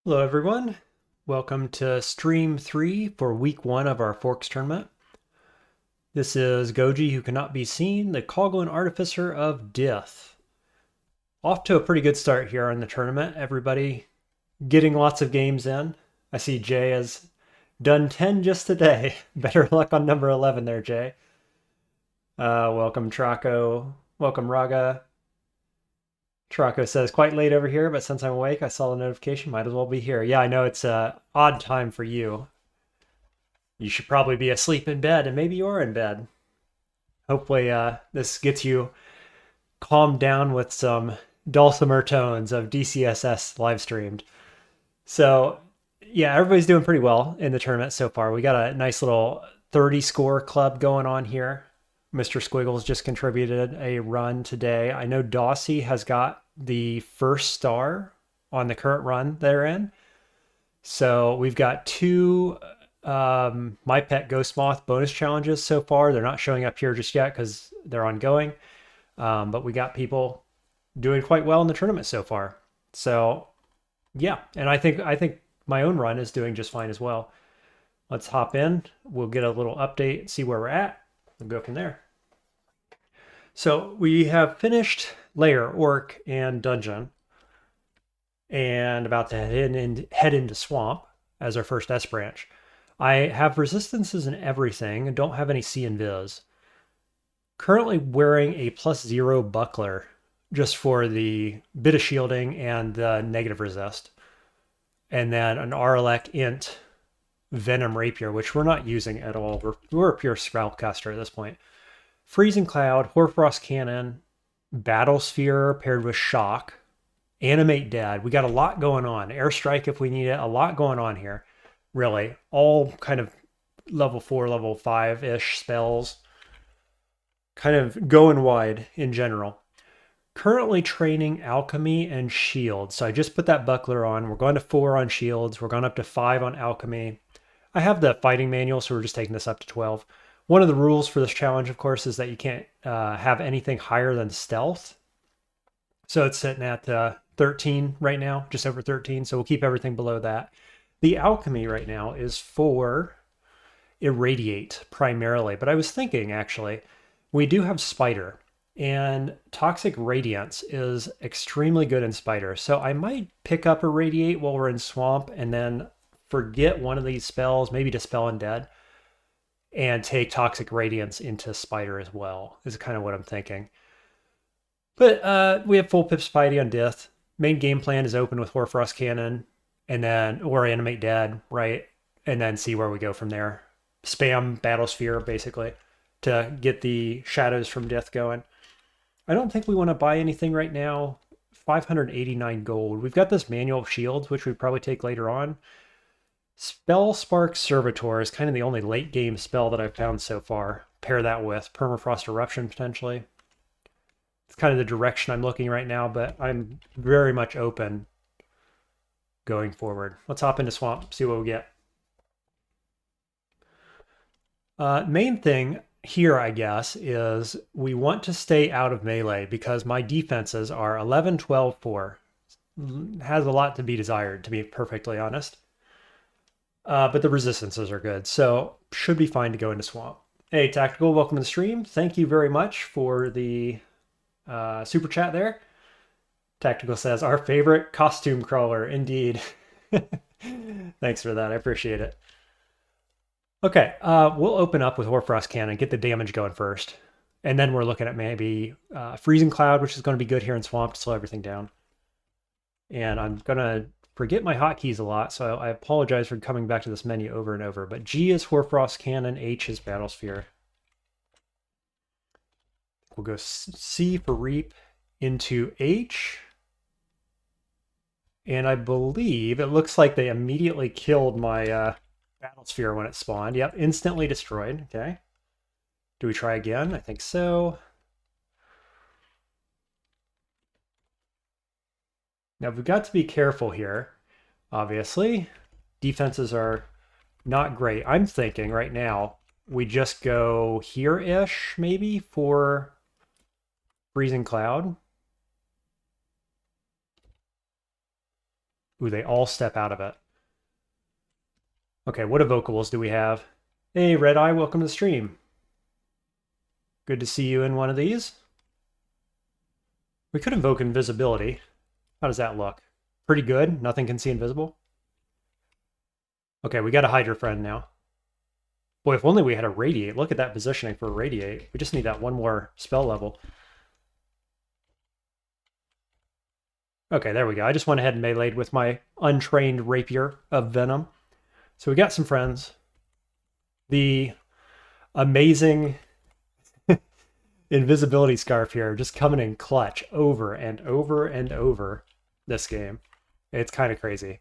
Hello everyone, welcome to stream 3 for week 1 of our Forks Tournament. This is Goji, who cannot be seen, the Coglin Artificer of Dith. Off to a pretty good start here in the tournament, everybody getting lots of games in. I see Jay has done 10 just today. Better luck on number 11 there, Jay. Welcome Traco, welcome Raga. Traco says, quite late over here, but since I'm awake, I saw the notification, might as well be here. Yeah, I know it's a odd time for you. You should probably be asleep in bed, and maybe you're in bed. Hopefully this gets you calmed down with some dulcimer tones of DCSS live streamed. So yeah, everybody's doing pretty well in the tournament so far. We got a nice little 30 score club going on here. Mr. Squiggles just contributed a run today. I know Dossie has got the first star on the current run they're in. So we've got two My Pet Ghost Moth bonus challenges so far. They're not showing up here just yet because they're ongoing. But we got people doing quite well in the tournament so far. So yeah, and I think my own run is doing just fine as well. Let's hop in. We'll get a little update, see where we're at. We'll go from there. So we have finished Lair, Orc, and Dungeon, and about to head into Swamp as our first S branch. I have resistances in everything and don't have any C and Viz. Currently wearing a +0 buckler just for the bit of shielding and the negative resist. And then an Arlec Int Venom Rapier, which we're not using at all. We're a pure Spellcaster at this point. Freezing Cloud, Hoarfrost Cannon, Battle Sphere paired with Shock, Animate Dead. We got a lot going on. Airstrike if we need it. A lot going on here, really. All kind of level 4, level 5-ish spells. Kind of going wide in general. Currently training Alchemy and Shield. So I just put that buckler on. We're going to 4 on Shields. We're going up to 5 on Alchemy. I have the fighting manual, so we're just taking this up to 12. One of the rules for this challenge, of course, is that you can't have anything higher than stealth. So it's sitting at 13 right now, just over 13. So we'll keep everything below that. The alchemy right now is for Irradiate primarily. But I was thinking, actually, we do have Spider. And Toxic Radiance is extremely good in Spider. So I might pick up Irradiate while we're in Swamp and then forget one of these spells, maybe Dispel Undead, and take Toxic Radiance into Spider as well, is kind of what I'm thinking. But we have full Pip Spidey on Dith. Main game plan is open with Hoarfrost Cannon, and then, or Animate Dead, right? And then see where we go from there. Spam Battle Sphere, basically, to get the shadows from Dith going. I don't think we want to buy anything right now. 589 gold. We've got this Manual of Shields, which we'd probably take later on. Spell Spark Servitor is kind of the only late game spell that I've found so far. Pair that with Permafrost Eruption potentially. It's kind of the direction I'm looking right now, but I'm very much open going forward. Let's hop into Swamp, see what we get. Main thing here, I guess, is we want to stay out of melee because my defenses are 11, 12, 4. Has a lot to be desired, to be perfectly honest. But the resistances are good, so should be fine to go into Swamp. Hey, Tactical, welcome to the stream. Thank you very much for the super chat there. Tactical says, our favorite costume crawler, indeed. Thanks for that, I appreciate it. Okay, we'll open up with Hoarfrost Cannon, get the damage going first. And then we're looking at maybe Freezing Cloud, which is going to be good here in Swamp to slow everything down. And I'm going to forget my hotkeys a lot, so I apologize for coming back to this menu over and over. But G is Hoarfrost Cannon, H is Battle Sphere. We'll go C for Reap into H. And I believe it looks like they immediately killed my Battle Sphere when it spawned. Yep, instantly destroyed. Okay. Do we try again? I think so. Now we've got to be careful here, obviously. Defenses are not great. I'm thinking right now we just go here-ish, maybe, for Freezing Cloud. Ooh, they all step out of it. Okay, what evocables do we have? Hey, Red Eye, welcome to the stream. Good to see you in one of these. We could invoke invisibility. How does that look? Pretty good. Nothing can see invisible. Okay, we got a Hydra friend now. Boy, if only we had a Radiate. Look at that positioning for a Radiate. We just need that one more spell level. Okay, there we go. I just went ahead and meleeed with my untrained Rapier of Venom. So we got some friends. The amazing invisibility scarf here just coming in clutch over and over and over this game. It's kind of crazy.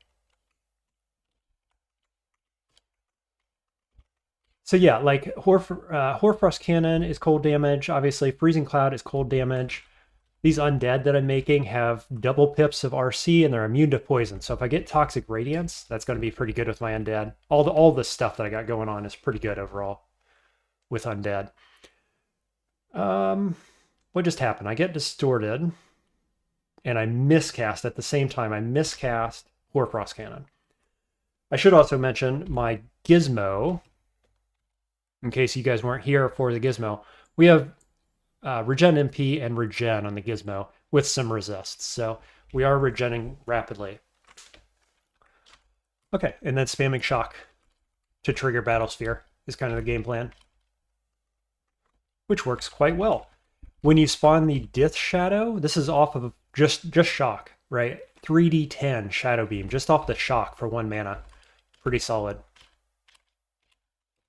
So yeah, like Hoarfrost Cannon is cold damage. Obviously, Freezing Cloud is cold damage. These undead that I'm making have double pips of RC and they're immune to poison. So if I get Toxic Radiance, that's going to be pretty good with my undead. All the stuff that I got going on is pretty good overall with undead. What just happened? I get distorted and I miscast at the same time. I miscast Hoarfrost Cannon. I should also mention my gizmo, in case you guys weren't here for the gizmo. We have regen MP and regen on the gizmo with some resists. So we are regenning rapidly. Okay, and then spamming shock to trigger Battle Sphere is kind of the game plan, which works quite well. When you spawn the Dith Shadow, this is off of just shock, right? 3d10 Shadow Beam, just off the shock for 1 mana. Pretty solid.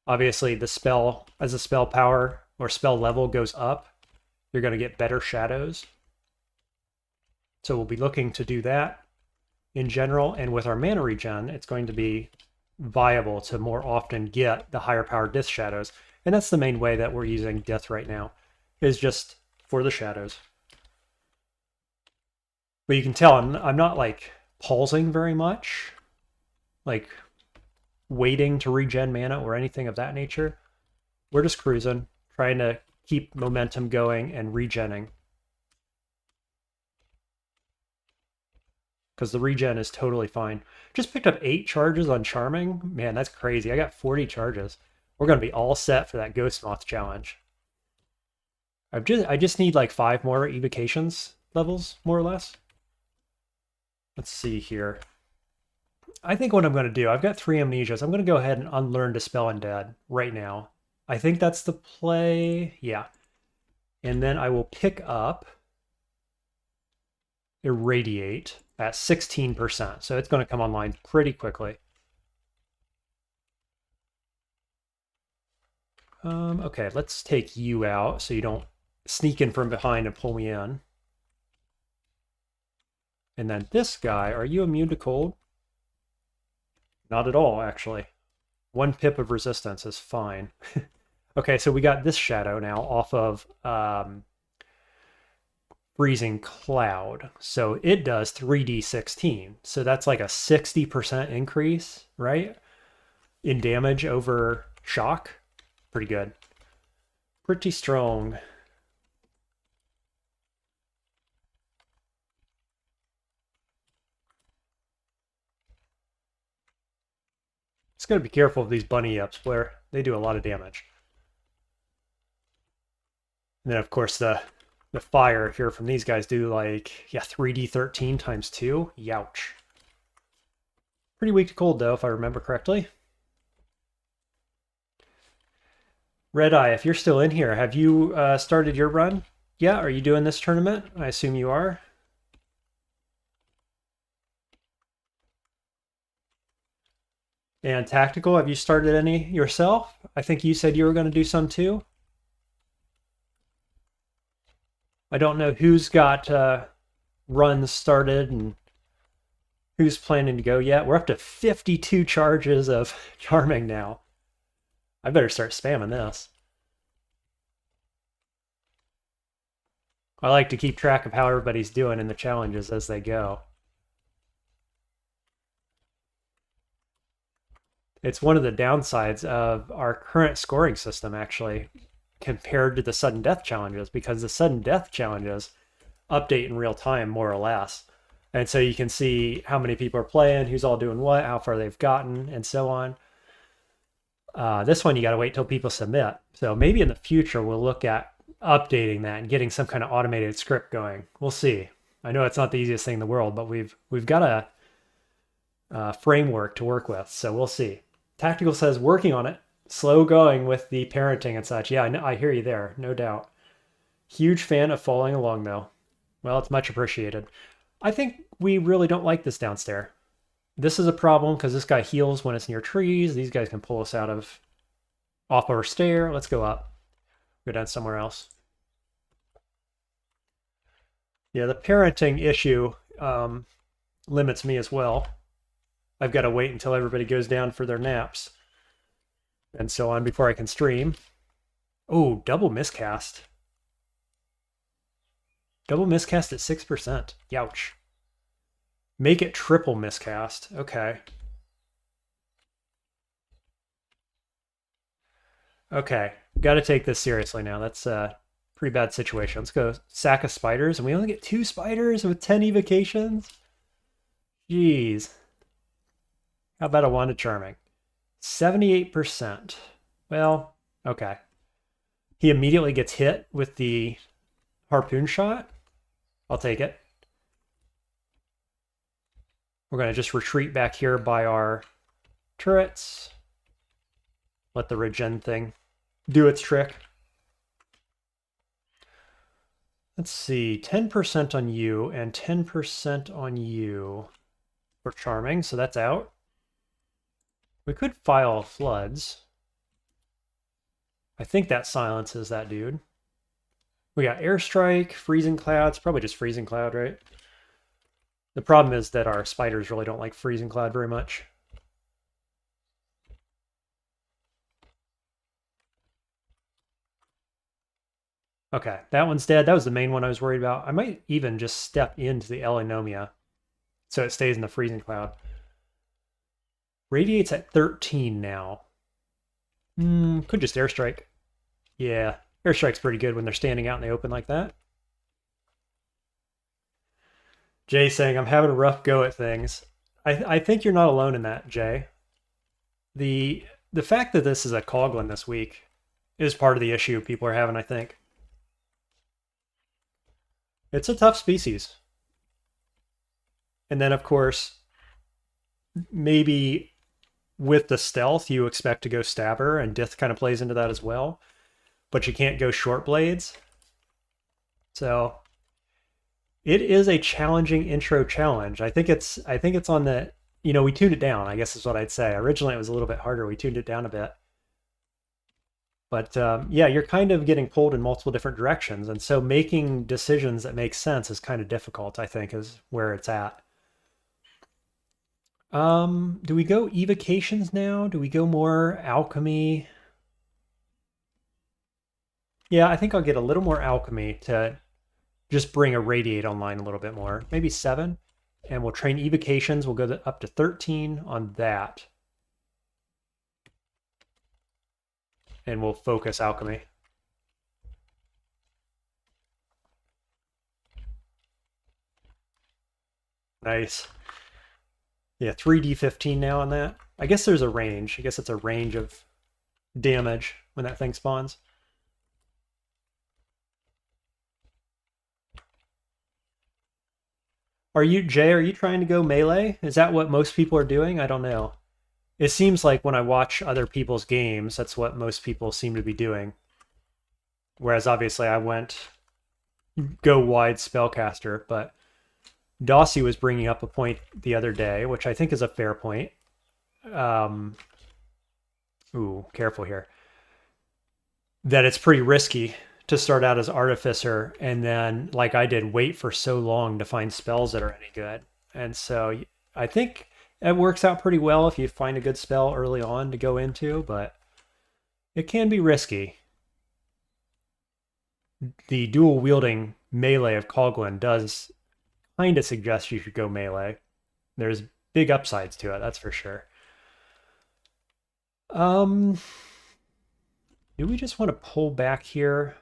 Obviously, the spell, as the spell power or spell level goes up, you're going to get better shadows. So we'll be looking to do that in general. And with our mana regen, it's going to be viable to more often get the higher powered Dith Shadows. And that's the main way that we're using Dith right now, is just for the shadows. But you can tell I'm not like pausing very much, like waiting to regen mana or anything of that nature. We're just cruising, trying to keep momentum going and regenning. Because the regen is totally fine. Just picked up 8 charges on Charming. Man, that's crazy. I got 40 charges. We're going to be all set for that Ghost Moth challenge. I just need like 5 more evocations levels, more or less. Let's see here. I think what I'm going to do, I've got 3 amnesias. I'm going to go ahead and unlearn Dispel Undead right now. I think that's the play. Yeah. And then I will pick up Irradiate at 16%. So it's going to come online pretty quickly. Okay, let's take you out so you don't sneak in from behind and pull me in. And then this guy, are you immune to cold? Not at all, actually. 1 pip of resistance is fine. Okay, so we got this shadow now off of Freezing Cloud. So it does 3d16. So that's like a 60% increase, right? In damage over shock. Pretty good. Pretty strong. Just gotta be careful of these bunny ups where they do a lot of damage. And then of course the fire here from these guys do like, yeah, 3d13 times 2. Youch. Pretty weak to cold though, if I remember correctly. Red Eye, if you're still in here, have you started your run? Yeah, are you doing this tournament? I assume you are. And Tactical, have you started any yourself? I think you said you were going to do some too. I don't know who's got runs started and who's planning to go yet. We're up to 52 charges of Charming now. I better start spamming this. I like to keep track of how everybody's doing in the challenges as they go. It's one of the downsides of our current scoring system, actually, compared to the sudden death challenges, because the sudden death challenges update in real time, more or less. And so you can see how many people are playing, who's all doing what, how far they've gotten, and so on. This one, you got to wait till people submit. So maybe in the future, we'll look at updating that and getting some kind of automated script going. We'll see. I know it's not the easiest thing in the world, but we've got a framework to work with. So we'll see. Tactical says working on it. Slow going with the parenting and such. Yeah, I hear you there. No doubt. Huge fan of following along, though. Well, it's much appreciated. I think we really don't like this downstairs. This is a problem because this guy heals when it's near trees. These guys can pull us off of our stair. Let's go up. Go down somewhere else. Yeah, the parenting issue limits me as well. I've got to wait until everybody goes down for their naps and so on before I can stream. Oh, double miscast. Double miscast at 6%. Youch. Make it triple miscast. Okay. Okay. Got to take this seriously now. That's a pretty bad situation. Let's go sack of spiders. And we only get 2 spiders with 10 evocations? Jeez. How about a Wand of Charming? 78%. Well, okay. He immediately gets hit with the harpoon shot. I'll take it. We're going to just retreat back here by our turrets. Let the regen thing do its trick. Let's see, 10% on you and 10% on you for Charming, so that's out. We could file Floods. I think that silences that dude. We got Airstrike, Freezing Clouds, probably just Freezing Cloud, right? The problem is that our spiders really don't like Freezing Cloud very much. Okay, that one's dead. That was the main one I was worried about. I might even just step into the Elenomia so it stays in the Freezing Cloud. Radiate's at 13 now. Could just Airstrike. Yeah, Airstrike's pretty good when they're standing out in the open like that. Jay saying, I'm having a rough go at things. I think you're not alone in that, Jay. The fact that this is a Coglin this week is part of the issue people are having, I think. It's a tough species. And then, of course, maybe with the stealth, you expect to go Stabber, and Dith kind of plays into that as well. But you can't go Short Blades. So it is a challenging intro challenge. I think it's on the, we tuned it down, I guess is what I'd say. Originally it was a little bit harder. We tuned it down a bit. But yeah, you're kind of getting pulled in multiple different directions. And so making decisions that make sense is kind of difficult, I think, is where it's at. Do we go evocations now? Do we go more alchemy? Yeah, I think I'll get a little more alchemy to just bring a radiate online a little bit more. Maybe 7. And we'll train evocations. We'll go up to 13 on that. And we'll focus alchemy. Nice. Yeah, 3d15 now on that. I guess there's a range. I guess it's a range of damage when that thing spawns. Jay, are you trying to go melee? Is that what most people are doing? I don't know. It seems like when I watch other people's games, that's what most people seem to be doing. Whereas obviously I went go wide spellcaster, but Dossie was bringing up a point the other day, which I think is a fair point. Ooh, careful here. That it's pretty risky to start out as Artificer and then, like I did, wait for so long to find spells that are any good. And so I think it works out pretty well if you find a good spell early on to go into, but it can be risky. The dual wielding melee of Coglin does kind of suggest you should go melee. There's big upsides to it, that's for sure. Do we just want to pull back here?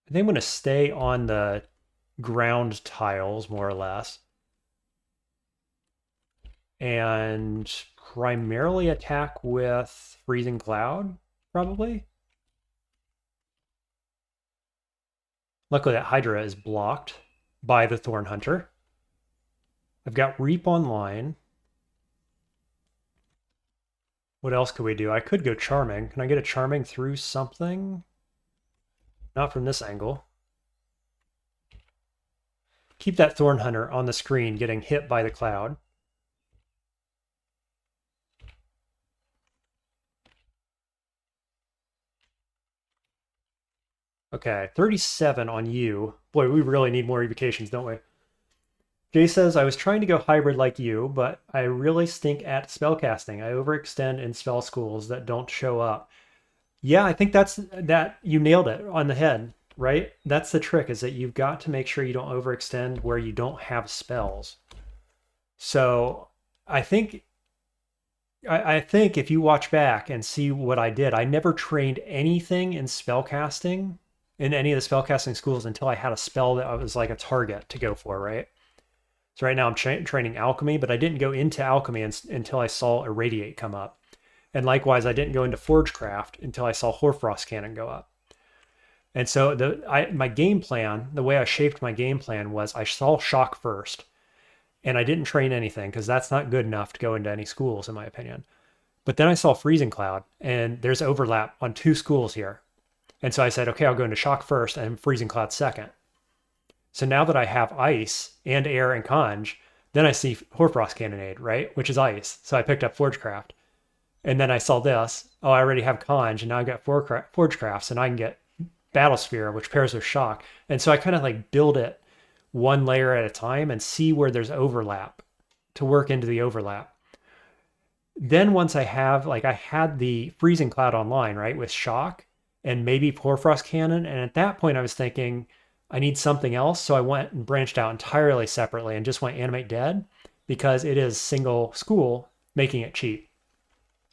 I think I'm going to stay on the ground tiles, more or less. And primarily attack with Freezing Cloud, probably. Luckily that Hydra is blocked by the Thorn Hunter. I've got Reap online. What else could we do? I could go Charming. Can I get a Charming through something? Not from this angle. Keep that Thorn Hunter on the screen getting hit by the cloud. Okay, 37 on you. Boy, we really need more evocations, don't we? Jay says, I was trying to go hybrid like you, but I really stink at spellcasting. I overextend in spell schools that don't show up. Yeah, I think that you nailed it on the head, right? That's the trick, is that you've got to make sure you don't overextend where you don't have spells. So I think if you watch back and see what I did, I never trained anything in spellcasting in any of the spellcasting schools until I had a spell that was like a target to go for, right? So right now I'm training alchemy, but I didn't go into alchemy until I saw Irradiate come up. And likewise, I didn't go into Forgecraft until I saw Hoarfrost Cannon go up. And so my game plan, the way I shaped my game plan was I saw Shock first, and I didn't train anything because that's not good enough to go into any schools, in my opinion. But then I saw Freezing Cloud, and there's overlap on 2 schools here. And so I said, okay, I'll go into Shock first and Freezing Cloud second. So now that I have Ice and Air and Conj, then I see Hoarfrost Cannonade, right? Which is Ice. So I picked up Forgecraft. And then I saw this. Oh, I already have Conj, and now I've got Forgecraft, and I can get Battlesphere, which pairs with Shock. And so I kind of like build it one layer at a time and see where there's overlap to work into the overlap. Then once I had the Freezing Cloud online, right, with Shock and maybe Hoarfrost Cannon. And at that point I was thinking I need something else. So I went and branched out entirely separately and just went Animate Dead because it is single school, making it cheap.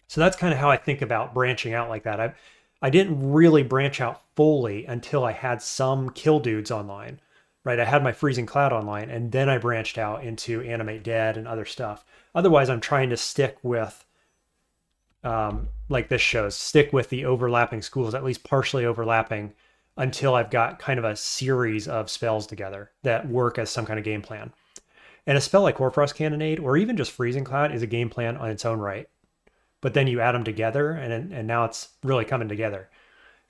So that's kind of how I think about branching out like that. I didn't really branch out fully until I had some kill dudes online, right? I had my Freezing Cloud online, and then I branched out into Animate Dead and other stuff. Otherwise, I'm trying to stick with, like this shows, stick with the overlapping schools, at least partially overlapping, until I've got kind of a series of spells together that work as some kind of game plan. And a spell like Hoarfrost Cannonade, or even just Freezing Cloud, is a game plan on its own right. But then you add them together, and now it's really coming together.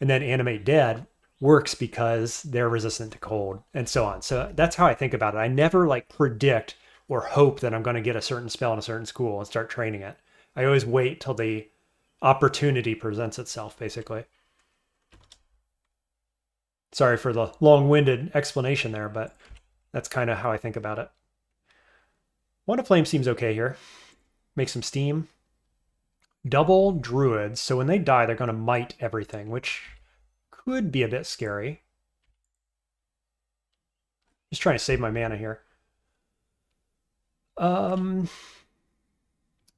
And then Animate Dead works because they're resistant to cold and so on. So that's how I think about it. I never like predict or hope that I'm going to get a certain spell in a certain school and start training it. I always wait till the opportunity presents itself, basically. Sorry for the long-winded explanation there, but that's kind of how I think about it. Wand of Flame seems okay here. Make some steam. Double druids, so when they die, they're going to might everything, which could be a bit scary. Just trying to save my mana here.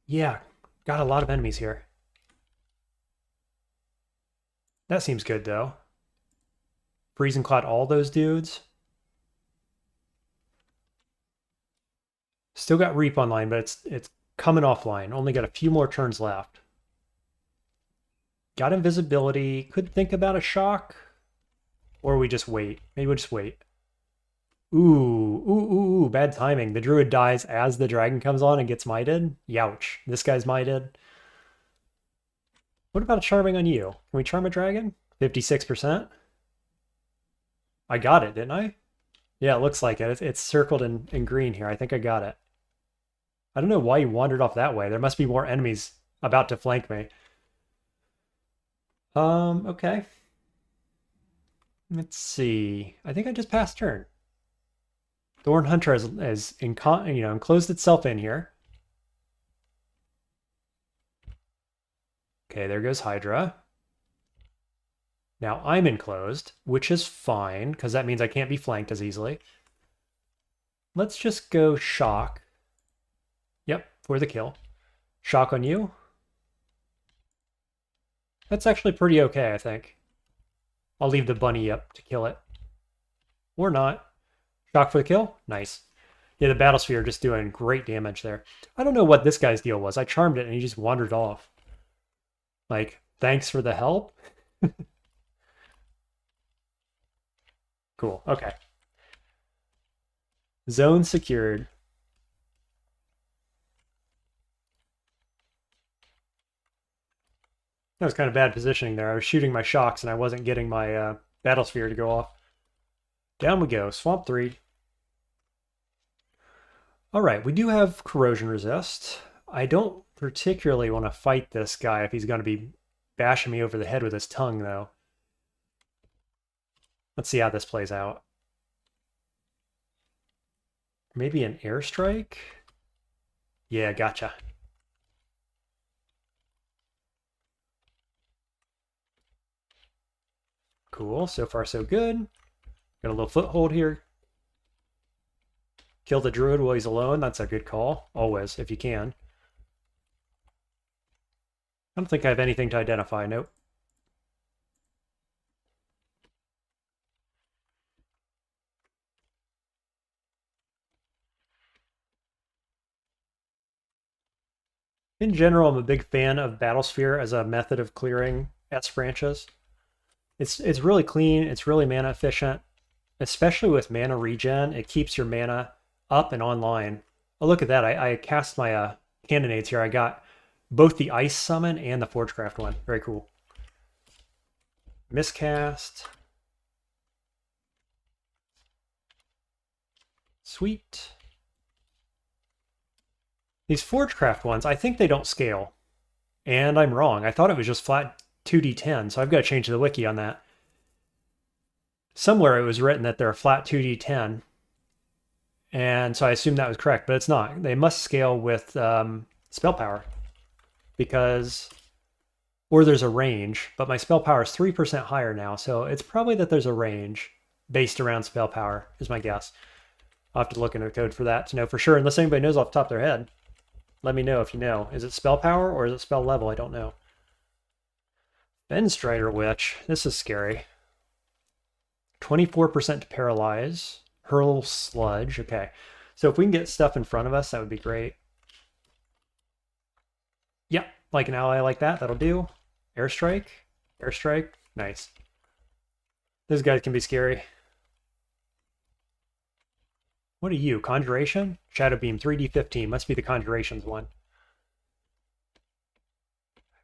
Yeah, got a lot of enemies here. That seems good, though. Freezing Cloud all those dudes. Still got Reap online, but it's coming offline. Only got a few more turns left. Got invisibility. Could think about a shock. Or we just wait. Maybe we'll just wait. Ooh, bad timing. The druid dies as the dragon comes on and gets mited. Youch. This guy's mited. What about a charming on you? Can we charm a dragon? 56%? I got it, didn't I? Yeah, it looks like it. It's circled in green here. I think I got it. I don't know why you wandered off that way. There must be more enemies about to flank me. Okay. Let's see. I think I just passed turn. Thorn Hunter has enclosed itself in here. Okay, there goes Hydra. Now I'm enclosed, which is fine, because that means I can't be flanked as easily. Let's just go Shock. Yep, for the kill. Shock on you. That's actually pretty okay, I think. I'll leave the bunny up to kill it. Or not. Shock for the kill? Nice. Yeah, the battle sphere just doing great damage there. I don't know what this guy's deal was. I charmed it and he just wandered off. Like, thanks for the help? Cool, okay. Zone secured. That was kind of bad positioning there. I was shooting my shocks and I wasn't getting my battle sphere to go off. Down we go, Swamp 3. Alright, we do have corrosion resist. I don't particularly want to fight this guy if he's going to be bashing me over the head with his tongue, though. Let's see how this plays out. Maybe an airstrike? Yeah, gotcha. Cool, so far so good. Got a little foothold here. Kill the druid while he's alone, that's a good call. Always, if you can. I don't think I have anything to identify, nope. In general, I'm a big fan of Battlesphere as a method of clearing S branches. It's really clean, it's really mana efficient, especially with mana regen. It keeps your mana up and online. Oh, look at that. I cast my cannonades here. I got both the Ice Summon and the Forgecraft one. Very cool. Miscast. Sweet. These Forgecraft ones, I think they don't scale. And I'm wrong. I thought it was just flat 2d10, so I've got to change the wiki on that. Somewhere it was written that they're a flat 2d10. And so I assume that was correct, but it's not. They must scale with spell power. Because, or there's a range, but my spell power is 3% higher now, so it's probably that there's a range based around spell power, is my guess. I'll have to look into the code for that to know for sure, unless anybody knows off the top of their head. Let me know if you know. Is it spell power or is it spell level? I don't know. Benstrider Witch. This is scary. 24% to paralyze. Hurl Sludge. Okay. So if we can get stuff in front of us, that would be great. Yep. Like an ally like that. That'll do. Airstrike. Airstrike. Nice. Those guys can be scary. What are you? Conjuration? Shadow Beam 3d15. Must be the Conjurations one.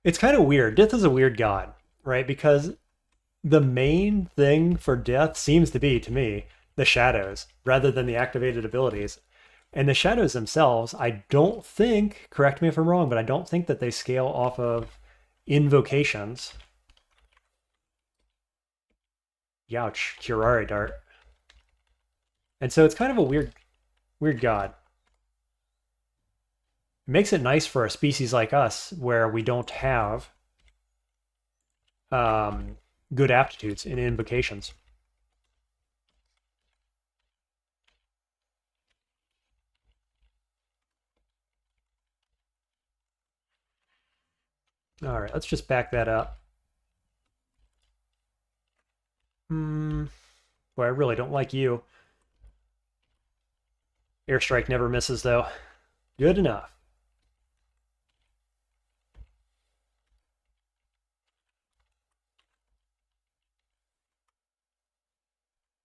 It's kind of weird. Dith is a weird god, right? Because the main thing for Dith seems to be, to me, the shadows, rather than the activated abilities. And the shadows themselves, I don't think, correct me if I'm wrong, but I don't think that they scale off of invocations. Youch, Curare Dart. And so it's kind of a weird god. It makes it nice for a species like us where we don't have good aptitudes in invocations. All right, let's just back that up. Boy, I really don't like you. Airstrike never misses, though. Good enough.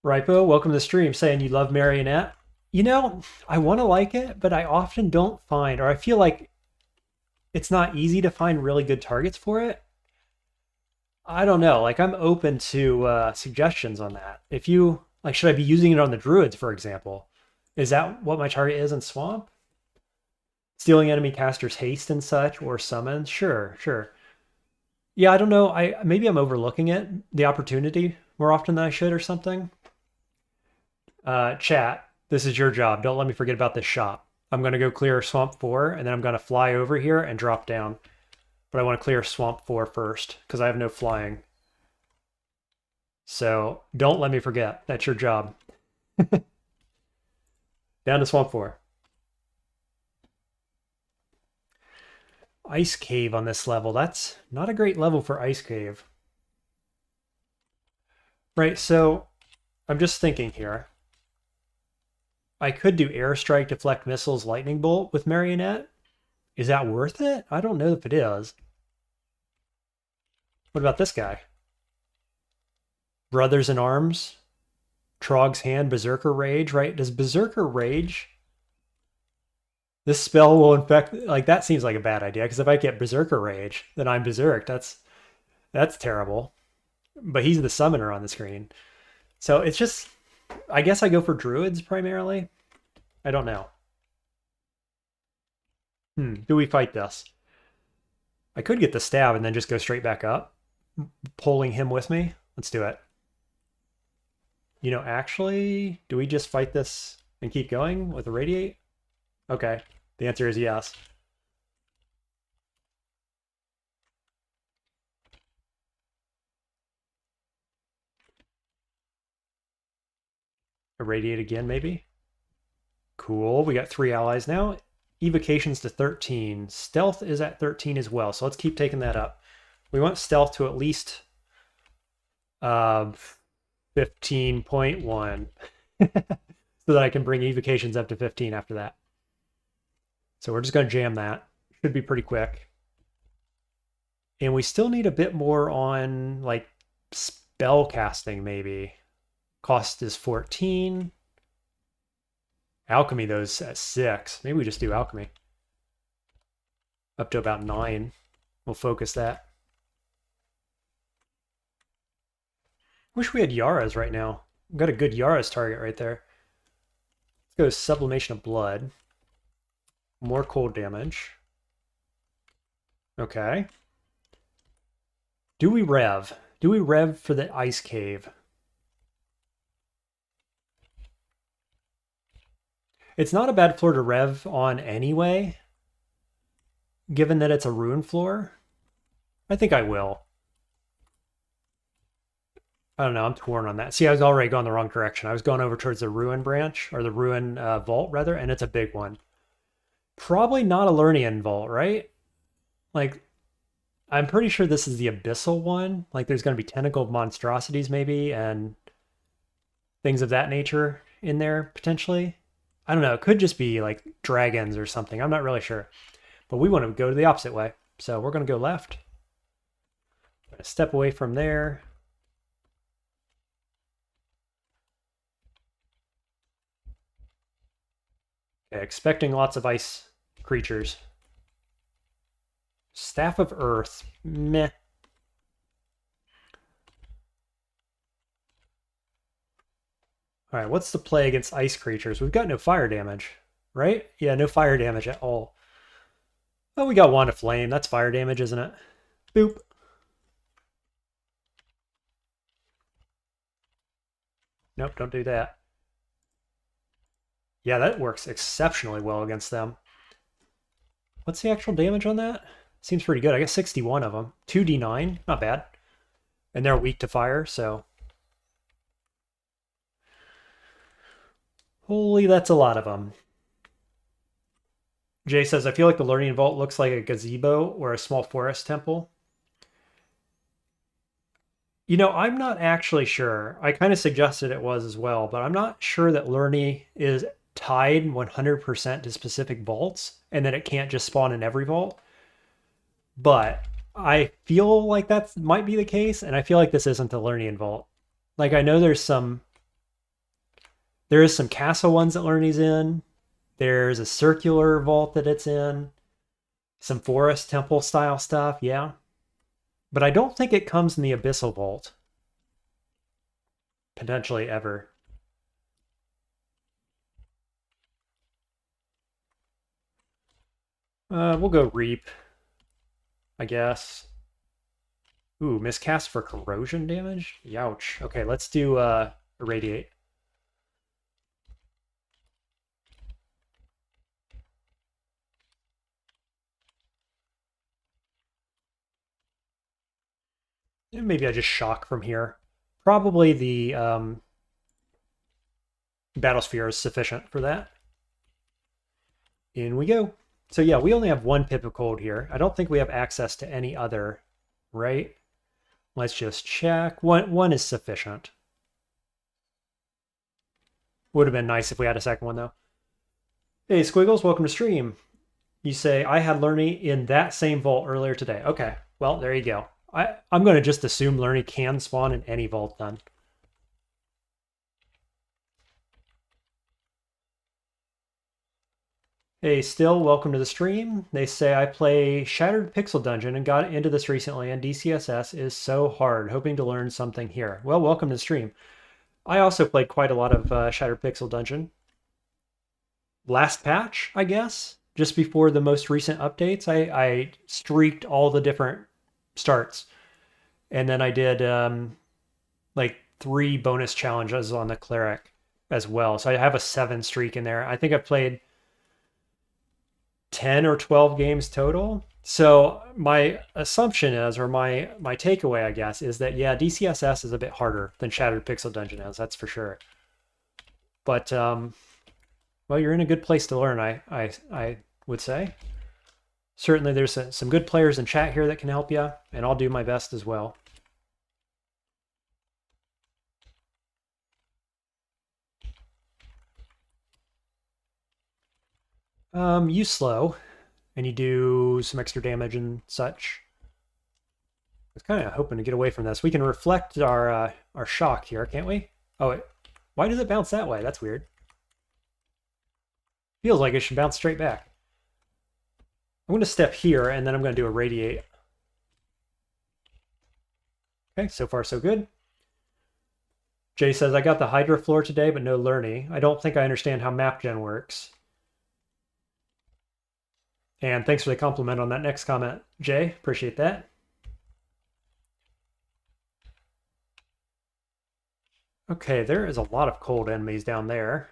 Ripo, welcome to the stream, saying you love Marionette. You know, I want to like it, but I often don't find, or I feel like it's not easy to find really good targets for it. I don't know. Like, I'm open to suggestions on that. If you, like, should I be using it on the druids, for example? Is that what my target is in Swamp? Stealing enemy casters' haste and such, or summons? Sure, sure. Yeah, I don't know. Maybe I'm overlooking it, the opportunity, more often than I should or something. Chat, this is your job. Don't let me forget about this shop. I'm going to go clear Swamp 4, and then I'm going to fly over here and drop down. But I want to clear Swamp 4 first, because I have no flying. So don't let me forget. That's your job. Down to Swamp 4. Ice Cave on this level. That's not a great level for Ice Cave. Right, so I'm just thinking here. I could do airstrike, deflect missiles, lightning bolt with marionette. Is that worth it? I don't know if it is. What about this guy? Brothers in Arms, Trog's Hand, Berserker Rage, right? Does Berserker Rage... This spell will infect... Like, that seems like a bad idea, because if I get Berserker Rage, then I'm berserked. That's terrible. But he's the summoner on the screen. So it's just... I guess I go for druids primarily. I don't know. Do we fight this? I could get the stab and then just go straight back up, pulling him with me. Let's do it. You know, actually, do we just fight this and keep going with the radiate? Okay, the answer is yes. Irradiate again, maybe? Cool, we got 3 allies now. Evocations to 13. Stealth is at 13 as well, so let's keep taking that up. We want stealth to at least 15.1 so that I can bring evocations up to 15 after that. So we're just going to jam that. Should be pretty quick. And we still need a bit more on like spell casting maybe. Cost is 14. Alchemy, those at 6. Maybe we just do alchemy. Up to about 9. We'll focus that. Wish we had Yara's right now. We've got a good Yara's target right there. Let's go Sublimation of Blood. More cold damage. Okay. Do we rev? Do we rev for the Ice Cave? It's not a bad floor to rev on anyway, given that it's a rune floor. I think I will. I don't know, I'm torn on that. See, I was already going the wrong direction. I was going over towards the ruin branch, or the ruin vault, rather, and it's a big one. Probably not a Lernian vault, right? Like, I'm pretty sure this is the abyssal one. Like, there's going to be tentacled monstrosities, maybe, and things of that nature in there, potentially. I don't know, it could just be like dragons or something. I'm not really sure. But we want to go the opposite way. So we're going to go left. Step away from there. Okay, expecting lots of ice creatures. Staff of Earth. Meh. All right, what's the play against ice creatures? We've got no fire damage, right? Yeah, no fire damage at all. Oh, we got Wand of Flame. That's fire damage, isn't it? Boop. Nope, don't do that. Yeah, that works exceptionally well against them. What's the actual damage on that? Seems pretty good. I got 61 of them. 2d9, not bad. And they're weak to fire, so... Holy, that's a lot of them. Jay says, I feel like the Learning Vault looks like a gazebo or a small forest temple. You know, I'm not actually sure. I kind of suggested it was as well, but I'm not sure that Learning is tied 100% to specific vaults and that it can't just spawn in every vault. But I feel like that might be the case, and I feel like this isn't the Learning Vault. Like, I know there is some castle ones that Learning's in. There's a circular vault that it's in. Some forest temple style stuff, yeah. But I don't think it comes in the Abyssal Vault. Potentially ever. We'll go Reap, I guess. Ooh, miscast for corrosion damage? Youch. Okay, let's do Irradiate. Maybe I just shock from here. Probably the Battlesphere is sufficient for that. In we go. So yeah, we only have 1 pip of cold here. I don't think we have access to any other, right? Let's just check. One is sufficient. Would have been nice if we had a second one, though. Hey, Squiggles, welcome to stream. You say, I had Lerny in that same vault earlier today. Okay, well, there you go. I'm going to just assume Lerny can spawn in any vault then. Hey, Still, welcome to the stream. They say, I play Shattered Pixel Dungeon and got into this recently, and DCSS is so hard. Hoping to learn something here. Well, welcome to the stream. I also played quite a lot of Shattered Pixel Dungeon. Last patch, I guess, just before the most recent updates, I streaked all the different starts. And then I did like 3 bonus challenges on the cleric as well. So I have a 7 streak in there. I think I've played 10 or 12 games total. So my assumption is, or my takeaway, I guess, is that, yeah, DCSS is a bit harder than Shattered Pixel Dungeon is, that's for sure. But, well, you're in a good place to learn, I would say. Certainly there's some good players in chat here that can help you, and I'll do my best as well. You slow, and you do some extra damage and such. I was kind of hoping to get away from this. We can reflect our shock here, can't we? Oh, why does it bounce that way? That's weird. Feels like it should bounce straight back. I'm going to step here, and then I'm going to do a radiate. Okay, so far so good. Jay says, I got the Hydra floor today, but no Lerny. I don't think I understand how map gen works. And thanks for the compliment on that next comment, Jay. Appreciate that. Okay, there is a lot of cold enemies down there.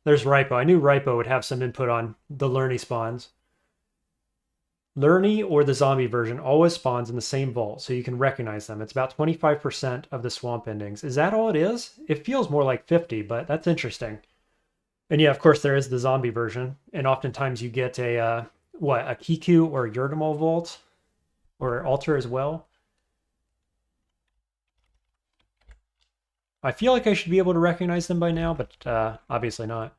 There's Ripo. I knew Ripo would have some input on the Lerny spawns. Lerny or the zombie version always spawns in the same vault, so you can recognize them. It's about 25% of the swamp endings. Is that all it is? It feels more like 50, but that's interesting. And yeah, of course, there is the zombie version, and oftentimes you get a Kiku or a Yurdamal vault, or altar as well. I feel like I should be able to recognize them by now, but obviously not.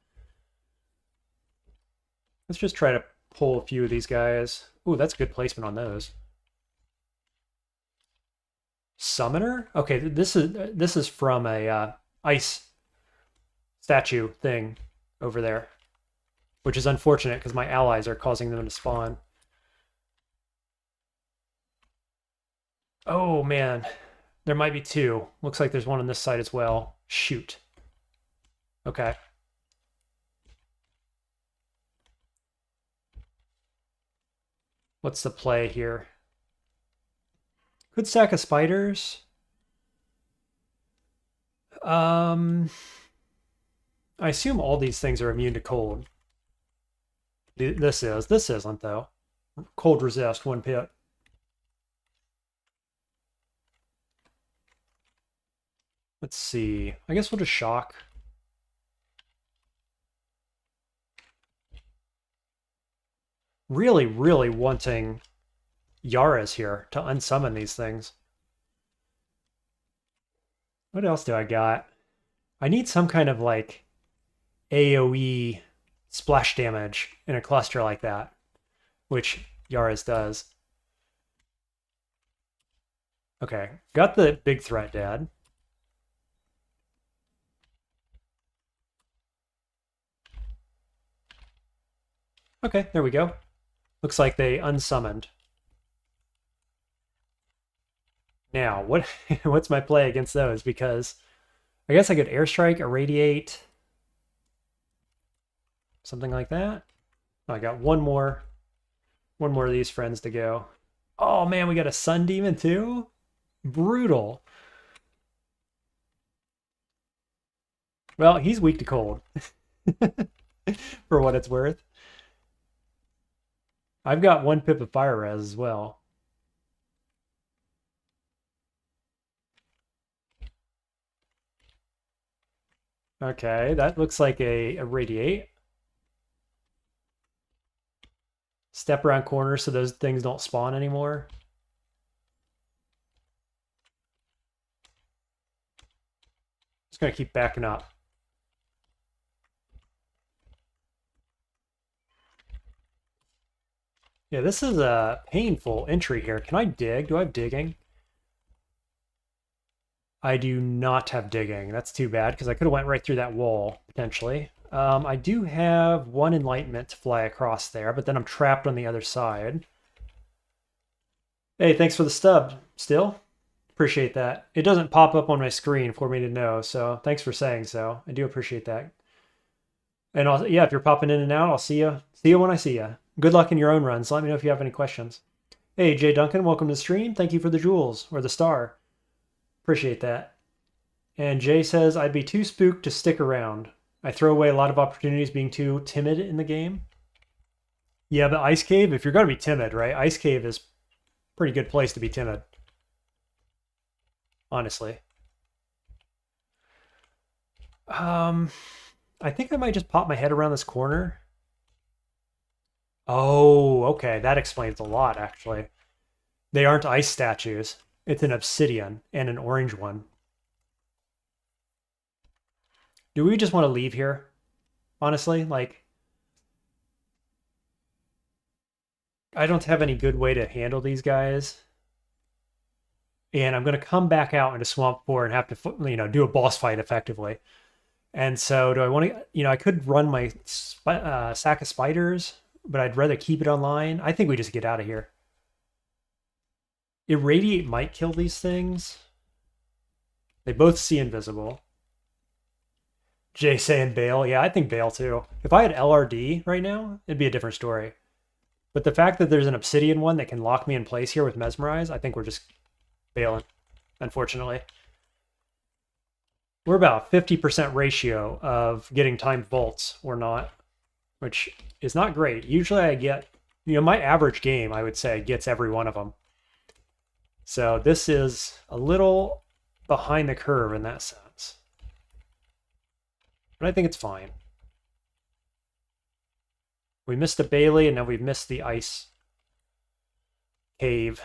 Let's just try to pull a few of these guys. Ooh, that's good placement on those. Summoner? Okay, this is from a ice statue thing over there, which is unfortunate because my allies are causing them to spawn. Oh man, there might be 2. Looks like there's one on this side as well. Shoot. Okay. What's the play here? Good stack of spiders. I assume all these things are immune to cold. This isn't though. Cold resist, 1 pit. Let's see. I guess we'll just shock. Really, really wanting Yaras here to unsummon these things. What else do I got? I need some kind of like AoE splash damage in a cluster like that, which Yaras does. Okay, got the big threat, Dad. Okay, there we go. Looks like they unsummoned. Now, what's my play against those? Because I guess I could airstrike, irradiate, something like that. Oh, I got one more of these friends to go. Oh man, we got a sun demon too? Brutal. Well, he's weak to cold. For what it's worth. I've got 1 pip of fire res as well. Okay, that looks like a radiate. Step around corners so those things don't spawn anymore. Just going to keep backing up. Yeah, this is a painful entry here. Can I dig? Do I have digging? I do not have digging. That's too bad, because I could have went right through that wall, potentially. I do have one enlightenment to fly across there, but then I'm trapped on the other side. Hey, thanks for the stub, still. Appreciate that. It doesn't pop up on my screen for me to know, so thanks for saying so. I do appreciate that. And also, yeah, if you're popping in and out, I'll see you. See you when I see you. Good luck in your own runs. Let me know if you have any questions. Hey, Jay Duncan, welcome to the stream. Thank you for the jewels, or the star. Appreciate that. And Jay says, I'd be too spooked to stick around. I throw away a lot of opportunities being too timid in the game. Yeah, but Ice Cave, if you're going to be timid, right? Ice Cave is a pretty good place to be timid. Honestly. I think I might just pop my head around this corner. Oh, okay. That explains a lot, actually. They aren't ice statues. It's an obsidian and an orange one. Do we just want to leave here? Honestly, like, I don't have any good way to handle these guys. And I'm going to come back out into Swamp 4 and have to, do a boss fight effectively. And so do I want to, I could run my sack of spiders, but I'd rather keep it online. I think we just get out of here. Irradiate might kill these things. They both see invisible. Jay saying bail. Yeah, I think bail too. If I had LRD right now, it'd be a different story. But the fact that there's an obsidian one that can lock me in place here with Mesmerize, I think we're just bailing, unfortunately. We're about 50% ratio of getting timed bolts or not, which is not great. Usually I get, my average game, I would say, gets every one of them. So this is a little behind the curve in that sense. But I think it's fine. We missed the Bailey, and now we've missed the ice cave.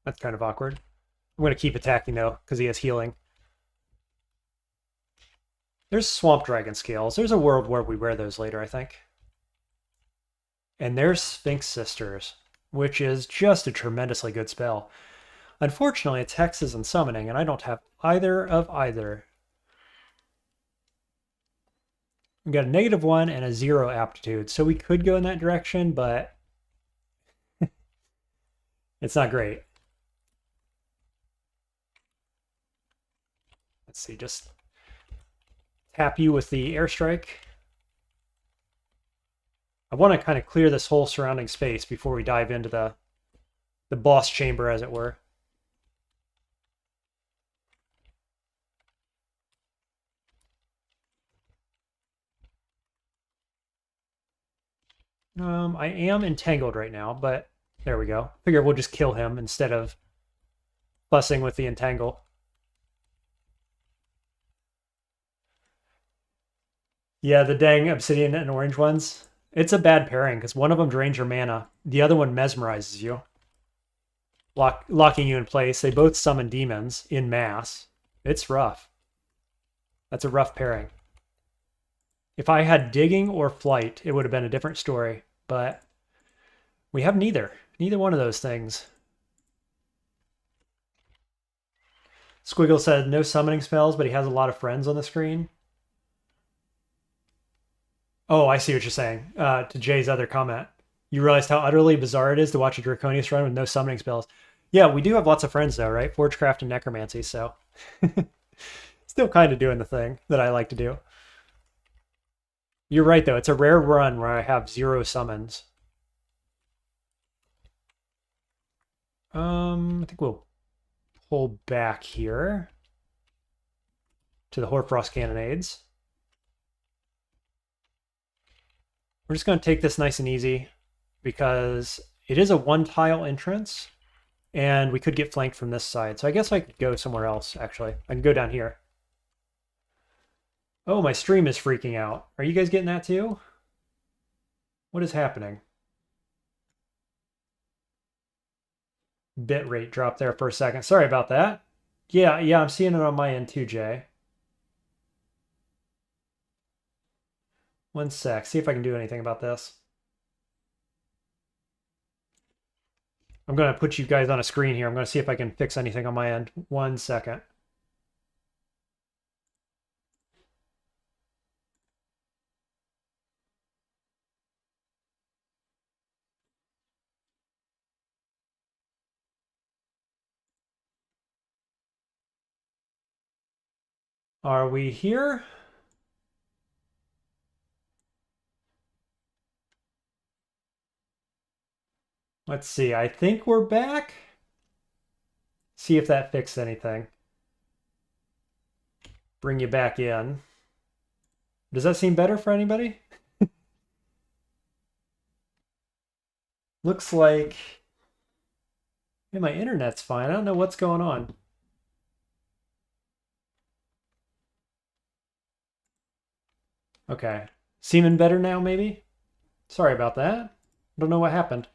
That's kind of awkward. I'm going to keep attacking, though, because he has healing. There's Swamp Dragon Scales. There's a world where we wear those later, I think. And there's Sphinx Sisters, which is just a tremendously good spell. Unfortunately, it's hexes and summoning, and I don't have either of either. We've got a -1 and a 0 aptitude, so we could go in that direction, but it's not great. Let's see, just tap you with the airstrike. I want to kind of clear this whole surrounding space before we dive into the boss chamber, as it were. I am entangled right now, but there we go. Figure we'll just kill him instead of fussing with the entangle. Yeah, the dang obsidian and orange ones. It's a bad pairing because one of them drains your mana. The other one mesmerizes you, locking you in place. They both summon demons in mass. It's rough. That's a rough pairing. If I had digging or flight, it would have been a different story, but we have neither. Neither one of those things. Squiggle said no summoning spells, but he has a lot of friends on the screen. Oh, I see what you're saying. To Jay's other comment. You realized how utterly bizarre it is to watch a Draconius run with no summoning spells. Yeah, we do have lots of friends though, right? Forgecraft and Necromancy, so... Still kind of doing the thing that I like to do. You're right though, it's a rare run where I have 0 summons. I think we'll pull back here to the Hoarfrost Cannonades. We're just going to take this nice and easy because it is a 1-tile entrance. And we could get flanked from this side. So I guess I could go somewhere else, actually. I can go down here. Oh, my stream is freaking out. Are you guys getting that too? What is happening? Bitrate dropped there for a second. Sorry about that. Yeah, I'm seeing it on my end too, Jay. One sec. See if I can do anything about this. I'm going to put you guys on a screen here. I'm going to see if I can fix anything on my end. 1 second. Are we here? Let's see. I think we're back. See if that fixed anything. Bring you back in. Does that seem better for anybody? Looks like... Yeah, my internet's fine. I don't know what's going on. Okay. Seeming better now, maybe? Sorry about that. Don't know what happened.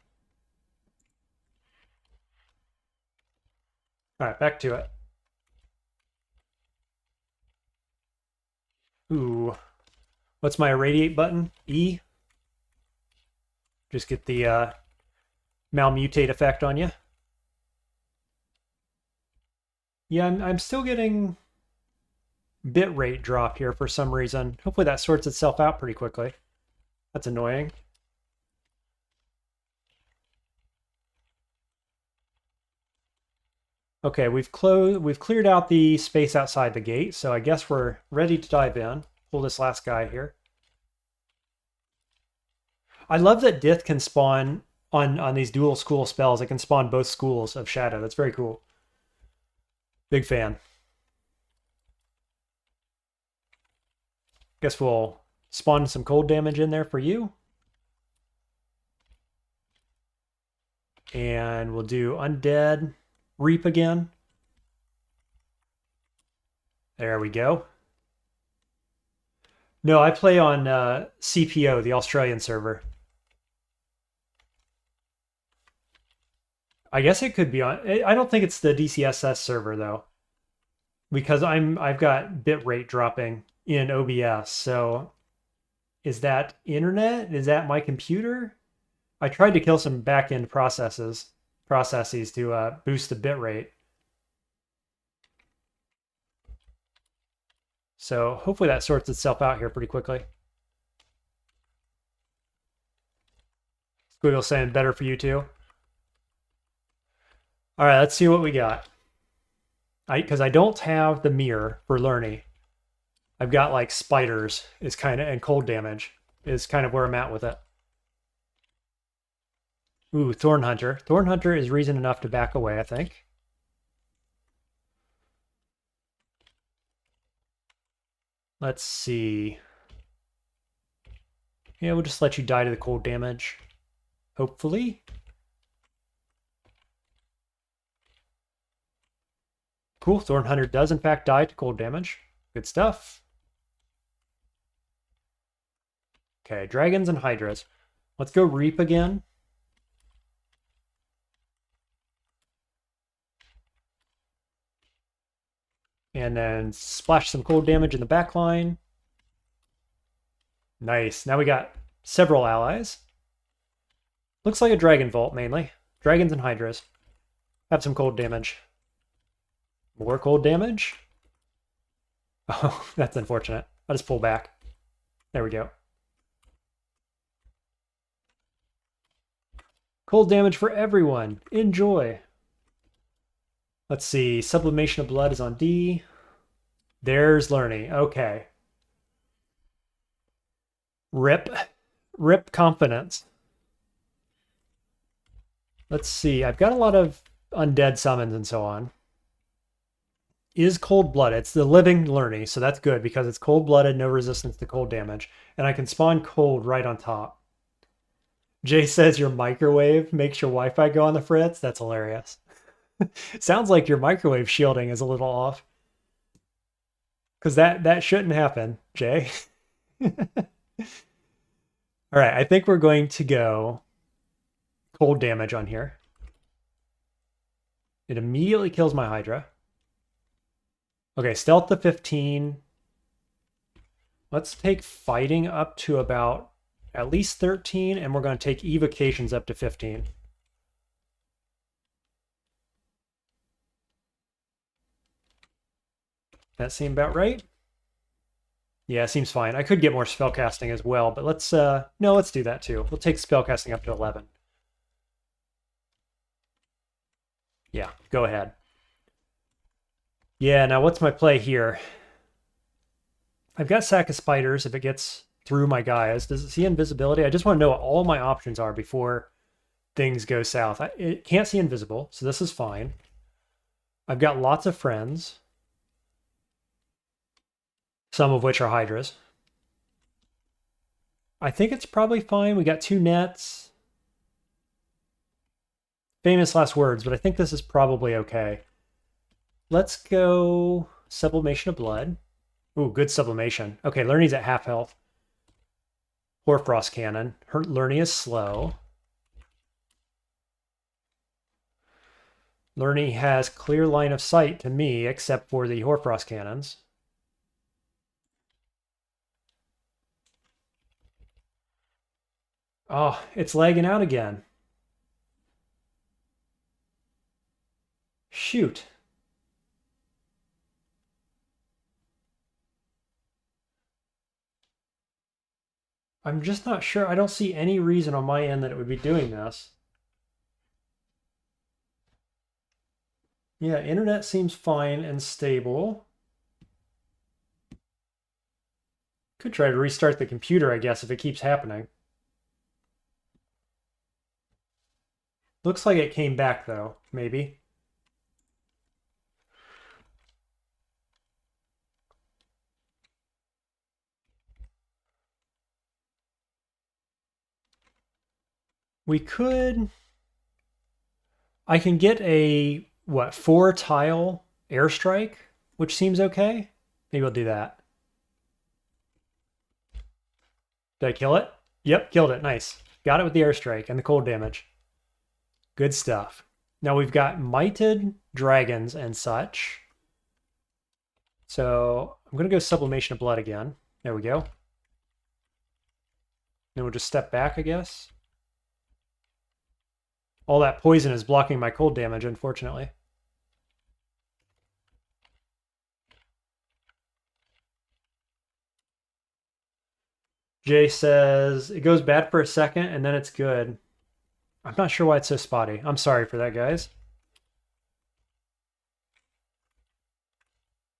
All right, back to it. Ooh. What's my irradiate button? E? Just get the malmutate effect on you. Yeah, I'm still getting bitrate drop here for some reason. Hopefully that sorts itself out pretty quickly. That's annoying. Okay, we've cleared out the space outside the gate, so I guess we're ready to dive in. Pull this last guy here. I love that Dith can spawn on these dual school spells. It can spawn both schools of Shadow. That's very cool. Big fan. Guess we'll spawn some cold damage in there for you. And we'll do Undead Reap again. There we go. No, I play on CPO, the Australian server. I guess it could be on... I don't think it's the DCSS server, though. Because I've got bitrate dropping in OBS, so... Is that internet? Is that my computer? I tried to kill some back-end processes to boost the bitrate. So hopefully that sorts itself out here pretty quickly. Squiggle saying better for you too. All right, let's see what we got. Because I don't have the mirror for Learny. I've got like spiders is kind of, and cold damage is kind of where I'm at with it. Ooh, Thorn Hunter. Thorn Hunter is reason enough to back away, I think. Let's see. Yeah, we'll just let you die to the cold damage. Hopefully. Cool, Thorn Hunter does in fact die to cold damage. Good stuff. Okay, dragons and hydras. Let's go Reap again. And then splash some cold damage in the back line. Nice. Now we got several allies. Looks like a Dragon Vault, mainly. Dragons and Hydras. Have some cold damage. More cold damage? Oh, that's unfortunate. I'll just pull back. There we go. Cold damage for everyone. Enjoy. Let's see. Sublimation of Blood is on D. There's Learny. Okay. Rip. Rip confidence. Let's see. I've got a lot of undead summons and so on. Is cold-blooded. It's the living Learny, so that's good because it's cold-blooded, no resistance to cold damage. And I can spawn cold right on top. Jay says your microwave makes your Wi-Fi go on the fritz. That's hilarious. Sounds like your microwave shielding is a little off. Because that shouldn't happen, Jay. All right, I think we're going to go cold damage on here. It immediately kills my Hydra. Okay, stealth to 15. Let's take fighting up to about at least 13, and we're going to take evocations up to 15. That seem about right? Yeah, seems fine. I could get more spellcasting as well, but let's no, let's do that too. We'll take spellcasting up to 11. Yeah, go ahead. Yeah, now what's my play here? I've got Sack of Spiders if it gets through my guys. Does it see invisibility? I just want to know what all my options are before things go south. It can't see invisible, so this is fine. I've got lots of friends, some of which are Hydras. I think it's probably fine. We got 2 nets. Famous last words, but I think this is probably okay. Let's go Sublimation of Blood. Ooh, good sublimation. Okay, Lernie's at half health. Hoarfrost Cannon. Lernie is slow. Lernie has clear line of sight to me, except for the Hoarfrost Cannons. Oh, it's lagging out again. Shoot. I'm just not sure. I don't see any reason on my end that it would be doing this. Yeah, internet seems fine and stable. Could try to restart the computer, I guess, if it keeps happening. Looks like it came back, though, maybe. We could... I can get a, what, 4-tile airstrike, which seems okay. Maybe we'll do that. Did I kill it? Yep, killed it. Nice. Got it with the airstrike and the cold damage. Good stuff. Now we've got mighted dragons and such. So I'm going to go Sublimation of Blood again. There we go. Then we'll just step back, I guess. All that poison is blocking my cold damage, unfortunately. Jay says, it goes bad for a second and then it's good. I'm not sure why it's so spotty. I'm sorry for that, guys.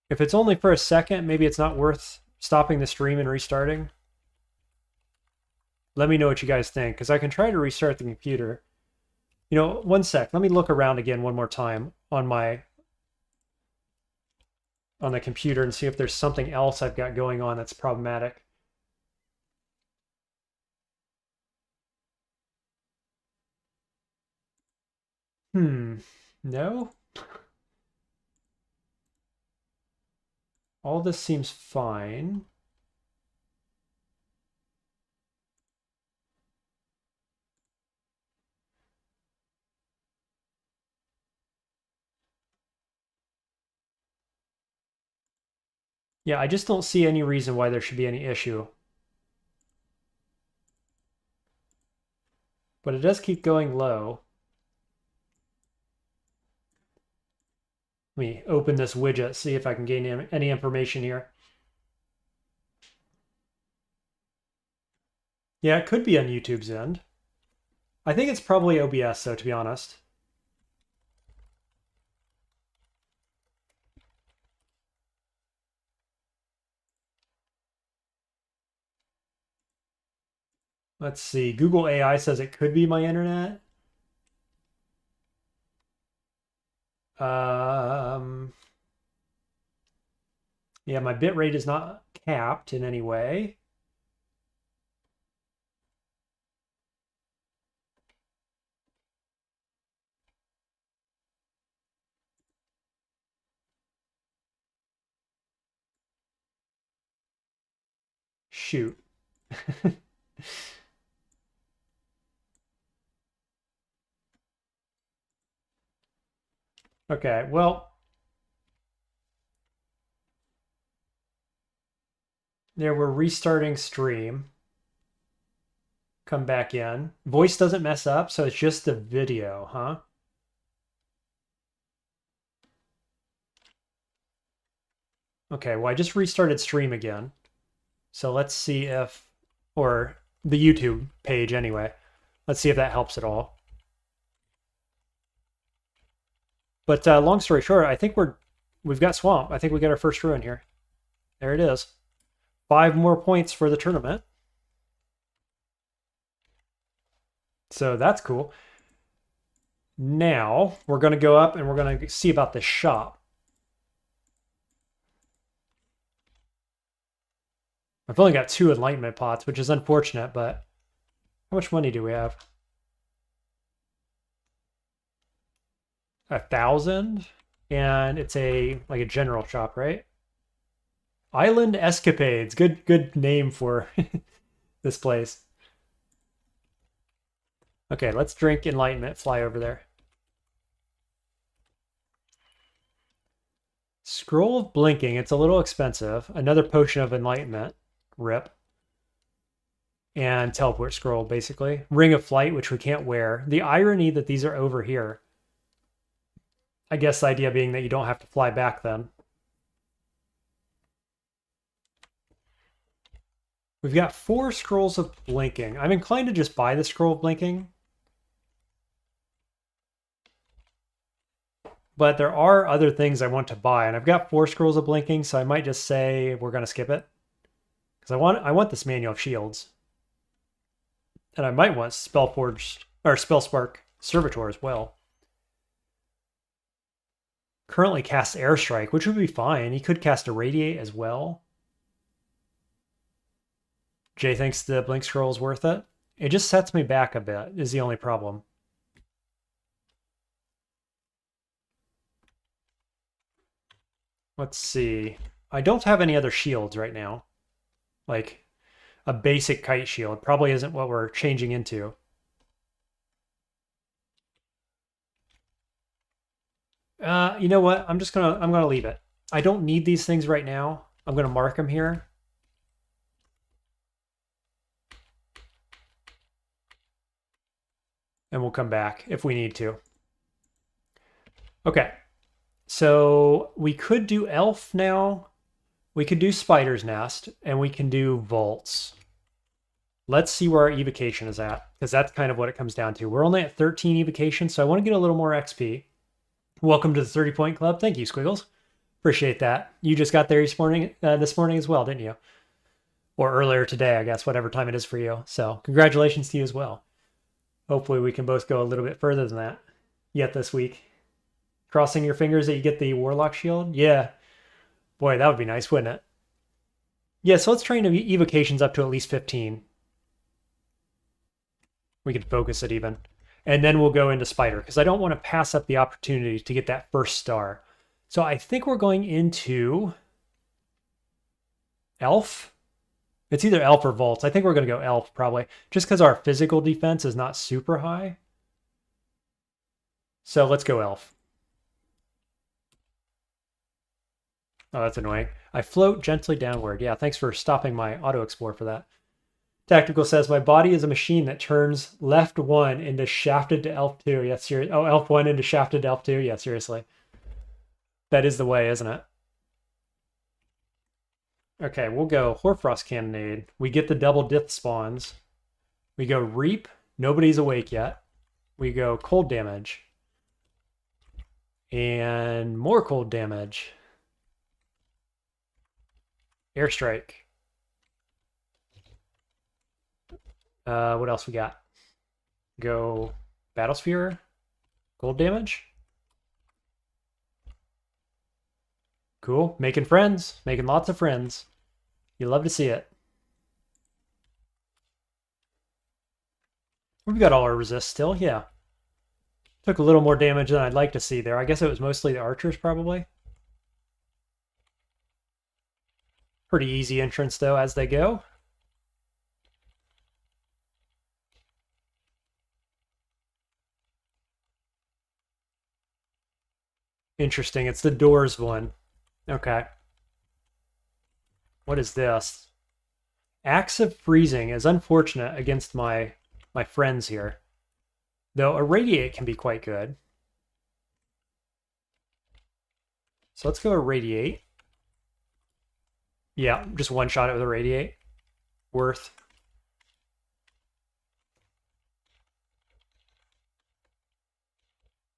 If it's only for a second, maybe it's not worth stopping the stream and restarting. Let me know what you guys think, because I can try to restart the computer. You know, one sec. Let me look around again one more time on the computer and see if there's something else I've got going on that's problematic. No? All this seems fine. Yeah, I just don't see any reason why there should be any issue. But it does keep going low. Let me open this widget, see if I can gain any information here. Yeah, it could be on YouTube's end. I think it's probably OBS, though, to be honest. Let's see. Google AI says it could be my internet. Yeah, my bitrate is not capped in any way. Shoot. Okay, well, there we're restarting stream. Come back in. Voice doesn't mess up, so it's just the video, huh? Okay, well, I just restarted stream again. So let's see if, or the YouTube page anyway. Let's see if that helps at all. But long story short, I think we've got Swamp. I think we got our first ruin here. There it is. 5 more points for the tournament. So that's cool. Now we're going to go up and we're going to see about the shop. I've only got 2 enlightenment pots, which is unfortunate, but how much money do we have? 1,000, and it's like a general shop, right? Island Escapades. Good name for this place. Okay, let's drink enlightenment, fly over there. Scroll of Blinking. It's a little expensive. Another potion of enlightenment. Rip. And teleport scroll, basically. Ring of Flight, which we can't wear. The irony that these are over here. I guess the idea being that you don't have to fly back then. We've got 4 scrolls of blinking. I'm inclined to just buy the scroll of blinking. But there are other things I want to buy, and I've got 4 scrolls of blinking, so I might just say we're going to skip it. Because I want this manual of shields. And I might want Spellforge or Spellspark Servitor as well. Currently casts Airstrike, which would be fine. He could cast Irradiate as well. Jay thinks the Blink Scroll is worth it. It just sets me back a bit, is the only problem. Let's see. I don't have any other shields right now. Like a basic kite shield. Probably isn't what we're changing into. You know what? I'm gonna leave it. I don't need these things right now. I'm gonna mark them here. And we'll come back if we need to. Okay. So we could do Elf now. We could do Spider's Nest, and we can do Vaults. Let's see where our evocation is at, because that's kind of what it comes down to. We're only at 13 evocation, so I want to get a little more XP. Welcome to the 30-point club. Thank you, Squiggles. Appreciate that. You just got there this morning as well, didn't you? Or earlier today, I guess, whatever time it is for you. So congratulations to you as well. Hopefully we can both go a little bit further than that yet this week. Crossing your fingers that you get the Warlock Shield? Yeah. Boy, that would be nice, wouldn't it? Yeah, so let's train evocations up to at least 15. We can focus it even. And then we'll go into Spider, because I don't want to pass up the opportunity to get that first star. So I think we're going into Elf. It's either Elf or Vaults. I think we're going to go Elf, probably, just because our physical defense is not super high. So let's go Elf. Oh, that's annoying. I float gently downward. Yeah, thanks for stopping my auto-explore for that. Tactical says, my body is a machine that turns left 1 into shafted to Elf 2. Yeah, seriously. Oh, Elf 1 into shafted to Elf 2. Yeah, seriously. That is the way, isn't it? Okay, we'll go Hoarfrost Cannonade. We get the double Dith spawns. We go Reap. Nobody's awake yet. We go Cold Damage. And more cold damage. Airstrike. What else we got? Go Battlesphere. Cold damage. Cool. Making friends. Making lots of friends. You love to see it. We've got all our resist still. Yeah. Took a little more damage than I'd like to see there. I guess it was mostly the archers, probably. Pretty easy entrance, though, as they go. Interesting. It's the doors one. Okay. What is this? Axe of Freezing is unfortunate against my friends here. Though Irradiate can be quite good. So let's go Irradiate. Yeah, just one shot it with Irradiate. Worth.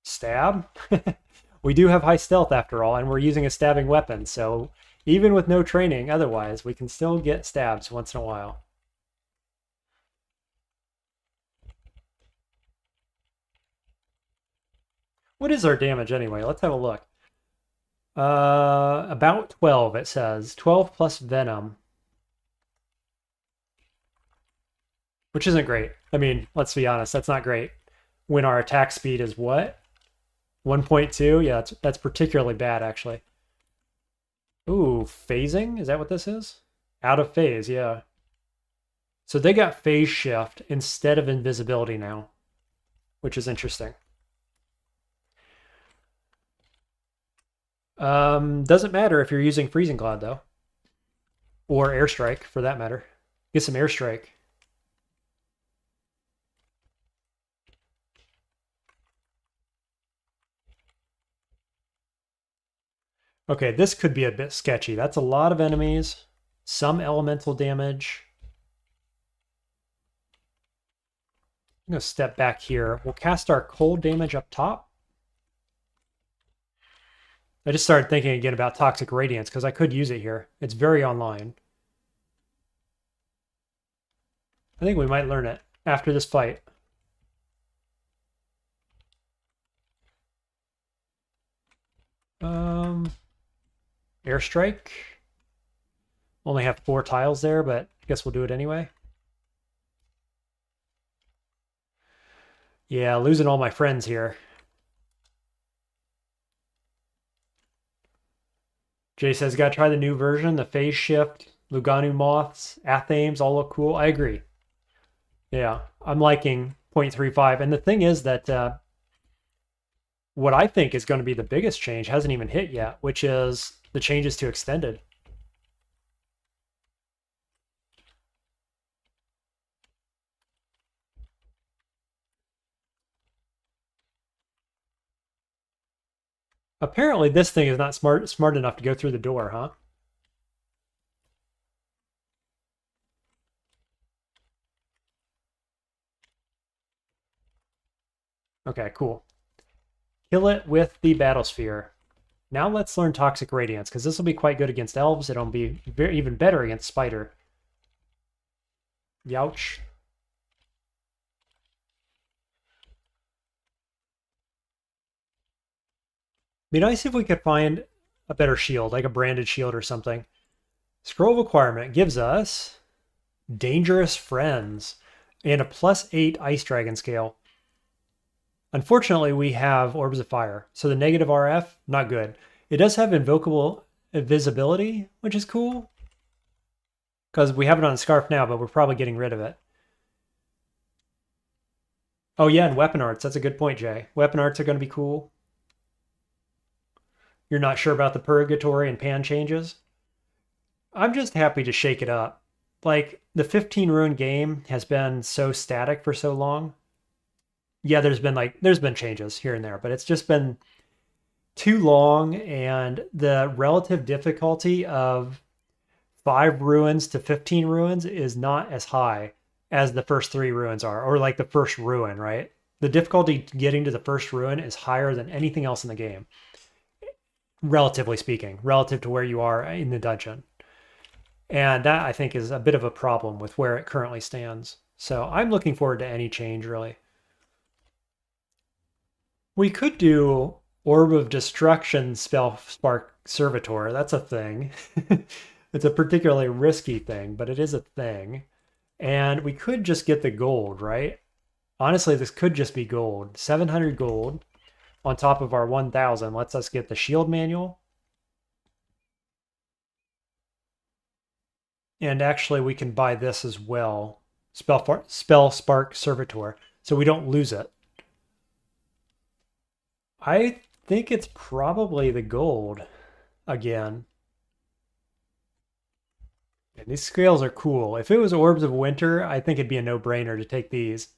Stab? We do have high stealth after all, and we're using a stabbing weapon, so even with no training otherwise, we can still get stabs once in a while. What is our damage anyway? Let's have a look. About 12, it says. 12 plus Venom. Which isn't great. I mean, let's be honest, that's not great. When our attack speed is what? 1.2? Yeah, that's particularly bad, actually. Ooh, phasing? Is that what this is? Out of phase, yeah. So they got phase shift instead of invisibility now, which is interesting. Doesn't matter if you're using Freezing Cloud, though. Or Airstrike, for that matter. Get some Airstrike. Okay, this could be a bit sketchy. That's a lot of enemies. Some elemental damage. I'm going to step back here. We'll cast our cold damage up top. I just started thinking again about Toxic Radiance because I could use it here. It's very online. I think we might learn it after this fight. Airstrike. Only have 4 tiles there, but I guess we'll do it anyway. Yeah, losing all my friends here. Jay says, gotta try the new version, the phase shift, Luganu moths, Athames, all look cool. I agree. Yeah, I'm liking 0.35. And the thing is that what I think is going to be the biggest change hasn't even hit yet, which is the changes to Extended. Apparently this thing is not smart enough to go through the door, huh? Okay, cool. Kill it with the Battle Sphere. Now let's learn Toxic Radiance, because this will be quite good against elves. It'll be even better against Spider. Youch. Be nice if we could find a better shield, like a branded shield or something. Scroll Requirement gives us Dangerous Friends and a +8 Ice Dragon scale. Unfortunately, we have Orbs of Fire, so the negative RF, not good. It does have Invocable Invisibility, which is cool, because we have it on Scarf now, but we're probably getting rid of it. Oh yeah, and Weapon Arts, that's a good point, Jay. Weapon Arts are going to be cool. You're not sure about the Purgatory and Pan changes? I'm just happy to shake it up. Like, the 15 rune game has been so static for so long. Yeah, there's been changes here and there, but it's just been too long, and the relative difficulty of 5 ruins to 15 ruins is not as high as the first 3 ruins are, or like the first ruin, right? The difficulty getting to the first ruin is higher than anything else in the game, relatively speaking, relative to where you are in the dungeon. And that, I think, is a bit of a problem with where it currently stands. So I'm looking forward to any change, really. We could do Orb of Destruction Spell Spark Servitor. That's a thing. It's a particularly risky thing, but it is a thing. And we could just get the gold, right? Honestly, this could just be gold. 700 gold on top of our 1,000 lets us get the shield manual. And actually, we can buy this as well. Spell Spark Servitor, so we don't lose it. I think it's probably the gold again. And these scales are cool. If it was Orbs of Winter, I think it'd be a no-brainer to take these.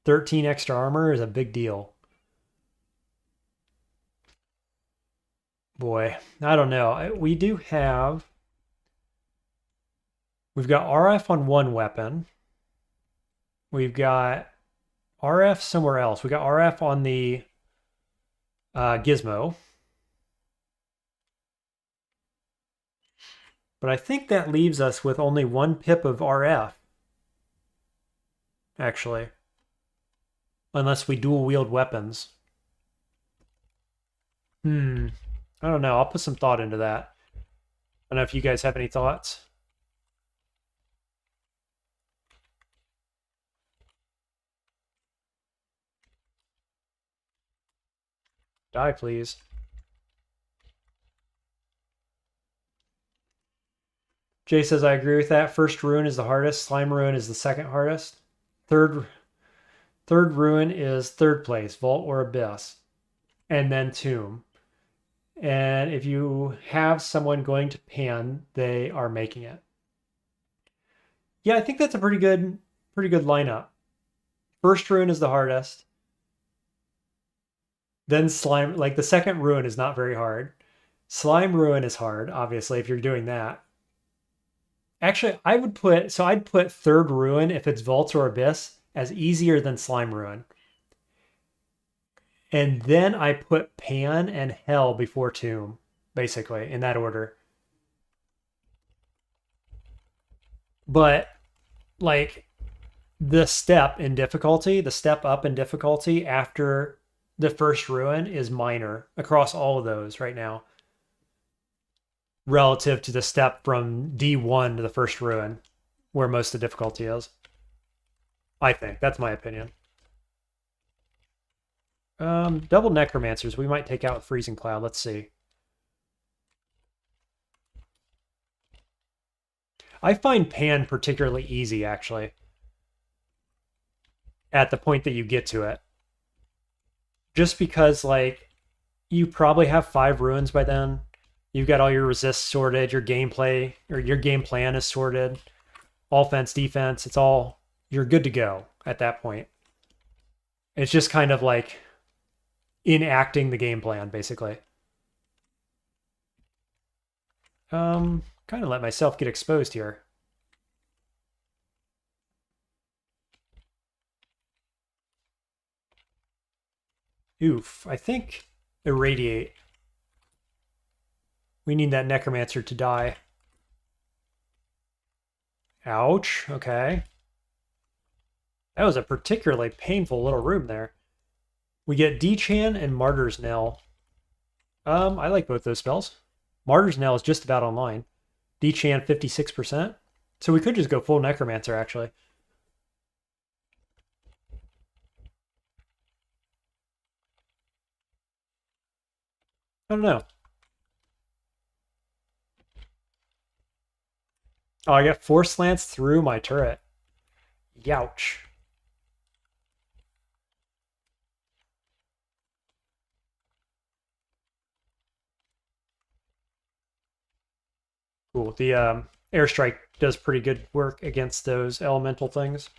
13 extra armor is a big deal. Boy, I don't know. We do have... We've got RF on one weapon. We've got RF somewhere else. We got RF on the gizmo. But I think that leaves us with only one pip of RF. Actually. Unless we dual wield weapons. I don't know. I'll put some thought into that. I don't know if you guys have any thoughts. Die, please. Jay says, I agree with that. First rune is the hardest. Slime rune is the second hardest. Third rune is third place, Vault or Abyss. And then Tomb. And if you have someone going to Pan, they are making it. Yeah, I think that's a pretty good lineup. First rune is the hardest. Then slime, like the second rune is not very hard. Slime rune is hard, obviously, if you're doing that. Actually, I'd put third rune, if it's Vault or Abyss, as easier than Slime Ruin. And then I put Pan and Hell before Tomb, basically, in that order. But, like, the step up in difficulty after the first ruin is minor across all of those right now, relative to the step from D1 to the first ruin, where most of the difficulty is. I think. That's my opinion. Double Necromancers. We might take out Freezing Cloud. Let's see. I find Pan particularly easy, actually. At the point that you get to it. Just because, like, you probably have 5 ruins by then. You've got all your resists sorted, your gameplay, or your game plan is sorted. Offense, defense, it's all... You're good to go at that point. It's just kind of like enacting the game plan, basically. Kind of let myself get exposed here. Oof, I think Irradiate. We need that Necromancer to die. Ouch, okay. That was a particularly painful little room there. We get Dechan and Martyr's Knell. I like both those spells. Martyr's Knell is just about online. Dechan 56%. So we could just go full Necromancer, actually. I don't know. Oh, I got Force Lance through my turret. Youch. Cool. The airstrike does pretty good work against those elemental things.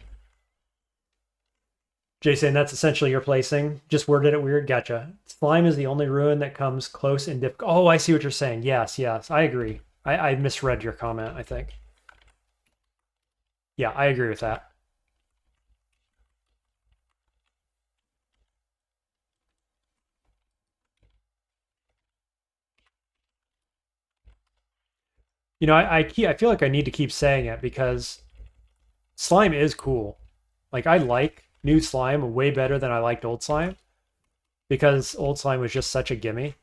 Jason, that's essentially your placing. Just worded it weird. Gotcha. Slime is the only ruin that comes close in difficult. Oh, I see what you're saying. Yes, yes. I agree. I misread your comment, I think. Yeah, I agree with that. You know, I feel like I need to keep saying it because slime is cool. Like, I like new slime way better than I liked old slime because old slime was just such a gimme.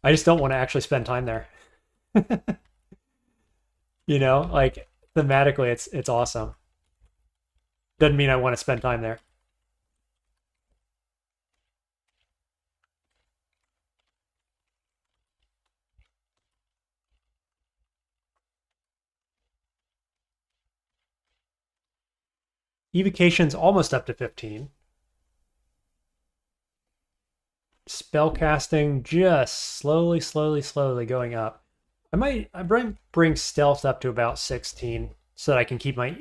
I just don't want to actually spend time there. You know, like thematically it's awesome. Doesn't mean I want to spend time there. Evocation's almost up to 15. spellcasting just slowly going up. I might bring stealth up to about 16 so that I can keep my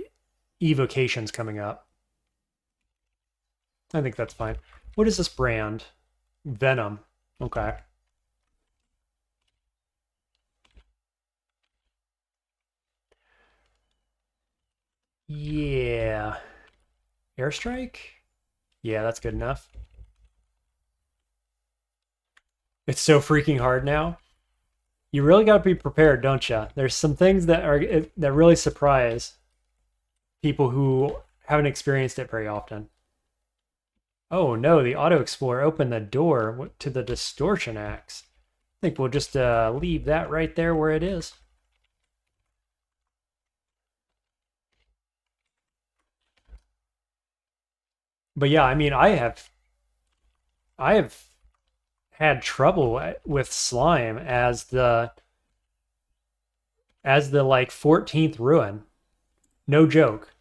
evocations coming up. I think that's fine. What is this brand? Venom. Okay. Yeah. Airstrike? Yeah, that's good enough. It's so freaking hard now. You really got to be prepared, don't you? There's some things that really surprise people who haven't experienced it very often. Oh no, the Auto Explorer opened the door to the Distortion Axe. I think we'll just leave that right there where it is. But yeah, I mean, I have had trouble with slime as the like 14th ruin. No joke.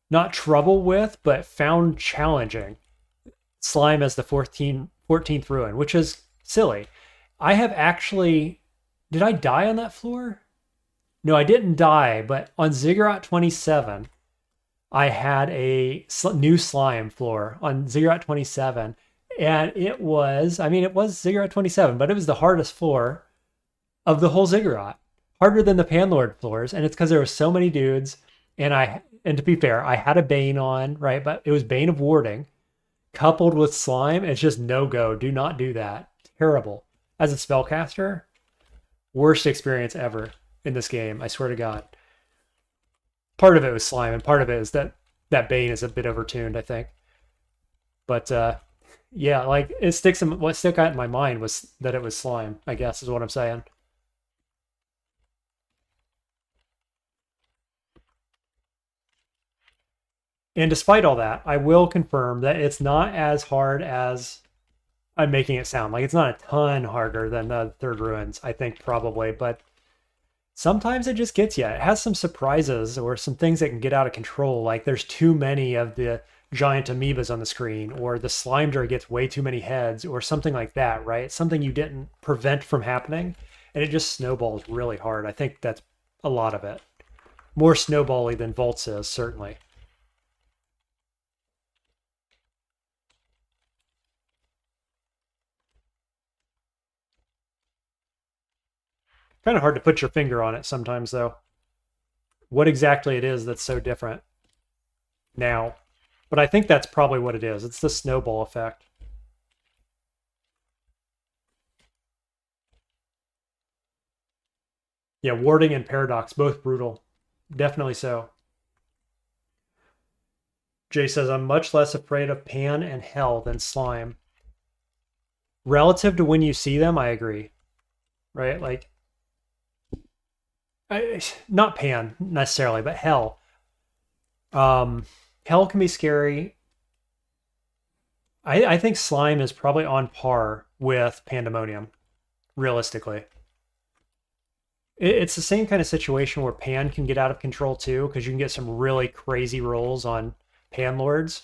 Not trouble with, but found challenging. Slime as the 14th ruin, which is silly. I have actually. Did I die on that floor? No, I didn't die, but on Ziggurat 27, I had a new slime floor on Ziggurat 27. And it was, I mean, it was Ziggurat 27, but it was the hardest floor of the whole Ziggurat. Harder than the Panlord floors. And it's because there were so many dudes. And to be fair, I had a Bane on, right? But it was Bane of Warding coupled with slime. It's just no go. Do not do that. Terrible. As a spellcaster, worst experience ever in this game. I swear to God. Part of it was slime, and part of it is that Bane is a bit overtuned, I think. But yeah, like what stuck out in my mind was that it was slime, I guess is what I'm saying. And despite all that, I will confirm that it's not as hard as I'm making it sound. Like it's not a ton harder than the Third Ruins, I think probably, but sometimes it just gets you. It has some surprises or some things that can get out of control. Like there's too many of the giant amoebas on the screen, or the Slimejar gets way too many heads, or something like that, right? Something you didn't prevent from happening, and it just snowballs really hard. I think that's a lot of it. More snowbally than Volts is, certainly. Kind of hard to put your finger on it sometimes, though. What exactly it is that's so different now. But I think that's probably what it is. It's the snowball effect. Yeah, Warding and Paradox, both brutal. Definitely so. Jay says, I'm much less afraid of Pan and Hell than Slime. Relative to when you see them, I agree. Right? Like, not Pan necessarily, but Hell. Hell can be scary. I think Slime is probably on par with Pandemonium, realistically. It's the same kind of situation where Pan can get out of control too, because you can get some really crazy rolls on Pan Lords.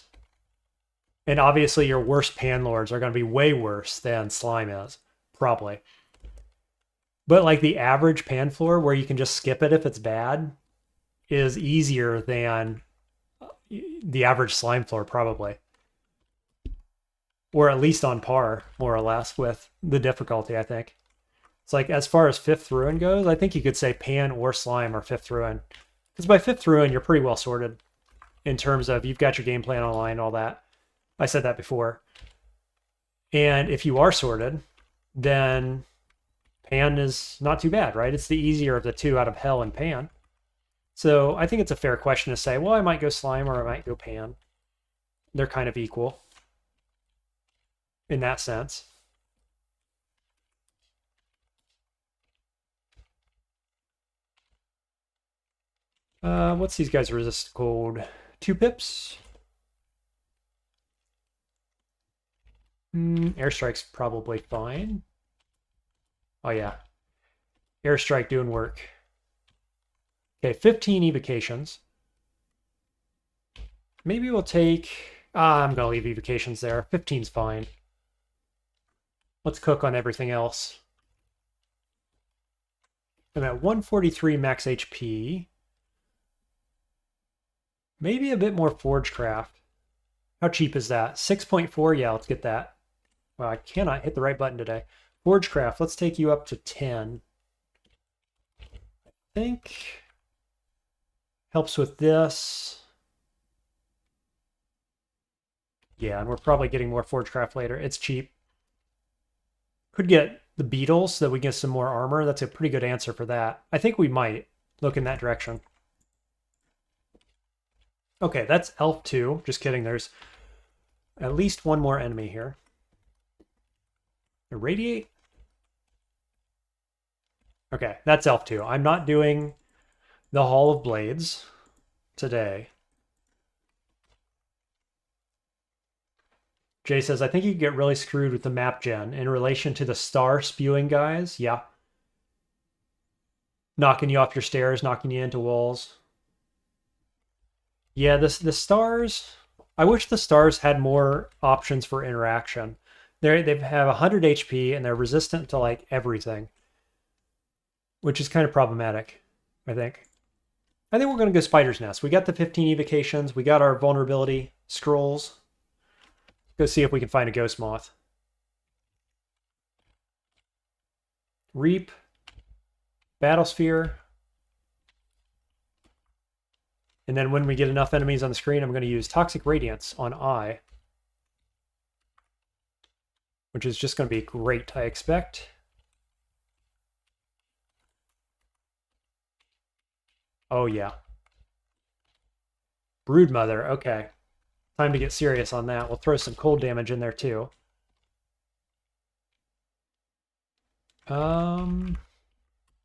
And obviously, your worst Pan Lords are going to be way worse than Slime is, probably. But like the average Pan floor, where you can just skip it if it's bad, is easier than the average Slime floor, probably. Or at least on par, more or less, with the difficulty, I think. It's like, as far as 5th Ruin goes, I think you could say Pan or Slime are 5th Ruin. Because by 5th Ruin, you're pretty well sorted in terms of you've got your game plan online, all that. I said that before. And if you are sorted, then Pan is not too bad, right? It's the easier of the two out of Hell and Pan. So I think it's a fair question to say, well, I might go Slime or I might go Pan. They're kind of equal in that sense. What's these guys' resist code? 2 pips? Airstrike's probably fine. Oh yeah. Airstrike doing work. Okay, 15 evocations. Maybe we'll take... I'm going to leave evocations there. 15's fine. Let's cook on everything else. I'm at 143 max HP. Maybe a bit more Forgecraft. How cheap is that? 6.4? Yeah, let's get that. Well, I cannot hit the right button today. Forgecraft, let's take you up to 10. I think helps with this. Yeah, and we're probably getting more Forgecraft later. It's cheap. Could get the beetles so that we get some more armor. That's a pretty good answer for that. I think we might look in that direction. Okay, that's Elf 2. Just kidding. There's at least one more enemy here. Irradiate? Okay, that's Elf 2. I'm not doing the Hall of Blades today. Jay says, I think you get really screwed with the map gen in relation to the star spewing guys. Yeah. Knocking you off your stairs, knocking you into walls. Yeah, the stars... I wish the stars had more options for interaction. They have 100 HP and they're resistant to like everything, which is kind of problematic, I think. I think we're going to go Spider's Nest. We got the 15 evocations. We got our vulnerability scrolls. Go see if we can find a Ghost Moth. Reap. Battlesphere. And then when we get enough enemies on the screen, I'm going to use Toxic Radiance on Eye. Which is just going to be great, I expect. Oh, yeah. Broodmother, okay. Time to get serious on that. We'll throw some cold damage in there, too. I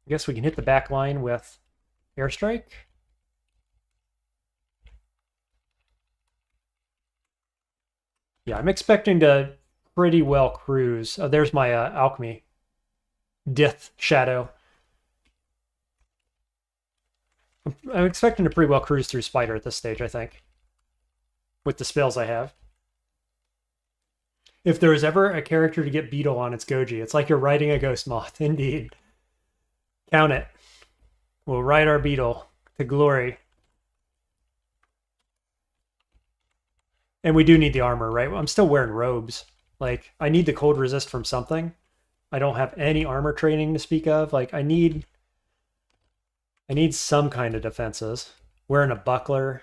guess we can hit the back line with Airstrike. Yeah, I'm expecting to pretty well cruise. Oh, there's my alchemy. Dith Shadow. I'm expecting to pretty well cruise through Spider at this stage, I think. With the spells I have. If there is ever a character to get Beetle on, it's Goji. It's like you're riding a Ghost Moth, indeed. Count it. We'll ride our Beetle to glory. And we do need the armor, right? I'm still wearing robes. Like, I need the cold resist from something. I don't have any armor training to speak of. Like, I need some kind of defenses. Wearing a buckler.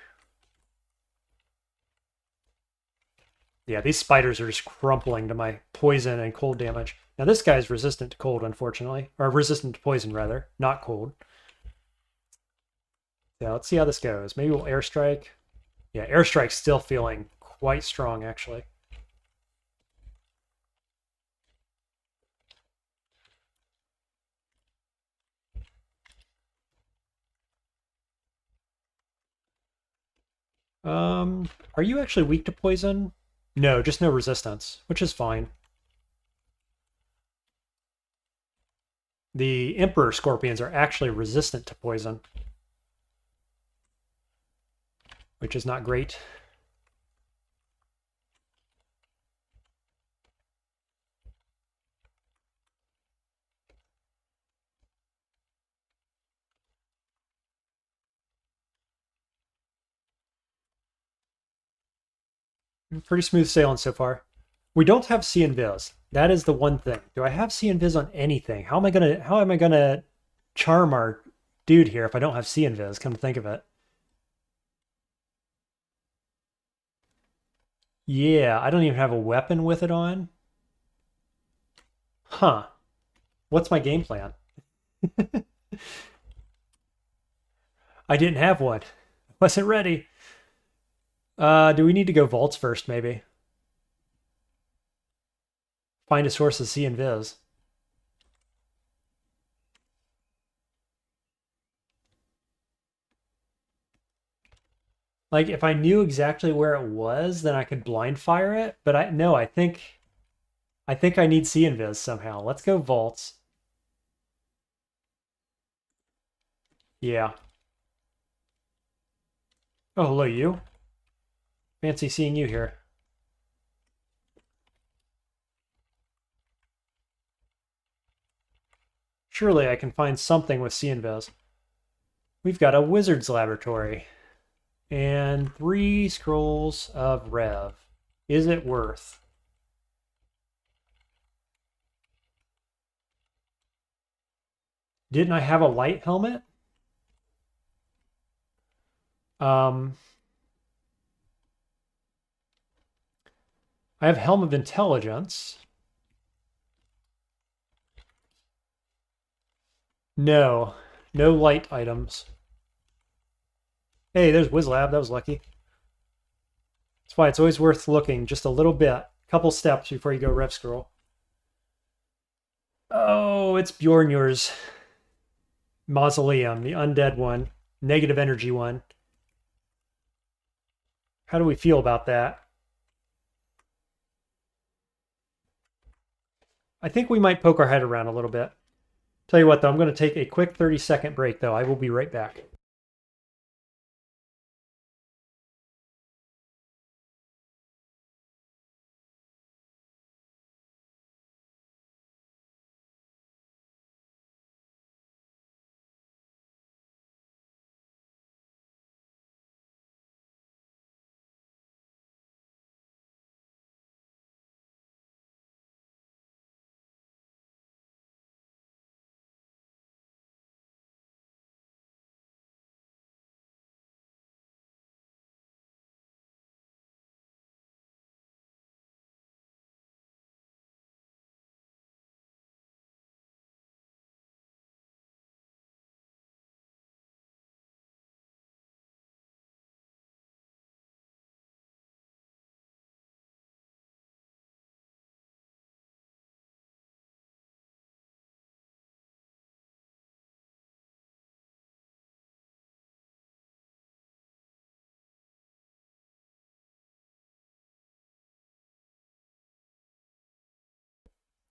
Yeah, these spiders are just crumpling to my poison and cold damage. Now this guy's resistant to cold, unfortunately. Or resistant to poison, rather. Not cold. Yeah, let's see how this goes. Maybe we'll airstrike. Yeah, airstrike's still feeling quite strong, actually. Are you actually weak to poison? No, just no resistance, which is fine. The Emperor Scorpions are actually resistant to poison, which is not great. Pretty smooth sailing so far. We don't have See Invis. That is the one thing. Do I have See Invis on anything? How am I gonna charm our dude here if I don't have See Invis? Come to think of it. Yeah, I don't even have a weapon with it on. Huh. What's my game plan? I didn't have one. Wasn't ready. Do we need to go vaults first, maybe? Find a source of See Invis. Like, if I knew exactly where it was, then I could blind fire it. But I think I need See Invis somehow. Let's go vaults. Yeah. Oh, hello, you. Fancy seeing you here. Surely I can find something with C-Invis. We've got a wizard's laboratory. And 3 scrolls of Rev. Is it worth? Didn't I have a light helmet? I have Helm of Intelligence. No. No light items. Hey, there's WizLab. That was lucky. That's why it's always worth looking just a little bit. Couple steps before you go Rev Scroll. Oh, it's Bjornur's Mausoleum, the undead one. Negative energy one. How do we feel about that? I think we might poke our head around a little bit. Tell you what, though, I'm going to take a quick 30-second break, though. I will be right back.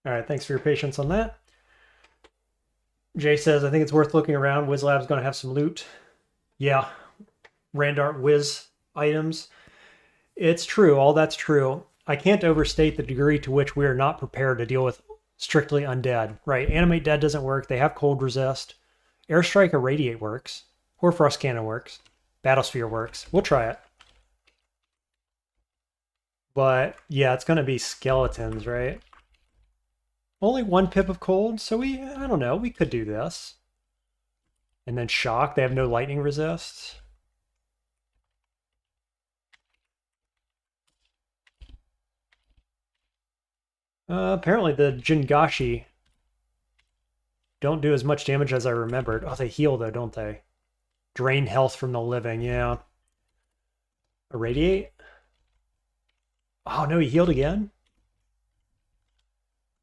All right, thanks for your patience on that. Jay says, I think it's worth looking around. WizLab's going to have some loot. Yeah, Randart Wiz items. It's true. All that's true. I can't overstate the degree to which we are not prepared to deal with strictly undead. Right, Animate Dead doesn't work. They have Cold Resist. Airstrike or Radiate works. Hoarfrost Cannon works. Battlesphere works. We'll try it. But yeah, it's going to be skeletons, right? Only 1 pip of cold, so I don't know, we could do this. And then shock, they have no lightning resist. Apparently the Jingashi don't do as much damage as I remembered. Oh, they heal though, don't they? Drain health from the living, yeah. Irradiate? Oh no, he healed again?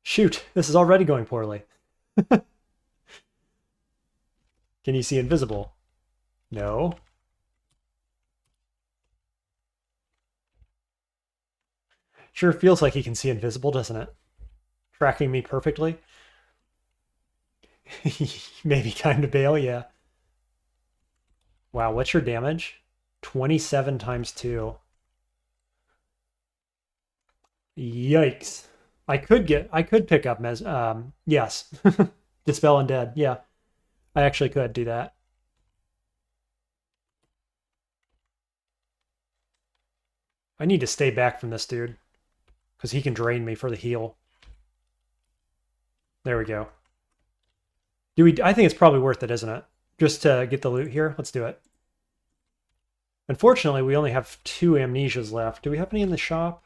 Shoot, this is already going poorly. Can you see invisible? No. Sure feels like he can see invisible, doesn't it? Tracking me perfectly. Maybe time to bail, yeah. Wow, what's your damage? 27 times 2. Yikes. I could pick up yes. Dispel Undead, yeah. I actually could do that. I need to stay back from this dude. Because he can drain me for the heal. There we go. I think it's probably worth it, isn't it? Just to get the loot here. Let's do it. Unfortunately, we only have 2 amnesias left. Do we have any in the shop?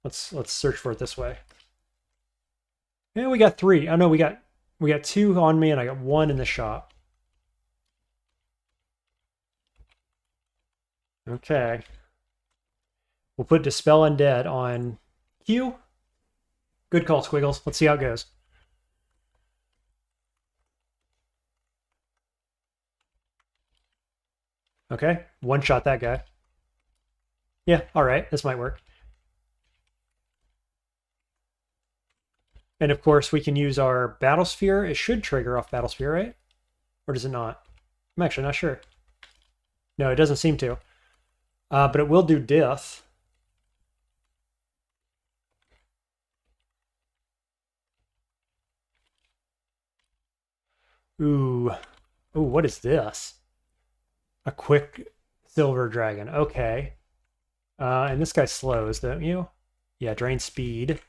Let's search for it this way. Yeah, we got 3. Oh no, we got 2 on me and I got 1 in the shop. Okay. We'll put Dispel Undead on Q. Good call, Squiggles. Let's see how it goes. Okay, one-shot that guy. Yeah, alright, this might work. And of course, we can use our Battlesphere. It should trigger off Battlesphere, right? Or does it not? I'm actually not sure. No, it doesn't seem to. But it will do Dith. Ooh. Ooh, what is this? A quick silver dragon. Okay. And this guy slows, don't you? Yeah, drain speed.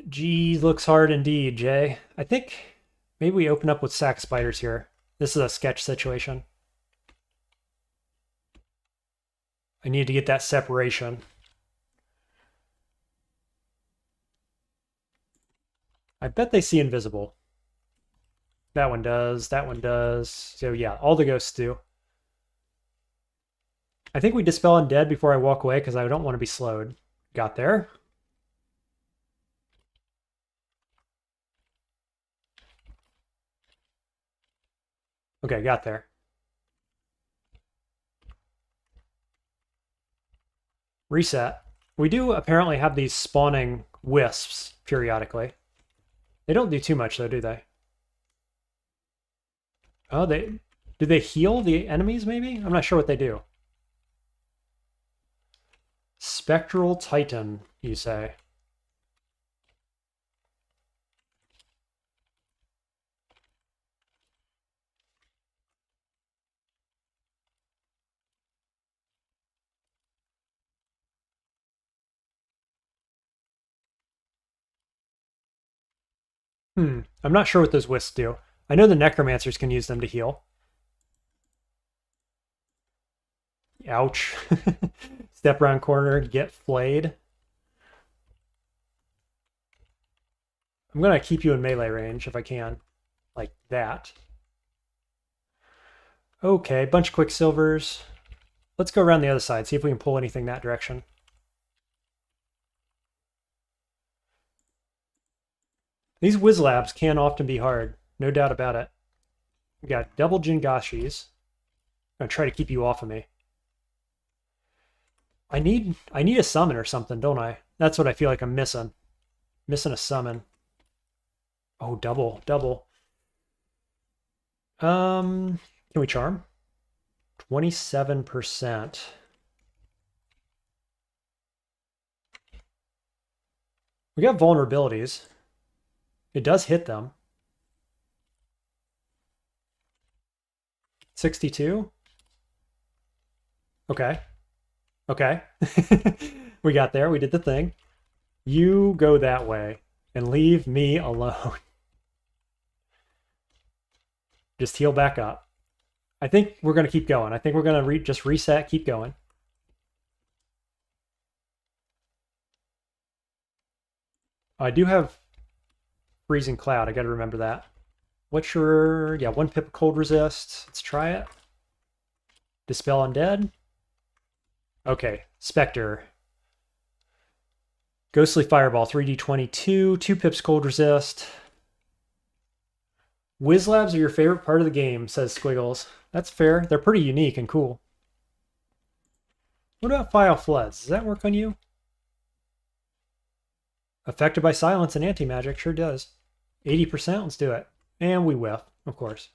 Geez, looks hard indeed, Jay. I think maybe we open up with sack spiders here. This is a sketch situation. I need to get that separation. I bet they see invisible. That one does. That one does. So yeah, all the ghosts do. I think we dispel undead before I walk away because I don't want to be slowed. Got there. Okay, got there. Reset. We do apparently have these spawning wisps periodically. They don't do too much though, do they? Oh, do they heal the enemies maybe? I'm not sure what they do. Spectral Titan, you say? I'm not sure what those wisps do. I know the necromancers can use them to heal. Ouch. Step around corner, get flayed. I'm going to keep you in melee range if I can. Like that. Okay, bunch of quicksilvers. Let's go around the other side, see if we can pull anything that direction. These Wizlabs can often be hard, no doubt about it. We got double Jingashis. I'm gonna try to keep you off of me. I need a summon or something, don't I? That's what I feel like I'm missing. Missing a summon. Oh, double. Can we charm? 27%. We got vulnerabilities. It does hit them. 62? Okay. We got there. We did the thing. You go that way and leave me alone. Just heal back up. I think we're going to keep going. I think we're going to just reset, keep going. I do have Freezing Cloud. I got to remember that. What's your... Yeah, 1 pip of cold resist. Let's try it. Dispel Undead. Okay, Spectre. Ghostly Fireball, 3d22, 2 pips cold resist. Wizlabs are your favorite part of the game, says Squiggles. That's fair. They're pretty unique and cool. What about File Floods? Does that work on you? Affected by silence and anti-magic, sure does. 80%, let's do it. And we whiff, of course.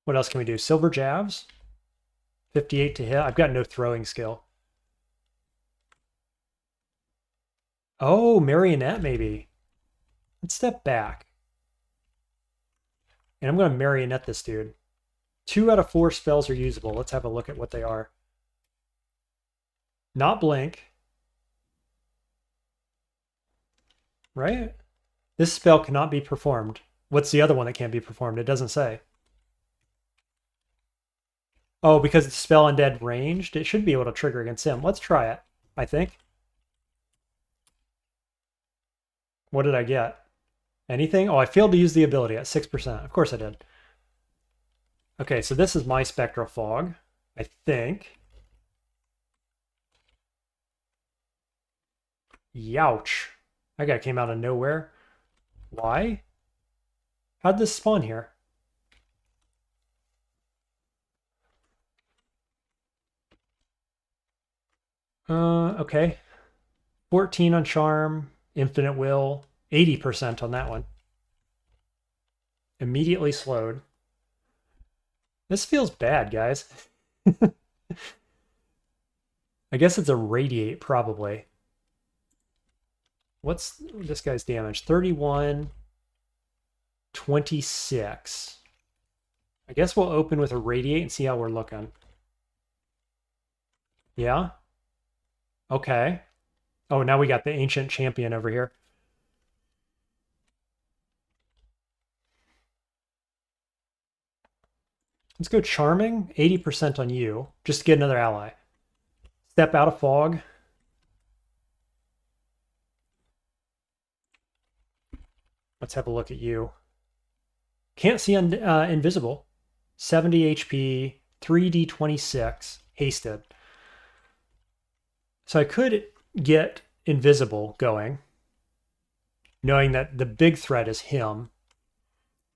What else can we do? Silver Jabs. 58 to hit. I've got no throwing skill. Oh, Marionette maybe. Let's step back. And I'm going to Marionette this dude. 2 out of 4 spells are usable. Let's have a look at what they are. Not Blink. Right? This spell cannot be performed. What's the other one that can't be performed? It doesn't say. Oh, because it's spell undead ranged? It should be able to trigger against him. Let's try it, I think. What did I get? Anything? Oh, I failed to use the ability at 6%. Of course I did. Okay, so this is my Spectral Fog, I think. Youch. That guy came out of nowhere. Why? How'd this spawn here? Okay. 14 on Charm, Infinite Will, 80% on that one. Immediately slowed. This feels bad, guys. I guess it's a Radiate, probably. What's this guy's damage? 31, 26. I guess we'll open with a Radiate and see how we're looking. Yeah? Okay. Oh, now we got the Ancient Champion over here. Let's go Charming, 80% on you, just to get another ally. Step out of Fog. Let's have a look at you. Can't see Invisible. 70 HP, 3d26, hasted. So I could get Invisible going, knowing that the big threat is him.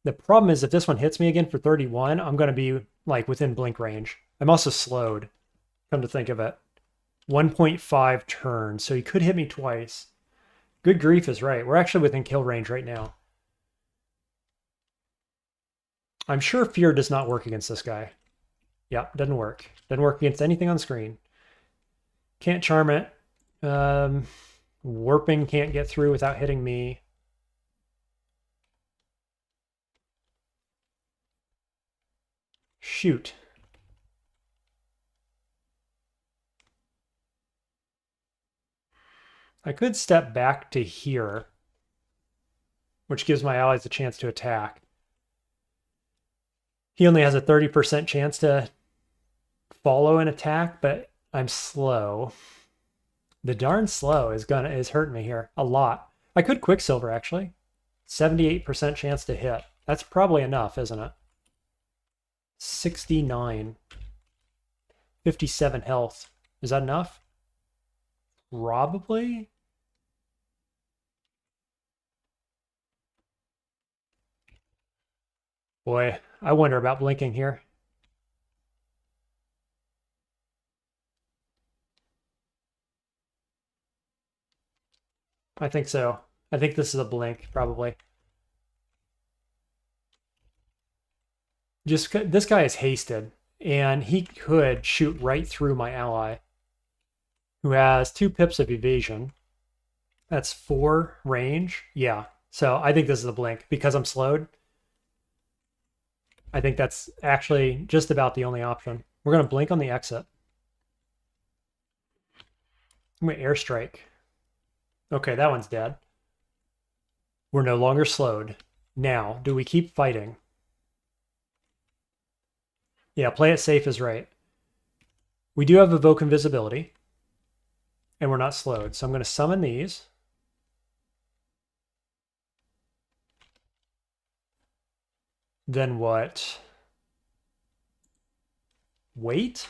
The problem is if this one hits me again for 31, I'm going to be like within blink range. I'm also slowed, come to think of it. 1.5 turns, so he could hit me twice. Good grief is right. We're actually within kill range right now. I'm sure Fear does not work against this guy. Yep, doesn't work. Doesn't work against anything on screen. Can't charm it. Warping can't get through without hitting me. Shoot. I could step back to here, which gives my allies a chance to attack. He only has a 30% chance to follow an attack, but I'm slow. The darn slow is hurting me here a lot. I could Quicksilver actually. 78% chance to hit. That's probably enough, isn't it? 69. 57 health. Is that enough? Probably. Boy, I wonder about blinking here. I think so. I think this is a blink, probably. Just this guy is hasted, and he could shoot right through my ally, who has 2 pips of evasion. That's 4 range. Yeah, so I think this is a blink because I'm slowed. I think that's actually just about the only option. We're going to blink on the exit. I'm going to airstrike. Okay, that one's dead. We're no longer slowed. Now, do we keep fighting? Yeah, play it safe is right. We do have Evoke Invisibility, and we're not slowed. So I'm going to summon these. Then what? Wait?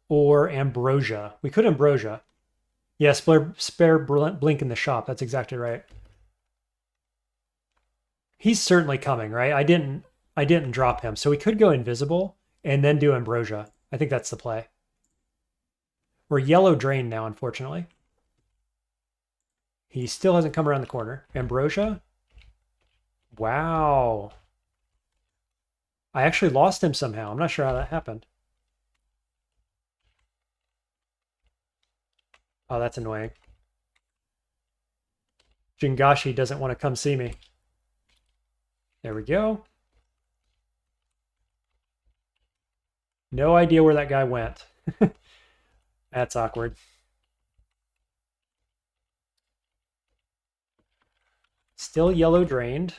Or Ambrosia? We could Ambrosia. Yeah, spare blink in the shop. That's exactly right. He's certainly coming, right? I didn't drop him. So we could go invisible and then do Ambrosia. I think that's the play. We're yellow drained now, unfortunately. He still hasn't come around the corner. Ambrosia? Wow. I actually lost him somehow. I'm not sure how that happened. Oh, that's annoying. Jingashi doesn't want to come see me. There we go. No idea where that guy went. That's awkward. Still yellow drained.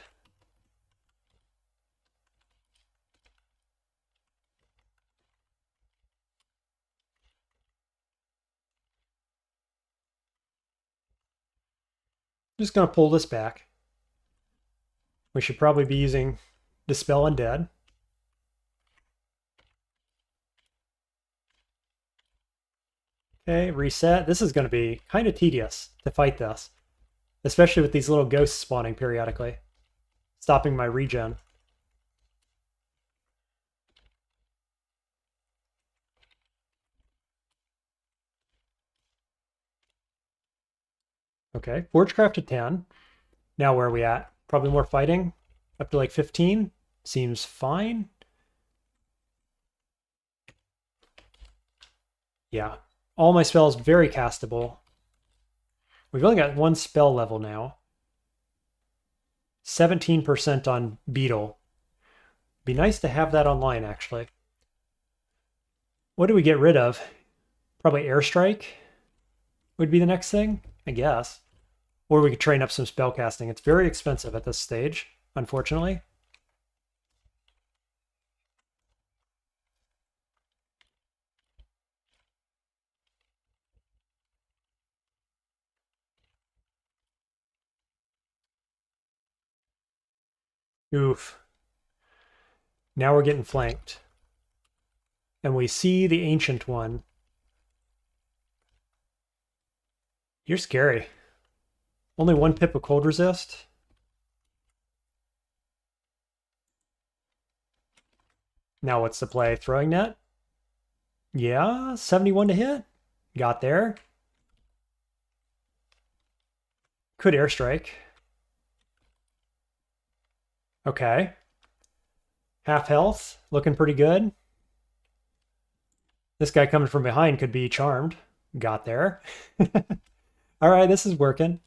Just going to pull this back. We should probably be using Dispel Undead. Okay, reset. This is going to be kind of tedious to fight this, especially with these little ghosts spawning periodically, stopping my regen. Okay, Forgecraft to 10. Now where are we at? Probably more fighting. Up to like 15. Seems fine. Yeah. All my spells very castable. We've only got one spell level now. 17% on Beetle. Be nice to have that online, actually. What do we get rid of? Probably Airstrike would be the next thing, I guess. Or we could train up some spellcasting. It's very expensive at this stage, unfortunately. Oof. Now we're getting flanked. And we see the Ancient One. You're scary. Only one pip of cold resist. Now what's the play? Throwing net? Yeah, 71 to hit. Got there. Could airstrike. Okay. Half health. Looking pretty good. This guy coming from behind could be charmed. Got there. All right, this is working.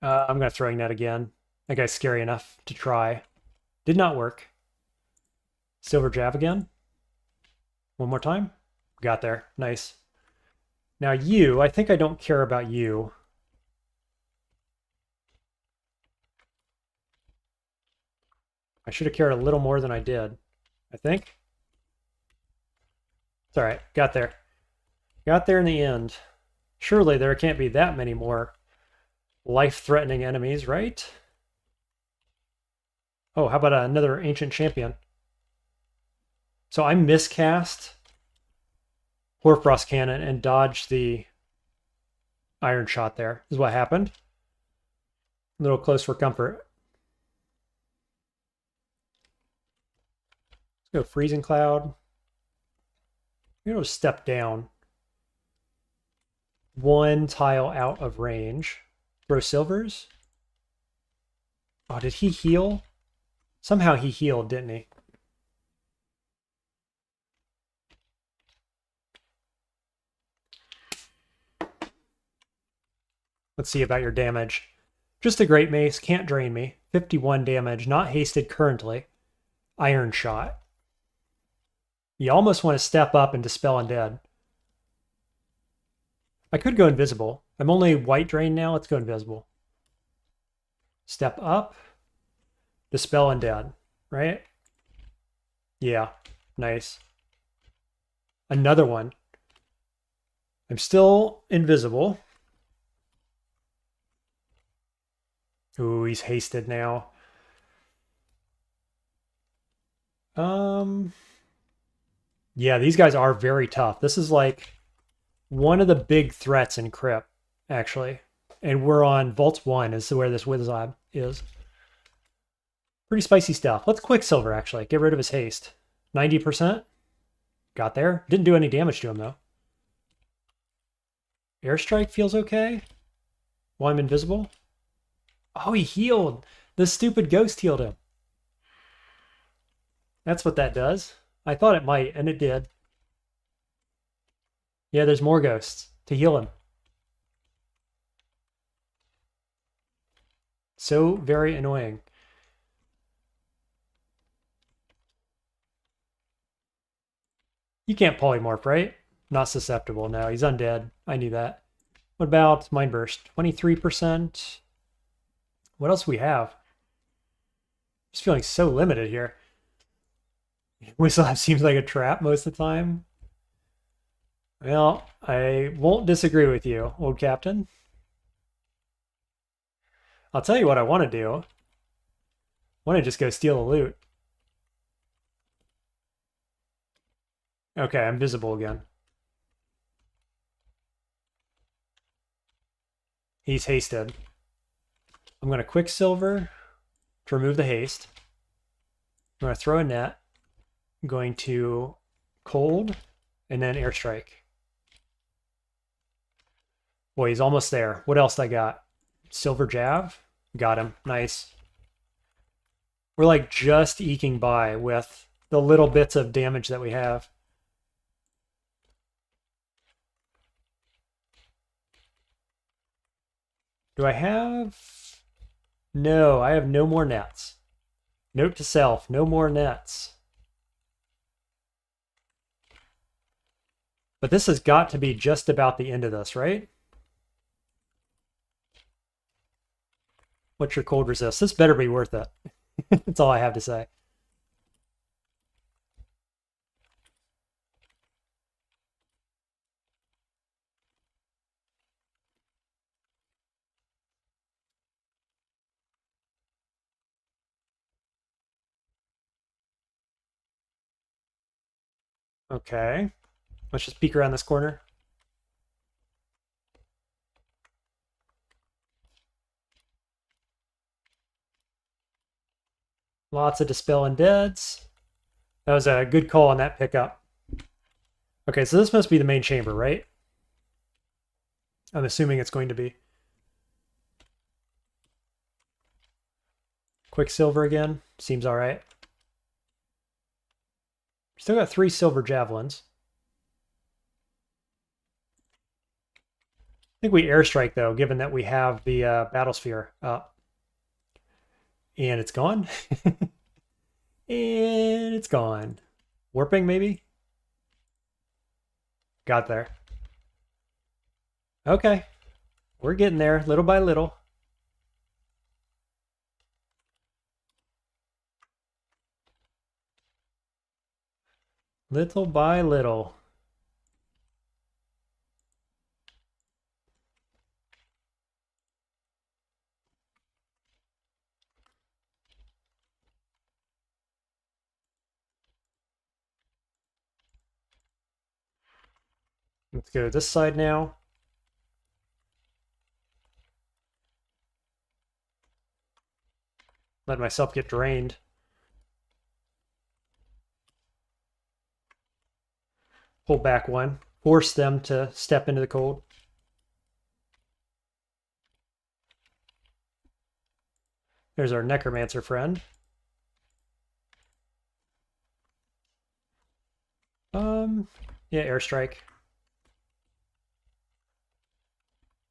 I'm going to throwing net again. That guy's scary enough to try. Did not work. Silver jab again. One more time. Got there. Nice. Now you, I think I don't care about you. I should have cared a little more than I did, I think. It's all right. Got there. Got there in the end. Surely there can't be that many more life-threatening enemies, right? Oh, how about another Ancient Champion? So I miscast Hoarfrost Cannon and dodged the Iron Shot there, is what happened. A little close for comfort. Let's go Freezing Cloud. I'm going to step down. One tile out of range. Throw silvers. Oh, did he heal? Somehow he healed, didn't he? Let's see about your damage. Just a Great Mace, can't drain me. 51 damage, not hasted currently. Iron Shot. You almost want to step up and Dispel Undead. I could go invisible. I'm only white drain now. Let's go invisible. Step up. Dispel Undead, right? Yeah, nice. Another one. I'm still invisible. Ooh, he's hasted now. Yeah, these guys are very tough. This is like one of the big threats in Crypt, actually. And we're on Vault 1 is where this Wizard is. Pretty spicy stuff. Let's Quicksilver, actually. Get rid of his haste. 90%. Got there. Didn't do any damage to him, though. Airstrike feels okay. While I'm invisible. Oh, he healed. The stupid ghost healed him. That's what that does. I thought it might, and it did. Yeah, there's more ghosts to heal him. So very annoying. You can't polymorph, right? Not susceptible. No, he's undead. I knew that. What about Mind Burst? 23%. What else do we have? Just feeling so limited here. Whistle Lab seems like a trap most of the time. Well, I won't disagree with you, old captain. I'll tell you what I want to do. I want to just go steal the loot. Okay, I'm visible again. He's hasted. I'm going to Quicksilver to remove the haste. I'm going to throw a net. I'm going to Cold and then Airstrike. Boy, he's almost there. What else I got? Silver Jab. Got him. Nice. We're like just eking by with the little bits of damage that we have. Do I have... No, I have no more nets. Note to self, no more nets. But this has got to be just about the end of this, right? What's your cold resist? This better be worth it. That's all I have to say. Okay. Let's just peek around this corner. Lots of Dispel Undeads. That was a good call on that pickup. Okay, so this must be the main chamber, right? I'm assuming it's going to be. Quicksilver again. Seems all right. Still got 3 silver javelins. I think we airstrike, though, given that we have the battle sphere up. And it's gone. And it's gone. Warping, maybe? Got there. Okay. We're getting there, little by little. Little by little. Let's go to this side now. Let myself get drained. Pull back one. Force them to step into the cold. There's our necromancer friend. Yeah, airstrike.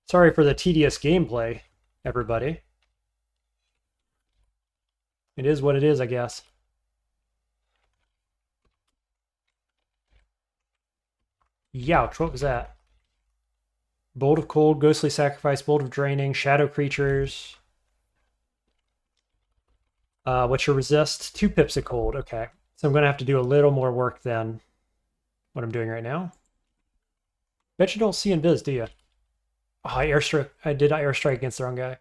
Sorry for the tedious gameplay, everybody. It is what it is, I guess. Youch, what was that? Bolt of Cold, Ghostly Sacrifice, Bolt of Draining, Shadow Creatures. What's your resist? 2 pips of cold, okay. So I'm going to have to do a little more work than what I'm doing right now. Bet you don't see invis, do you? Oh, I did airstrike against the wrong guy.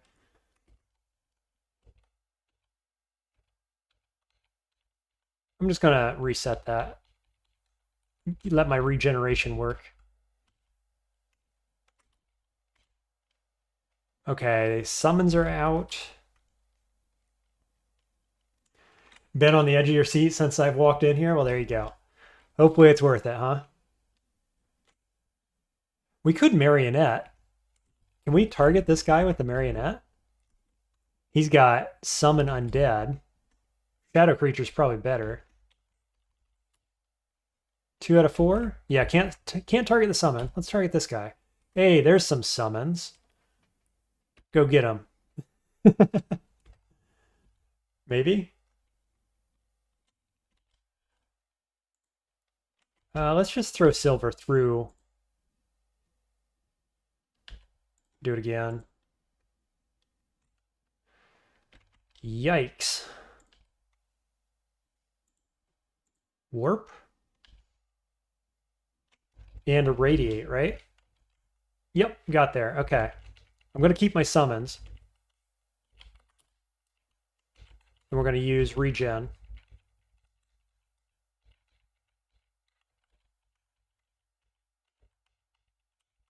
I'm just going to reset that. Let my regeneration work. Okay, summons are out. Been on the edge of your seat since I've walked in here? Well, there you go. Hopefully it's worth it, huh? We could marionette. Can we target this guy with the marionette? He's got summon undead. Shadow creature's probably better. 2 out of 4? Yeah, can't target the summon. Let's target this guy. Hey, there's some summons. Go get him. Maybe? Let's just throw silver through. Do it again. Yikes. Warp. And irradiate, right? Yep, got there. Okay. I'm going to keep my summons. And we're going to use regen.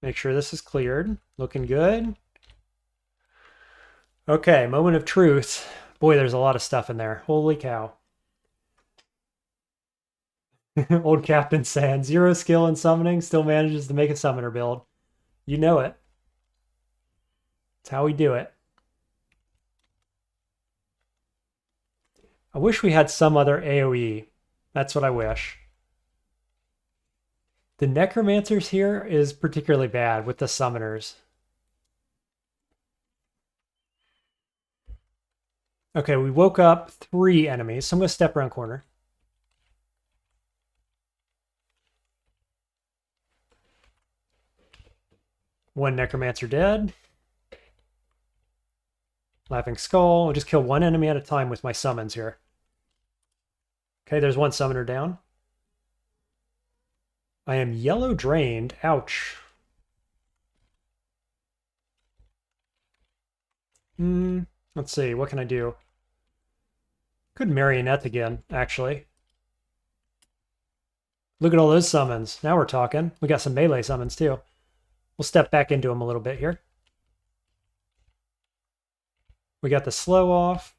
Make sure this is cleared. Looking good. Okay, moment of truth. Boy, there's a lot of stuff in there. Holy cow. Old Captain saying 0 skill in summoning, still manages to make a summoner build. You know it. It's how we do it. I wish we had some other AoE. That's what I wish. The necromancers here is particularly bad with the summoners. Okay, we woke up 3 enemies, so I'm going to step around corner. One Necromancer dead. Laughing Skull. We'll just kill 1 enemy at a time with my summons here. Okay, there's 1 summoner down. I am yellow drained. Ouch. Let's see. What can I do? Could Marionette again, actually. Look at all those summons. Now we're talking. We got some melee summons, too. We'll step back into them a little bit here. We got the slow off.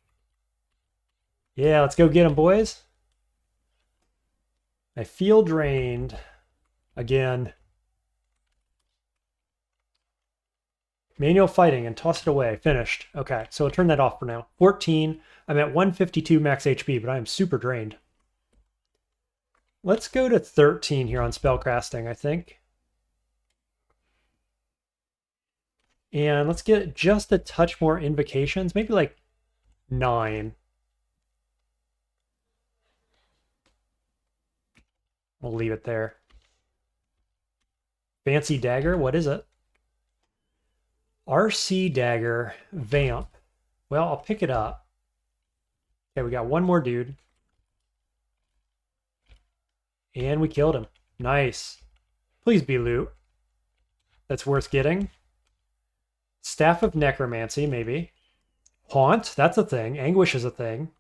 Yeah, let's go get them, boys. I feel drained. Again. Manual fighting and toss it away. Finished. Okay, so I'll turn that off for now. 14. I'm at 152 max HP, but I am super drained. Let's go to 13 here on spellcasting, I think. And let's get just a touch more invocations. Maybe like 9. We'll leave it there. Fancy dagger. What is it? RC dagger. Vamp. Well, I'll pick it up. Okay, we got 1 more dude. And we killed him. Nice. Please be loot. That's worth getting. Staff of Necromancy, maybe. Haunt, that's a thing. Anguish is a thing.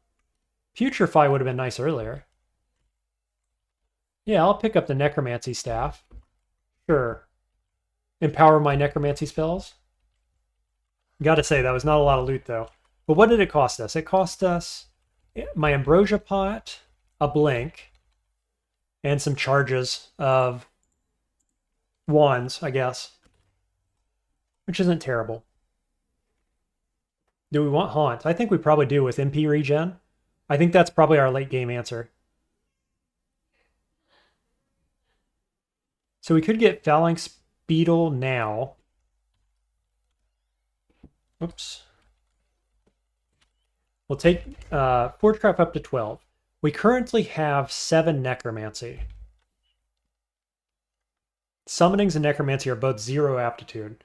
Putrefy would have been nice earlier. Yeah, I'll pick up the Necromancy staff. Sure. Empower my Necromancy spells. Gotta say, that was not a lot of loot, though. But what did it cost us? It cost us my Ambrosia pot, a blink, and some charges of wands, I guess. Which isn't terrible. Do we want Haunt? I think we probably do with MP regen. I think that's probably our late game answer. So we could get Phalanx Beetle now. Oops. We'll take Forgecraft up to 12. We currently have 7 Necromancy. Summonings and Necromancy are both 0 aptitude.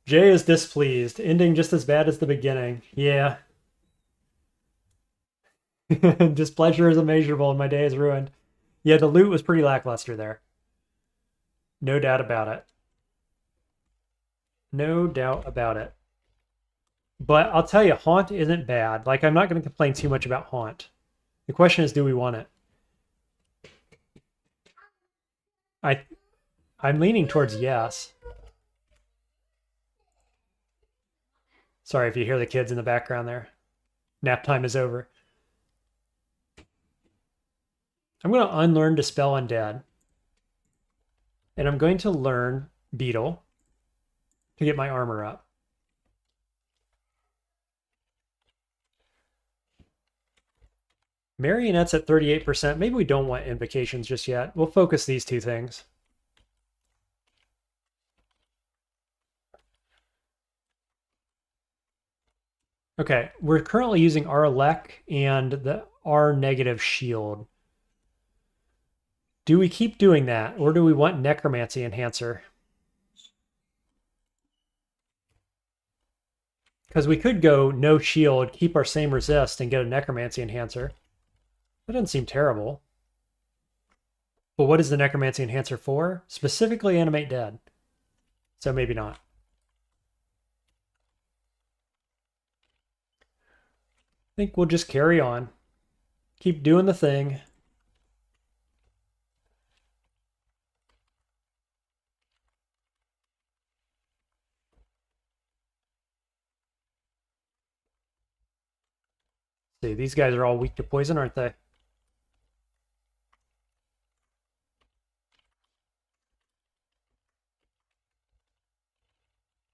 Jay is displeased. Ending just as bad as the beginning. Yeah. Displeasure is immeasurable and my day is ruined. Yeah, the loot was pretty lackluster there. No doubt about it. No doubt about it. But I'll tell you, Haunt isn't bad. Like, I'm not going to complain too much about Haunt. The question is, do we want it? I'm leaning towards yes. Sorry if you hear the kids in the background there. Nap time is over. I'm going to unlearn Dispel Undead. And I'm going to learn Beetle to get my armor up. Marionette's at 38%. Maybe we don't want invocations just yet. We'll focus these 2 things. Okay, we're currently using our Lek and the R negative shield. Do we keep doing that, or do we want Necromancy Enhancer? Because we could go no shield, keep our same resist, and get a Necromancy Enhancer. That doesn't seem terrible. But what is the Necromancy Enhancer for? Specifically Animate Dead. So maybe not. I think we'll just carry on. Keep doing the thing. See, these guys are all weak to poison, aren't they?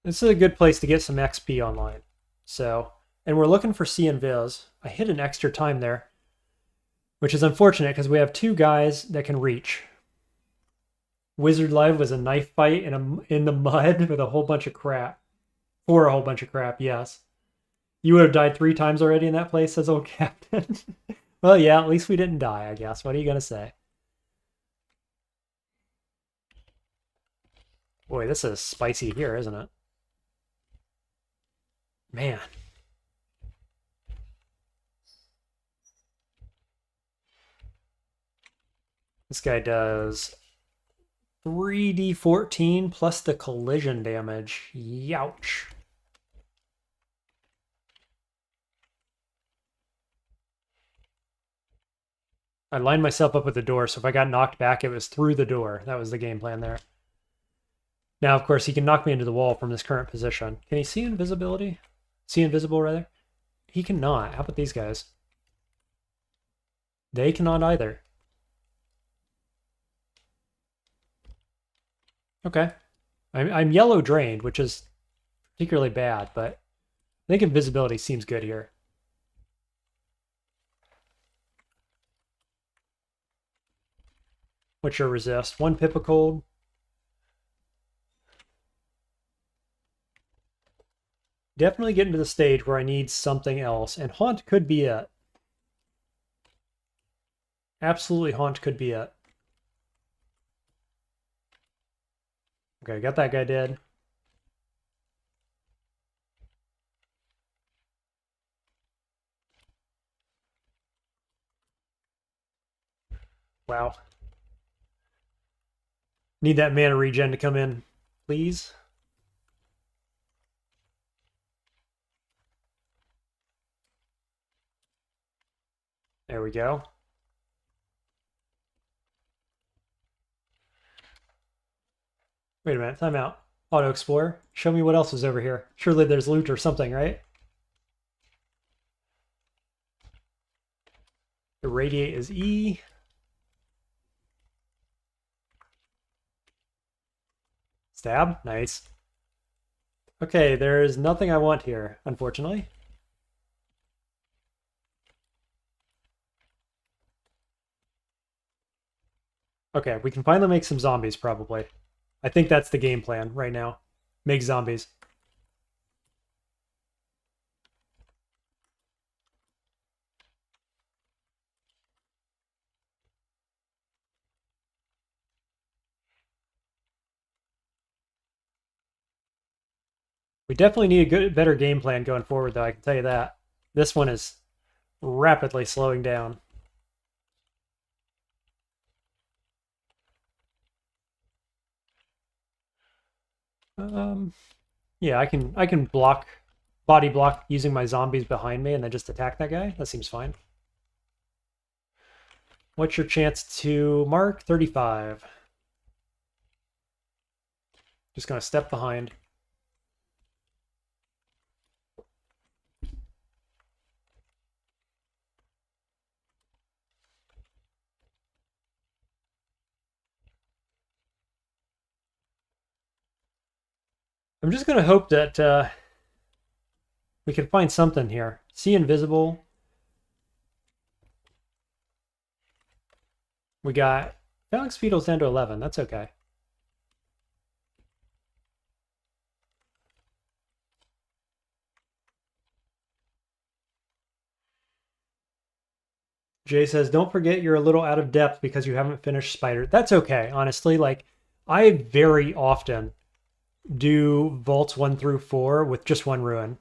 This is a good place to get some XP online. So, and we're looking for C and Viz. I hit an extra time there, which is unfortunate because we have 2 guys that can reach. Wizard Live was a knife fight in the mud with a whole bunch of crap. For a whole bunch of crap, yes. You would have died 3 times already in that place, says old Captain. Well, yeah, at least we didn't die, I guess. What are you going to say? Boy, this is spicy here, isn't it? Man. This guy does 3d14 plus the collision damage. Youch. I lined myself up with the door, so if I got knocked back, it was through the door. That was the game plan there. Now, of course, he can knock me into the wall from this current position. Can he see invisibility? See invisible, rather? He cannot. How about these guys? They cannot either. Okay. I'm yellow drained, which is particularly bad, but I think invisibility seems good here. What's your resist? 1 pip of cold. Definitely getting to the stage where I need something else, and Haunt could be it. Absolutely, Haunt could be it. Okay, got that guy dead. Wow. Need that mana regen to come in, please. There we go. Wait a minute, time out. Auto Explorer, show me what else is over here. Surely there's loot or something, right? Irradiate is E. Stab, nice. Okay, there's nothing I want here, unfortunately. Okay, we can finally make some zombies, probably. I think that's the game plan right now. Make zombies. We definitely need a better game plan going forward, though, I can tell you that. This one is rapidly slowing down. Yeah, I can body block using my zombies behind me and then just attack that guy. That seems fine. What's your chance to mark? 35. Just gonna step behind. I'm just gonna hope that we can find something here. See invisible. We got Phalanx Beetles down to 11. That's okay. Jay says, don't forget you're a little out of depth because you haven't finished Spider. That's okay, honestly. Like, I very often do vaults 1 through 4 with just 1 ruin.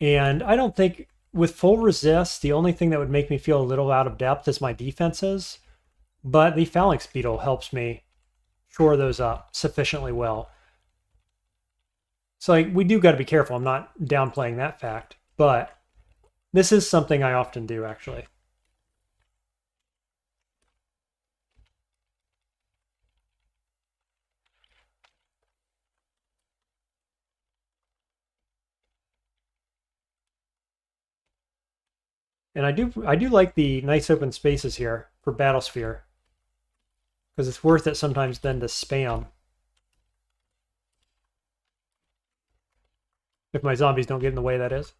And I don't think with full resist, the only thing that would make me feel a little out of depth is my defenses. But the Phalanx Beetle helps me shore those up sufficiently well. So like, we do got to be careful. I'm not downplaying that fact. But this is something I often do, actually. And I do like the nice open spaces here for Battlesphere. Because it's worth it sometimes then to spam. If my zombies don't get in the way, that is.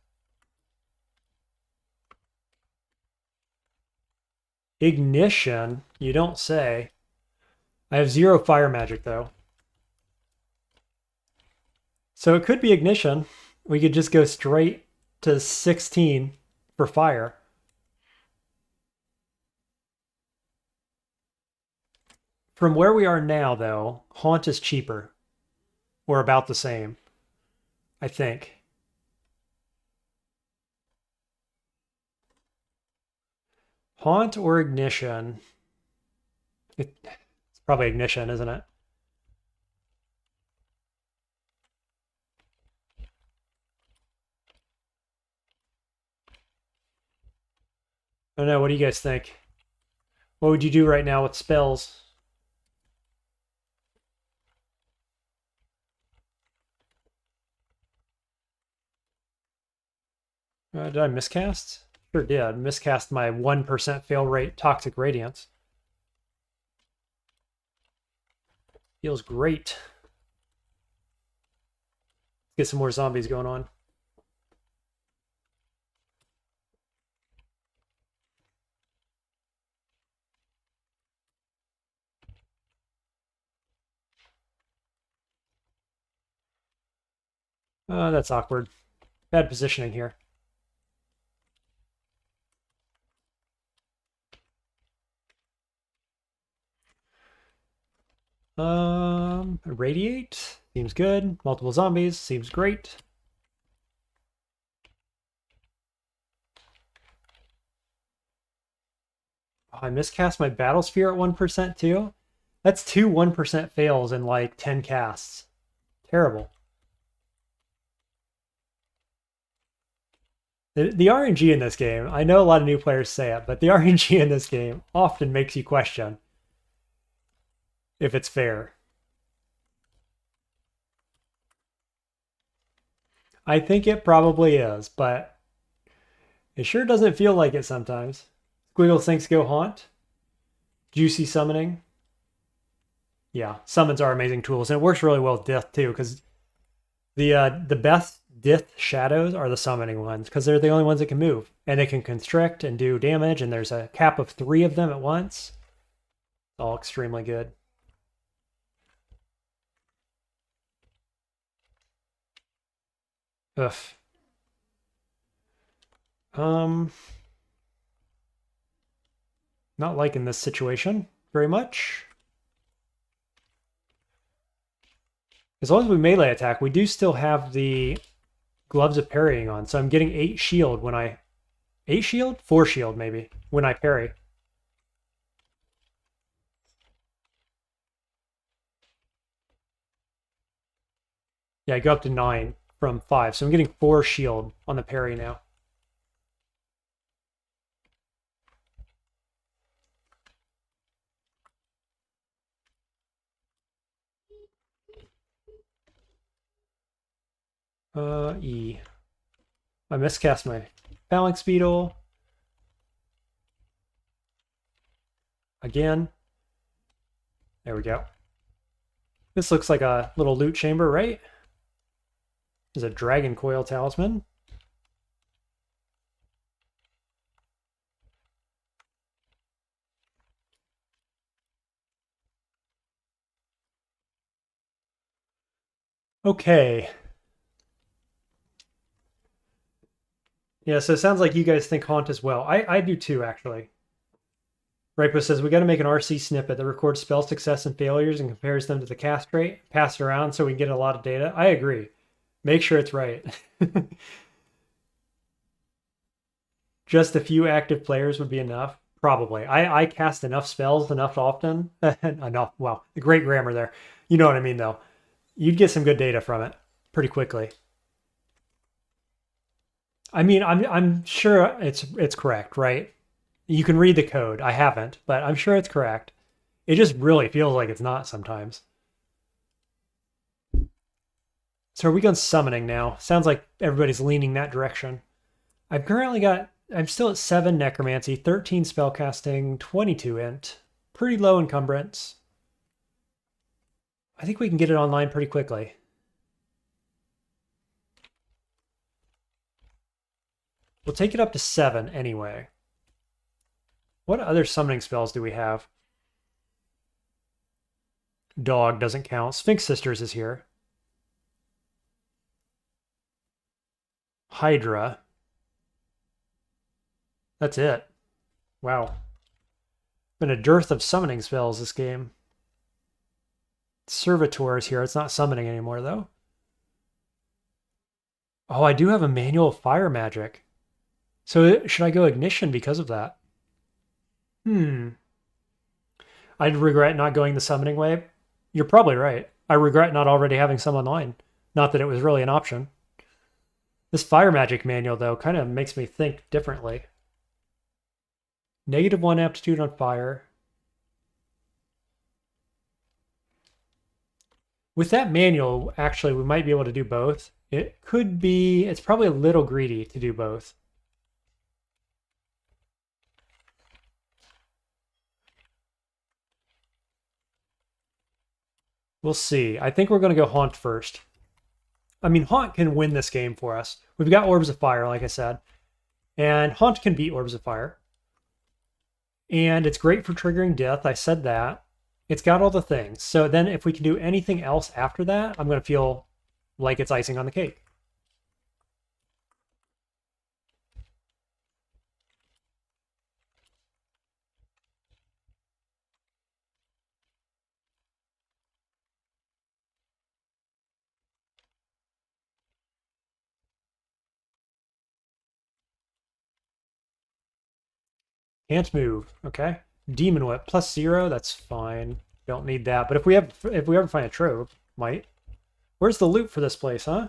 Ignition? You don't say. I have 0 fire magic, though. So it could be ignition. We could just go straight to 16 for fire. From where we are now, though, Haunt is cheaper. Or about the same, I think. Haunt or ignition? It's probably ignition, isn't it? I don't know. What do you guys think? What would you do right now with spells? Did I miscast? Sure did. Miscast my 1% fail rate Toxic Radiance. Feels great. Get some more zombies going on. That's awkward. Bad positioning here. Radiate seems good. Multiple zombies seems great. Oh, I miscast my Battle Sphere at 1% too. That's two 1% fails in like 10 casts. Terrible. The RNG in this game, I know a lot of new players say it, but the RNG in this game often makes you question if it's fair. I think it probably is, but it sure doesn't feel like it sometimes. Squiggle thinks go Haunt. Juicy summoning. Yeah, summons are amazing tools, and it works really well with Dith too, because the best Dith shadows are the summoning ones, because they're the only ones that can move, and they can constrict and do damage, and there's a cap of 3 of them at once. All extremely good. Ugh. Not liking this situation very much. As long as we melee attack, we do still have the gloves of parrying on, so I'm getting 8 shield when I... 8 shield? 4 shield, maybe, when I parry. Yeah, I go up to 9 from 5, so I'm getting 4 shield on the parry now. E. I miscast my Phalanx Beetle. Again. There we go. This looks like a little loot chamber, right? There's a Dragon Coil Talisman. Okay. Yeah, so it sounds like you guys think Haunt as well. I do too, actually. Ripo says, we got to make an RC snippet that records spell success and failures and compares them to the cast rate, pass it around so we can get a lot of data. I agree. Make sure it's right. Just a few active players would be enough. Probably. I cast enough spells enough often. Enough. Wow. Great grammar there. You know what I mean, though. You'd get some good data from it pretty quickly. I mean, I'm sure it's correct, right? You can read the code. I haven't, but I'm sure it's correct. It just really feels like it's not sometimes. So are we going summoning now? Sounds like everybody's leaning that direction. I'm still at 7 necromancy, 13 spellcasting, 22 int. Pretty low encumbrance. I think we can get it online pretty quickly. We'll take it up to 7 anyway. What other summoning spells do we have? Dog doesn't count. Sphinx Sisters is here. Hydra. That's it. Wow. Been a dearth of summoning spells this game. Servitor is here. It's not summoning anymore, though. Oh, I do have a manual fire magic. So should I go ignition because of that? I'd regret not going the summoning way. You're probably right. I regret not already having some online. Not that it was really an option. This fire magic manual, though, kind of makes me think differently. -1 aptitude on fire. With that manual, actually, we might be able to do both. It could be, it's probably a little greedy to do both. We'll see. I think we're going to go Haunt first. I mean, Haunt can win this game for us. We've got Orbs of Fire, like I said. And Haunt can beat Orbs of Fire. And it's great for triggering Dith. I said that. It's got all the things. So then if we can do anything else after that, I'm going to feel like it's icing on the cake. Can't move. Okay. Demon Whip +0. That's fine. Don't need that. But if we ever find a trove, might. Where's the loot for this place, huh?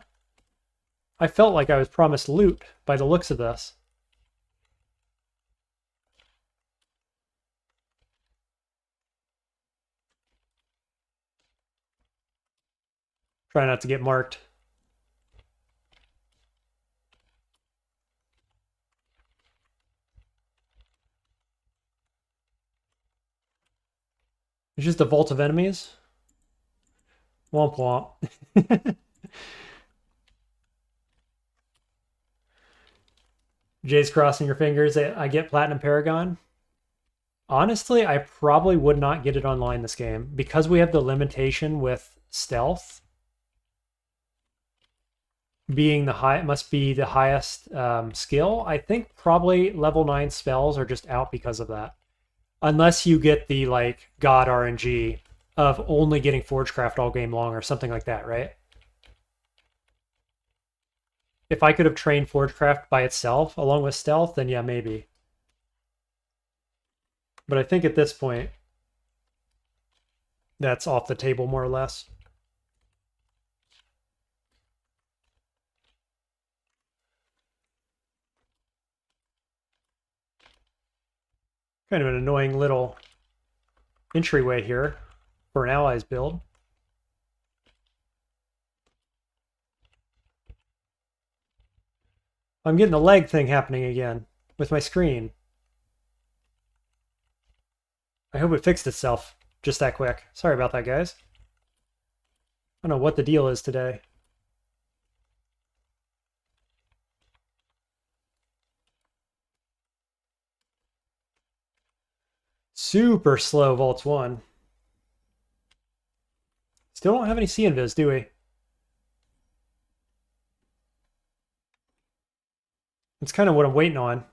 I felt like I was promised loot by the looks of this. Try not to get marked. It's just a vault of enemies. Womp womp. Jay's crossing your fingers. I get Platinum Paragon. Honestly, I probably would not get it online this game because we have the limitation with stealth being the high, must be the highest skill. I think probably level 9 spells are just out because of that. Unless you get the like God RNG of only getting Forgecraft all game long or something like that, right? If I could have trained Forgecraft by itself along with stealth, then yeah, maybe. But I think at this point, that's off the table more or less. Kind of an annoying little entryway here for an allies build. I'm getting the lag thing happening again with my screen. I hope it fixed itself just that quick. Sorry about that, guys. I don't know what the deal is today. Super slow Vaults 1. Still don't have any C-Invis, do we? That's kind of what I'm waiting on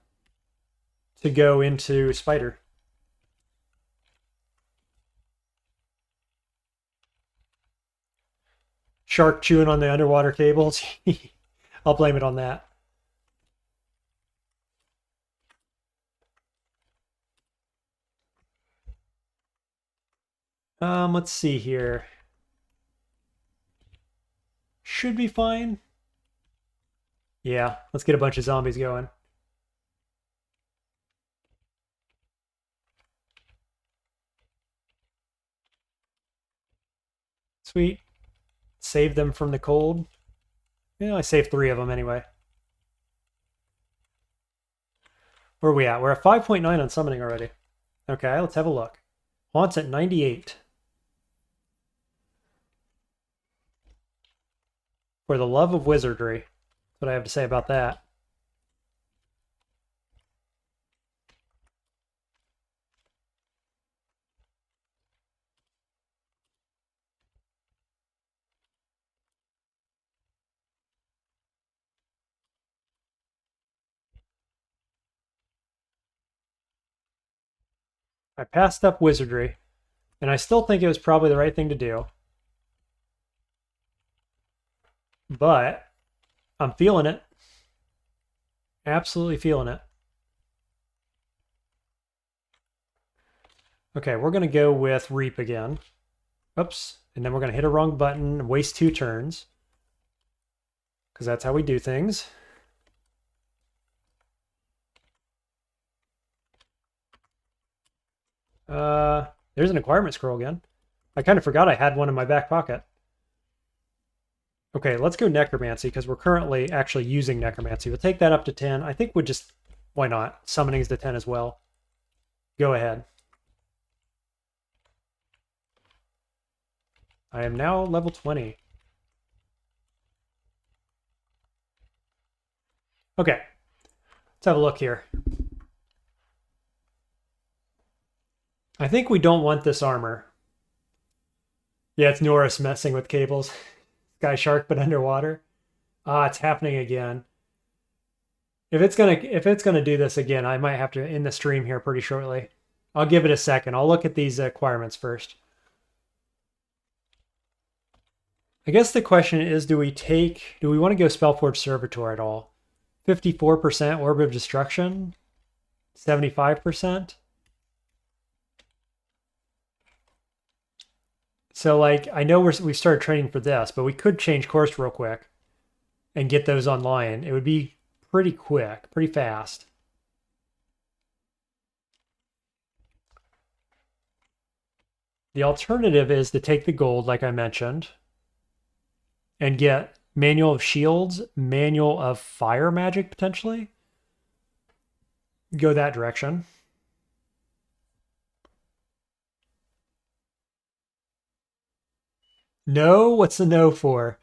to go into Spider. Shark chewing on the underwater cables. I'll blame it on that. Let's see here. Should be fine. Yeah, let's get a bunch of zombies going. Sweet. Save them from the cold. Yeah, I saved 3 of them anyway. Where are we at? We're at 5.9 on summoning already. Okay, let's have a look. Haunts at 98. For the love of wizardry. That's what I have to say about that. I passed up wizardry, and I still think it was probably the right thing to do. But I'm feeling it. Absolutely feeling it. Okay, we're going to go with Reap again. Oops. And then we're going to hit a wrong button and waste 2 turns. Because that's how we do things. There's an acquirement scroll again. I kind of forgot I had one in my back pocket. Okay, let's go Necromancy, because we're currently actually using Necromancy. We'll take that up to 10. I think we'll just... Why not? Summoning's to 10 as well. Go ahead. I am now level 20. Okay. Let's have a look here. I think we don't want this armor. Yeah, it's Norris messing with cables. Sky Shark, but underwater. Ah, it's happening again. If it's gonna do this again, I might have to end the stream here pretty shortly. I'll give it a second. I'll look at these acquirements first. I guess the question is, do we want to go Spellforge Servitor at all? 54% Orb of Destruction? 75%? So, like, I know we've started training for this, but we could change course real quick and get those online. It would be pretty quick, pretty fast. The alternative is to take the gold, like I mentioned, and get Manual of Shields, Manual of Fire Magic, potentially. Go that direction. No? What's the no for?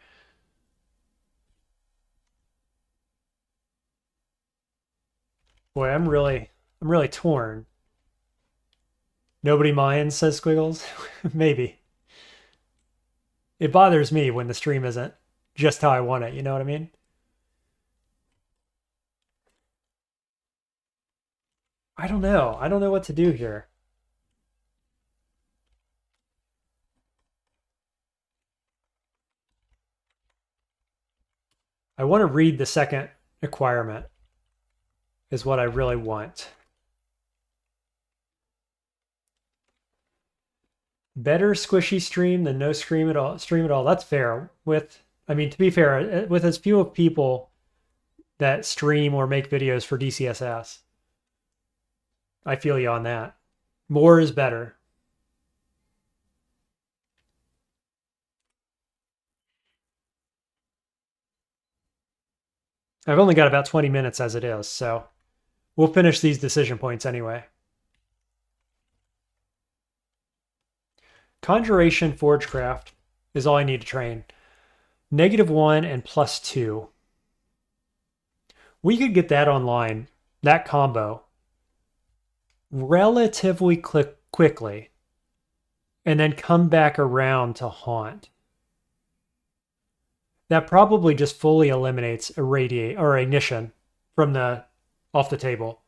Boy, I'm really torn. Nobody minds, says Squiggles. Maybe. It bothers me when the stream isn't just how I want it, you know what I mean? I don't know. I don't know what to do here. I want to read the second acquirement, is what I really want. Better squishy stream than no stream at all. That's fair. I mean, to be fair, with as few of people that stream or make videos for DCSS, I feel you on that. More is better. I've only got about 20 minutes as it is, so we'll finish these decision points anyway. Conjuration Forgecraft is all I need to train. -1 and +2. We could get that online, that combo, relatively quickly, and then come back around to Haunt. That probably just fully eliminates Irradiate or Ignition from off the table.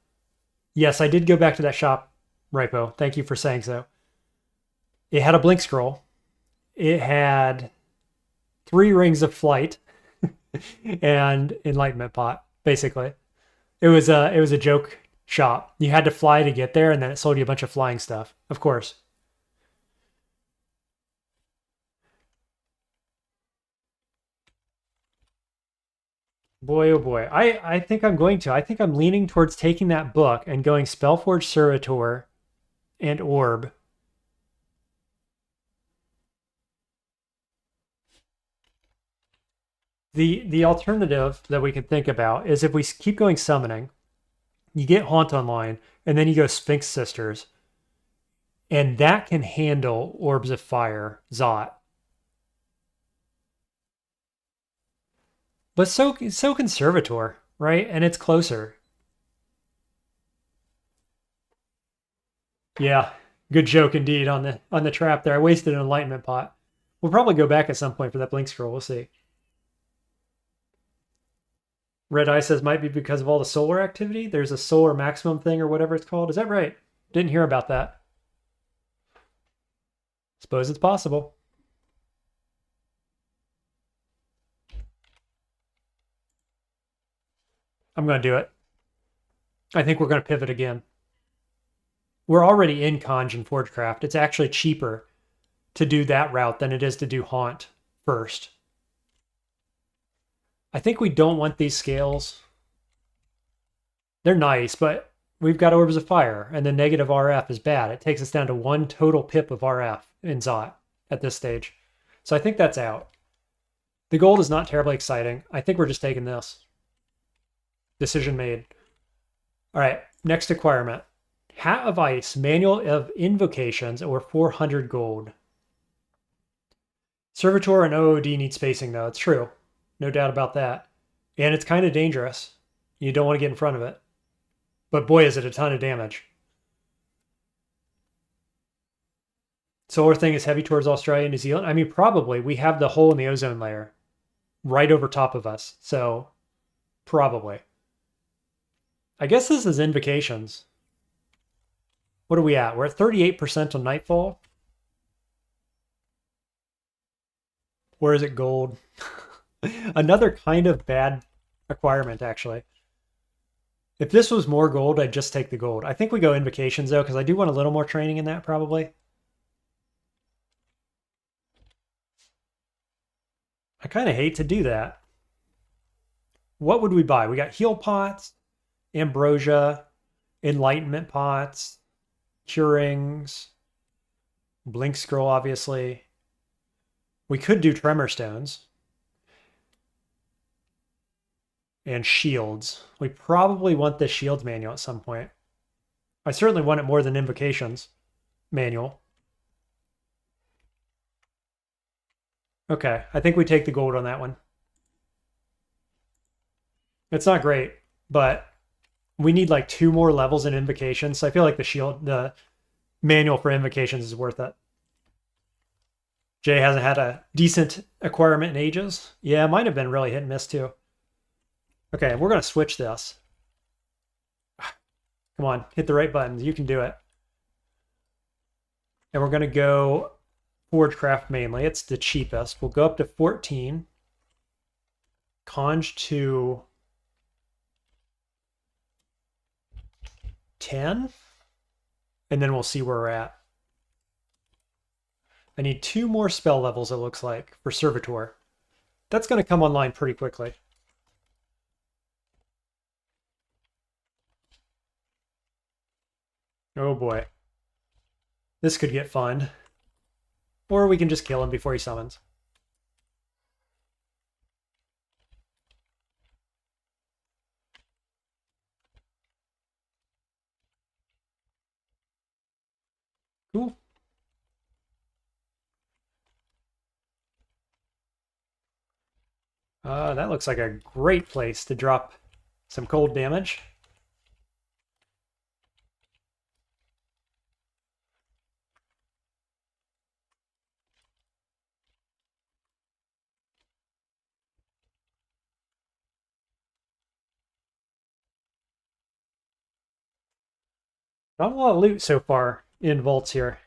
Yes, I did go back to that shop, Ripo. Thank you for saying so. It had a Blink Scroll. It had 3 Rings of Flight and Enlightenment Pot, basically. It was a joke shop. You had to fly to get there, and then it sold you a bunch of flying stuff, of course. Boy, oh boy. I think I'm going to. I think I'm leaning towards taking that book and going Spellforge Servitor and Orb. The alternative that we can think about is if we keep going summoning, you get Haunt online, and then you go Sphinx Sisters, and that can handle Orbs of Fire, Zot. But so can Servitor, right? And it's closer. Yeah, good joke indeed on the trap there. I wasted an Enlightenment Pot. We'll probably go back at some point for that Blink Scroll. We'll see. Red Eye says might be because of all the solar activity. There's a solar maximum thing or whatever it's called. Is that right? Didn't hear about that. Suppose it's possible. I'm going to do it. I think we're going to pivot again. We're already in Conj and Forgecraft. It's actually cheaper to do that route than it is to do Haunt first. I think we don't want these scales. They're nice, but we've got Orbs of Fire, and the negative RF is bad. It takes us down to 1 total pip of RF in Zot at this stage. So I think that's out. The gold is not terribly exciting. I think we're just taking this. Decision made. All right, next acquirement. Hat of Ice, Manual of Invocations, or 400 gold. Servitor and OOD need spacing, though. It's true. No doubt about that. And it's kind of dangerous. You don't want to get in front of it. But boy, is it a ton of damage. Solar thing is heavy towards Australia and New Zealand. I mean, probably. We have the hole in the ozone layer right over top of us. So, probably. I guess this is Invocations. What are we at? We're at 38% on Nightfall. Or is it gold? Another kind of bad acquirement, actually. If this was more gold, I'd just take the gold. I think we go Invocations, though, because I do want a little more training in that, probably. I kind of hate to do that. What would we buy? We got Heal Pots, Ambrosia, Enlightenment Pots, Curings, Blink Scroll, obviously. We could do Tremor Stones. And Shields. We probably want the Shields manual at some point. I certainly want it more than Invocations manual. Okay, I think we take the gold on that one. It's not great, but we need like 2 more levels in Invocations, so I feel like the manual for Invocations is worth it. Jay hasn't had a decent acquirement in ages. Yeah, it might have been really hit and miss too. Okay, we're going to switch this. Come on, hit the right buttons. You can do it. And we're going to go Forgecraft mainly. It's the cheapest. We'll go up to 14. Conj to 10. And then we'll see where we're at. I need 2 more spell levels, it looks like, for Servitor. That's going to come online pretty quickly. Oh boy. This could get fun. Or we can just kill him before he summons. Cool. That looks like a great place to drop some cold damage. Not a lot of loot so far in vaults here.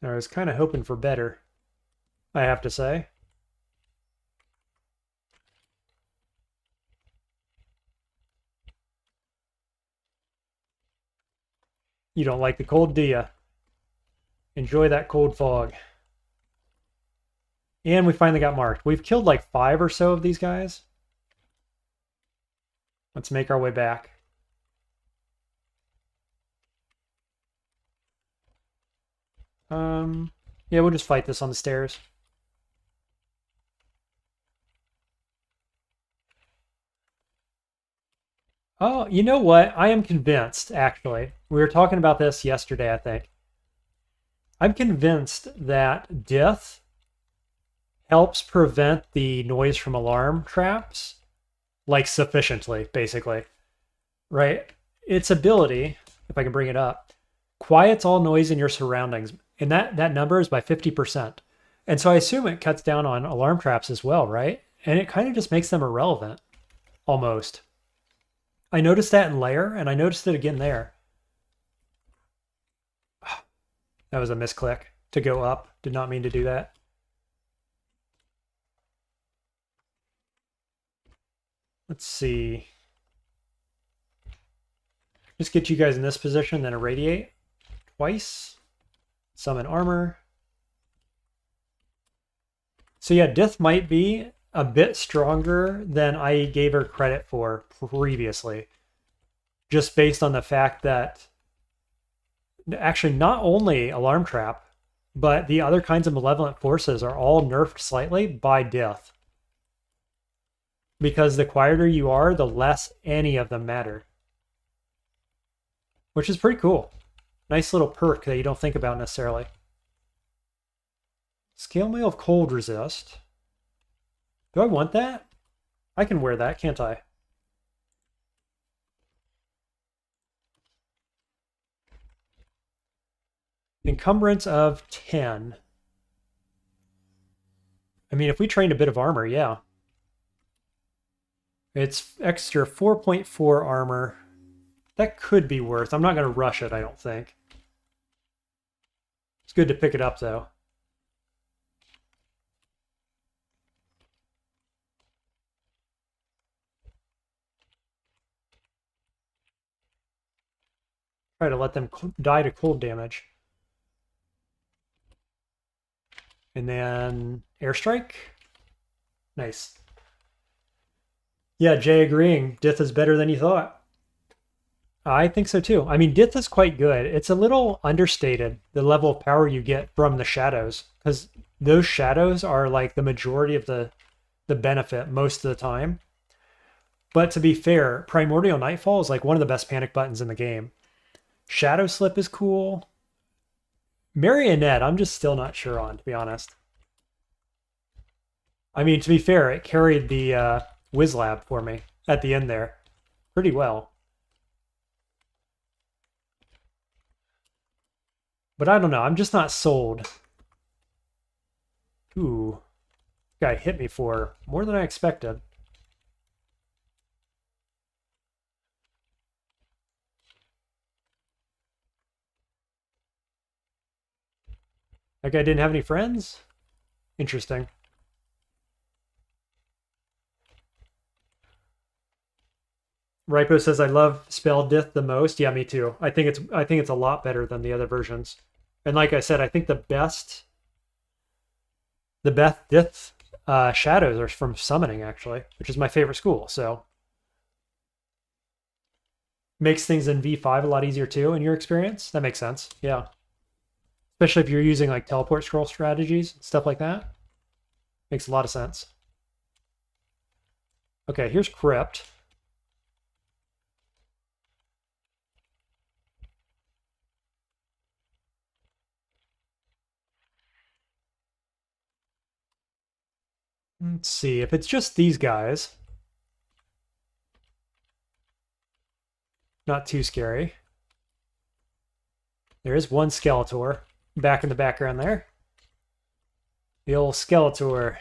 I was kind of hoping for better, I have to say. You don't like the cold, do you? Enjoy that cold fog. And we finally got marked. We've killed like 5 or so of these guys. Let's make our way back. Yeah, we'll just fight this on the stairs. Oh, you know what? I am convinced, actually. We were talking about this yesterday, I think. I'm convinced that Dith helps prevent the noise from alarm traps, like, sufficiently, basically. Right? Its ability, if I can bring it up, quiets all noise in your surroundings. And that number is by 50%. And so I assume it cuts down on alarm traps as well, right? And it kind of just makes them irrelevant, almost. I noticed that in layer, and I noticed it again there. That was a misclick to go up. Did not mean to do that. Let's see. Just get you guys in this position, then irradiate twice. Summon armor. So yeah, Dith might be a bit stronger than I gave her credit for previously. Just based on the fact that actually not only Alarm Trap, but the other kinds of malevolent forces are all nerfed slightly by Dith. Because the quieter you are, the less any of them matter. Which is pretty cool. Nice little perk that you don't think about necessarily. Scale mail of cold resist. Do I want that? I can wear that, can't I? Encumbrance of 10. I mean, if we trained a bit of armor, yeah. It's extra 4.4 armor. That could be worth. I'm not going to rush it, I don't think. It's good to pick it up, though. Try to let them die to cold damage. And then airstrike. Nice. Yeah, Jay agreeing. Dith is better than you thought. I think so too. I mean, Dith is quite good. It's a little understated, the level of power you get from the shadows, because those shadows are like the majority of the benefit most of the time. But to be fair, Primordial Nightfall is like one of the best panic buttons in the game. Shadow Slip is cool. Marionette, I'm just still not sure on, to be honest. I mean, to be fair, it carried the Wizlab for me at the end there pretty well. But I don't know, I'm just not sold. Ooh. Guy hit me for more than I expected. That guy didn't have any friends? Interesting. Ripo says I love Spell Dith the most. Yeah, me too. I think it's a lot better than the other versions. And like I said, I think the best Dith shadows are from summoning actually, which is my favorite school. So makes things in V5 a lot easier too. In your experience, that makes sense. Yeah, especially if you're using like teleport scroll strategies, stuff like that. Makes a lot of sense. Okay, here's Crypt. Let's see, if it's just these guys, not too scary. There is one Skeletor back in the background there. The old Skeletor.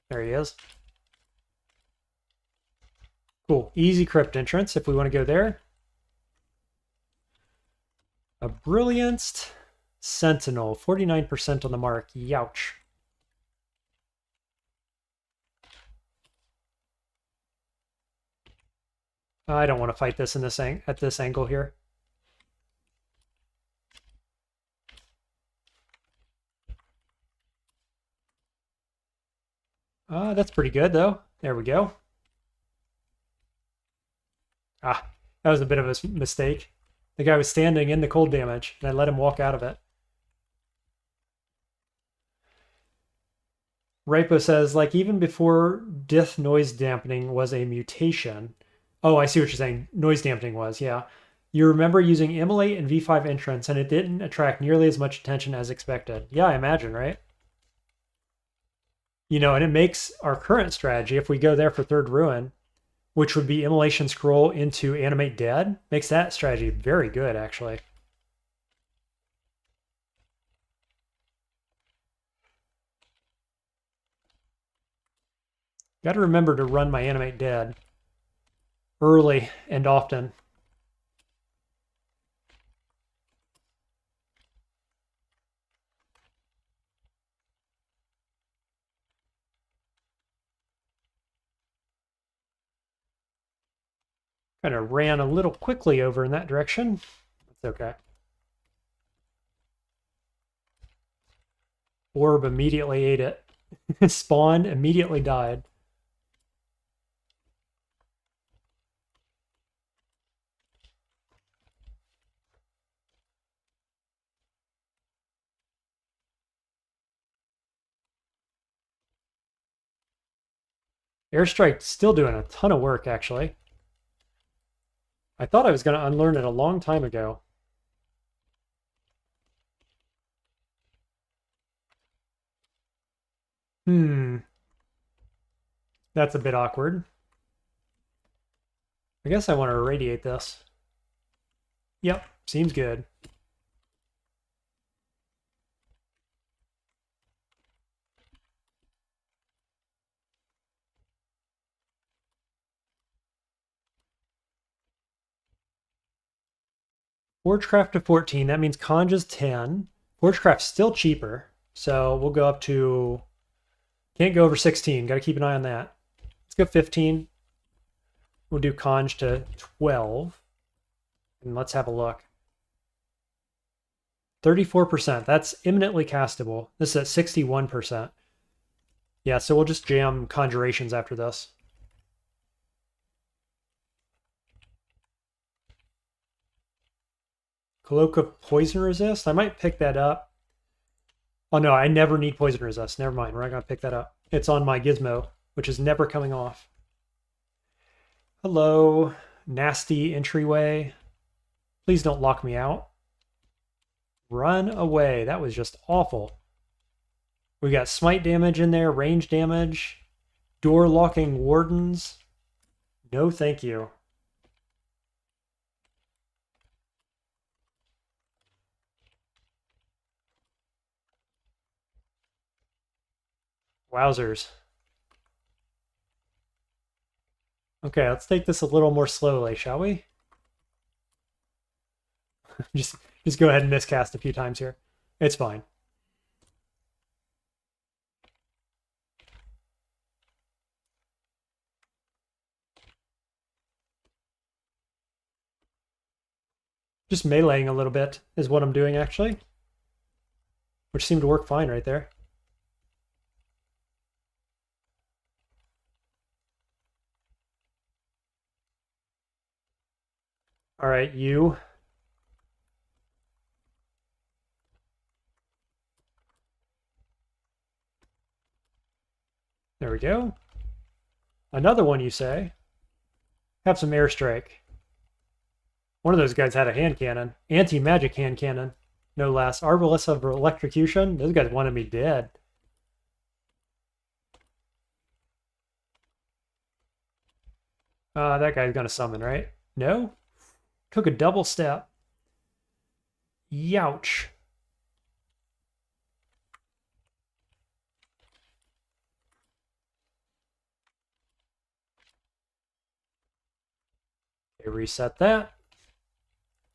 There he is. Cool. Easy crypt entrance if we want to go there. A Brillianced Sentinel. 49% on the mark. Youch. I don't want to fight this in this at this angle here. That's pretty good though. There we go. Ah, that was a bit of a mistake. The guy was standing in the cold damage, and I let him walk out of it. Ripo says, like, even before Dith noise dampening was a mutation. Oh, I see what you're saying. Noise dampening was, yeah. You remember using Immolate and V5 entrance, and it didn't attract nearly as much attention as expected. Yeah, I imagine, right? You know, and it makes our current strategy, if we go there for Third Ruin, which would be Immolation Scroll into Animate Dead, makes that strategy very good, actually. Got to remember to run my Animate Dead. early and often. Kind of ran a little quickly over in that direction. That's okay. Orb immediately ate it. Spawned, immediately died. Airstrike's still doing a ton of work, actually. I thought I was going to unlearn it a long time ago. That's a bit awkward. I guess I want to irradiate this. Yep, seems good. Forgecraft to 14, that means Conj is 10. Forgecraft's still cheaper, so we'll go up to... Can't go over 16, gotta keep an eye on that. Let's go 15. We'll do Conj to 12. And let's have a look. 34%, that's imminently castable. This is at 61%. Yeah, so we'll just jam Conjurations after this. Cloak of Poison Resist? I might pick that up. Oh no, I never need Poison Resist. Never mind, we're not going to pick that up. It's on my gizmo, which is never coming off. Hello, nasty entryway. Please don't lock me out. Run away. That was just awful. We got smite damage in there, range damage, door locking wardens. No thank you. Wowzers. Okay, let's take this a little more slowly, shall we? just go ahead and miscast a few times here. It's fine. Just meleeing a little bit is what I'm doing, actually. Which seemed to work fine right there. All right, you. There we go. Another one, you say? Have some airstrike. One of those guys had a hand cannon. Anti-magic hand cannon, no less. Arbalest of electrocution. Those guys wanted me dead. That guy's gonna summon, right? No? Took a double step. Youch. Okay, reset that.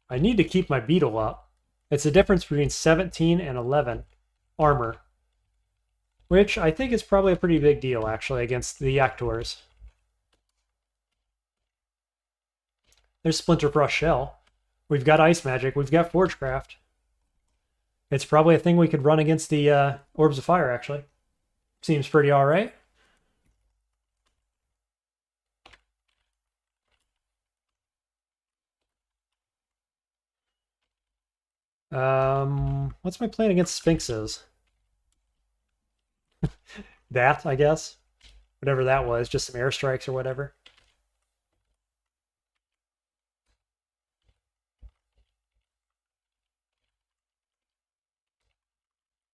I need to keep my beetle up. It's the difference between 17 and 11 armor, which I think is probably a pretty big deal, actually, against the Actors. There's Splinterfrost Shell. We've got Ice Magic. We've got Forgecraft. It's probably a thing we could run against the Orbs of Fire, actually. Seems pretty alright. What's my plan against Sphinxes? That, I guess. Whatever that was, just some airstrikes or whatever.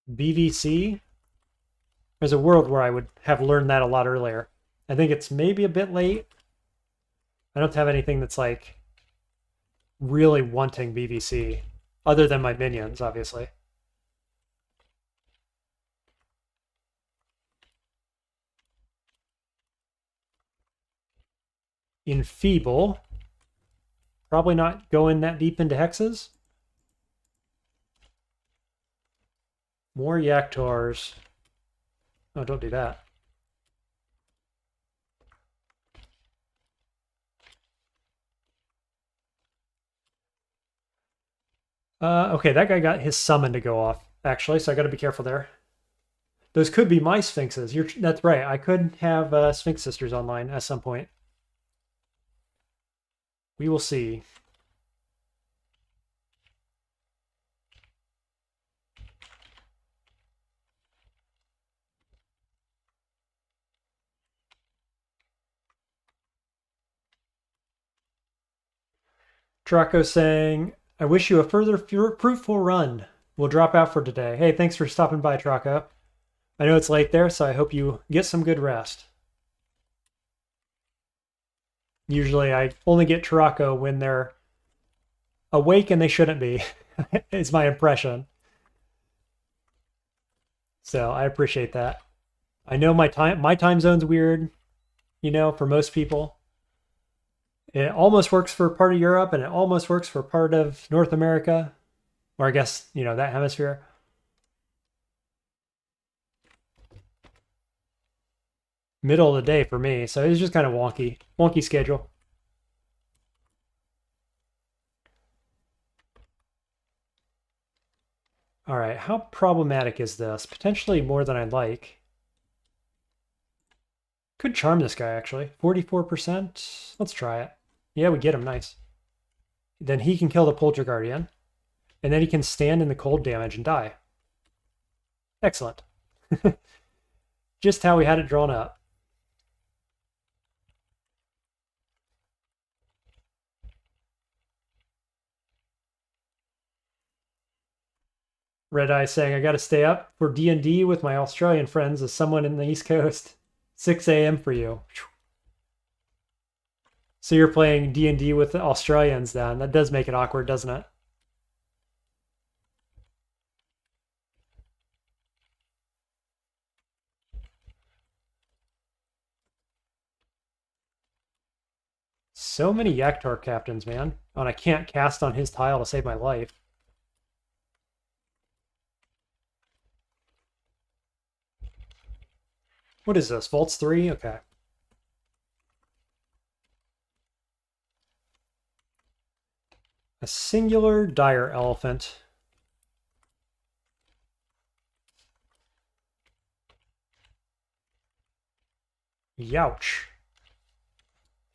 BVC? There's a world where I would have learned that a lot earlier. I think it's maybe a bit late. I don't have anything that's like really wanting BVC, other than my minions, obviously. Enfeeble. Probably not going that deep into hexes. More Yaktars. Oh, don't do that. Okay, that guy got his summon to go off, actually, so I got to be careful there. Those could be my Sphinxes. That's right. I could have Sphinx Sisters online at some point. We will see. Draco saying, I wish you a further fruitful run. We'll drop out for today. Hey, thanks for stopping by, Draco. I know it's late there, so I hope you get some good rest. Usually I only get Draco when they're awake and they shouldn't be, is my impression. So I appreciate that. I know my time zone's weird, you know, for most people. It almost works for part of Europe and it almost works for part of North America, or I guess, you know, that hemisphere. Middle of the day for me, so it's just kind of wonky schedule. All right, how problematic is this? Potentially more than I'd like. Could charm this guy, actually. 44%. Let's try it. Yeah, we get him. Nice. Then he can kill the Polter Guardian. And then he can stand in the cold damage and die. Excellent. Just how we had it drawn up. Red Eye saying, I got to stay up for D&D with my Australian friends as someone in the East Coast. 6 a.m. for you. So you're playing D&D with the Australians then. That does make it awkward, doesn't it? So many Yaktar captains, man. Oh, and I can't cast on his tile to save my life. What is this? Vaults 3? Okay. A singular dire elephant. Youch.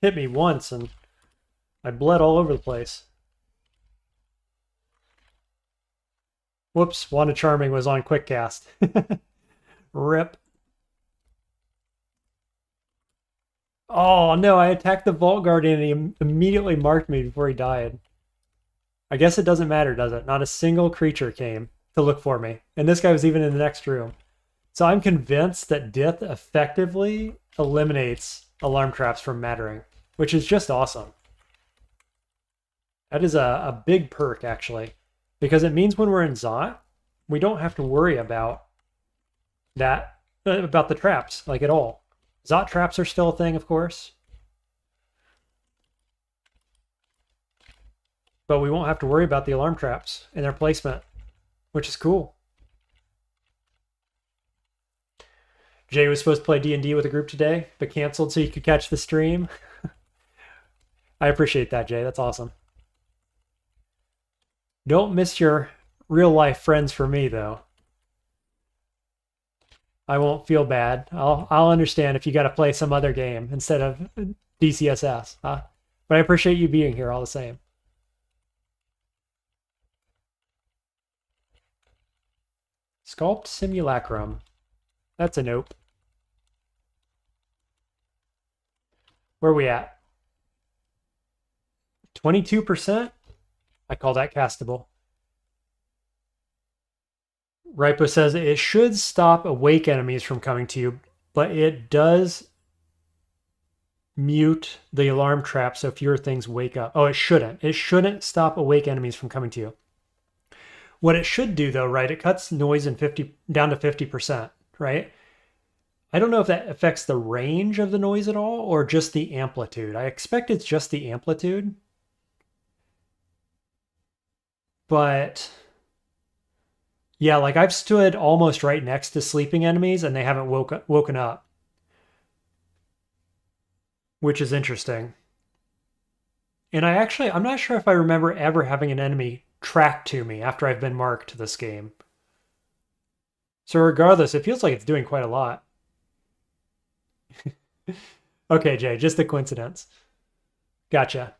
Hit me once and I bled all over the place. Whoops, Wand of Charming was on quick cast. Rip. Oh no, I attacked the Vault Guardian and he immediately marked me before he died. I guess it doesn't matter, does it? Not a single creature came to look for me. And this guy was even in the next room. So I'm convinced that Dith effectively eliminates alarm traps from mattering, which is just awesome. That is a big perk, actually, because it means when we're in Zot, we don't have to worry about that, about the traps, like at all. Zot traps are still a thing, of course. But we won't have to worry about the alarm traps and their placement, which is cool. Jay was supposed to play D&D with a group today, but canceled so you could catch the stream. I appreciate that, Jay. That's awesome. Don't miss your real-life friends for me, though. I won't feel bad. I'll understand if you got to play some other game instead of DCSS. Huh? But I appreciate you being here all the same. Sculpt Simulacrum. That's a nope. Where are we at? 22%? I call that castable. Ripo says it should stop awake enemies from coming to you, but it does mute the alarm trap so fewer things wake up. Oh, it shouldn't. It shouldn't stop awake enemies from coming to you. What it should do, though, right, it cuts noise in down to 50%, right? I don't know if that affects the range of the noise at all or just the amplitude. I expect it's just the amplitude. But yeah, like I've stood almost right next to sleeping enemies and they haven't woken up, which is interesting. And I'm not sure if I remember ever having an enemy track to me after I've been marked this game. So regardless, it feels like it's doing quite a lot. Okay, Jay, just a coincidence. Gotcha.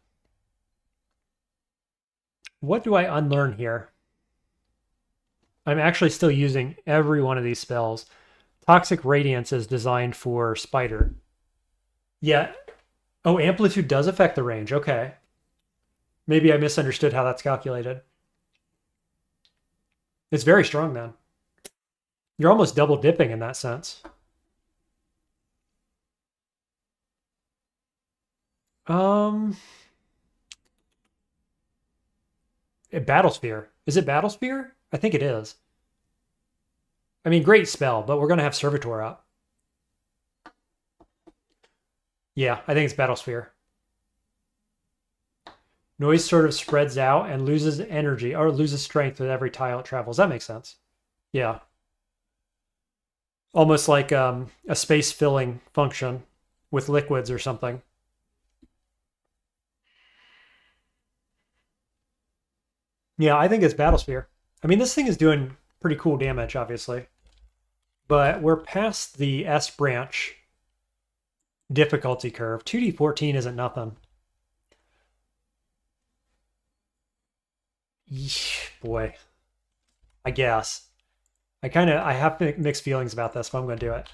What do I unlearn here? I'm actually still using every one of these spells. Toxic Radiance is designed for Spider. Yeah. Oh, Amplitude does affect the range. Okay. Maybe I misunderstood how that's calculated. It's very strong then. You're almost double dipping in that sense. Battlesphere. Is it Battlesphere? I think it is. I mean, great spell, but we're going to have Servitor up. Yeah, I think it's Battlesphere. Noise sort of spreads out and loses energy or loses strength with every tile it travels. That makes sense. Yeah. Almost like a space filling function with liquids or something. Yeah, I think it's Battlesphere. I mean, this thing is doing pretty cool damage, obviously. But we're past the S branch difficulty curve. 2d14 isn't nothing. Yeesh, boy. I guess. I have mixed feelings about this, but I'm going to do it.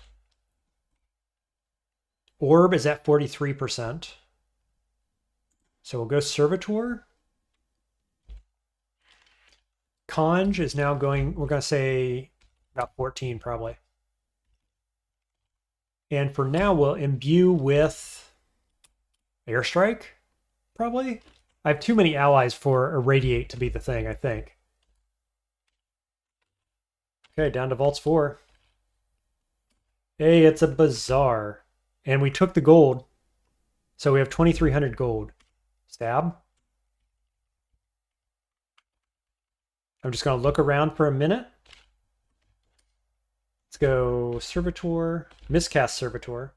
Orb is at 43%. So we'll go Servitor. Conj is now going, we're going to say about 14 probably. And for now, we'll imbue with Airstrike, probably. I have too many allies for Irradiate to be the thing, I think. Okay, down to Vaults 4. Hey, it's a bazaar. And we took the gold. So we have 2,300 gold. Stab. I'm just going to look around for a minute. Let's go Servitor. Miscast Servitor.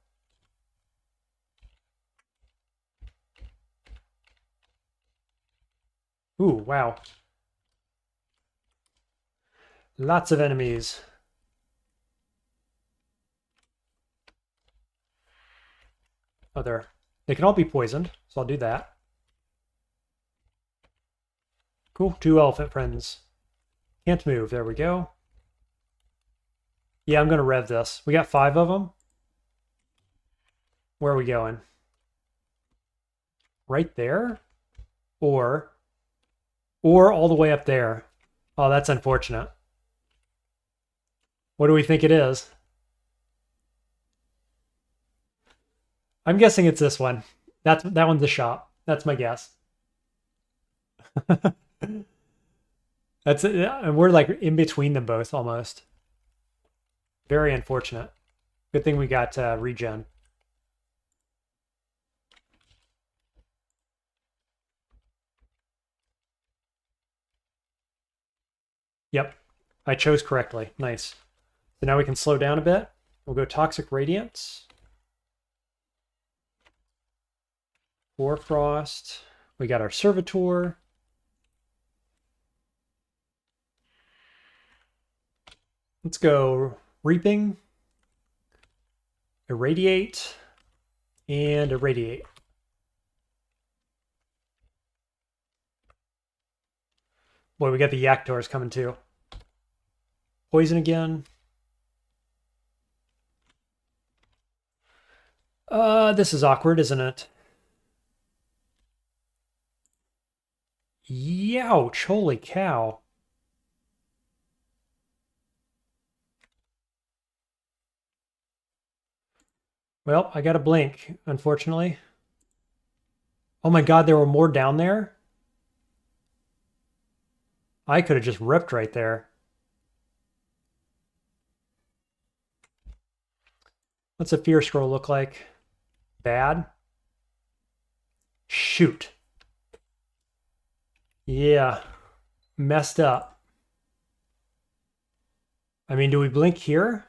Ooh, wow. Lots of enemies. Oh, they can all be poisoned, so I'll do that. Cool, 2 elephant friends. Can't move, there we go. Yeah, I'm going to rev this. We got 5 of them. Where are we going? Right there? Or all the way up there. Oh, that's unfortunate. What do we think it is? I'm guessing it's this one. That one's the shop. That's my guess. That's it. And we're like in between them both almost. Very unfortunate. Good thing we got regen. Yep, I chose correctly. Nice. So now we can slow down a bit. We'll go Toxic Radiance. Warfrost. We got our Servitor. Let's go Reaping, Irradiate, and Irradiate. Boy, we got the Yaktors coming too. Poison again. This is awkward, isn't it? Youch, holy cow. Well, I got a blink, unfortunately. Oh my god, there were more down there? I could have just ripped right there. What's a fear scroll look like? Bad? Shoot. Yeah. Messed up. I mean, do we blink here?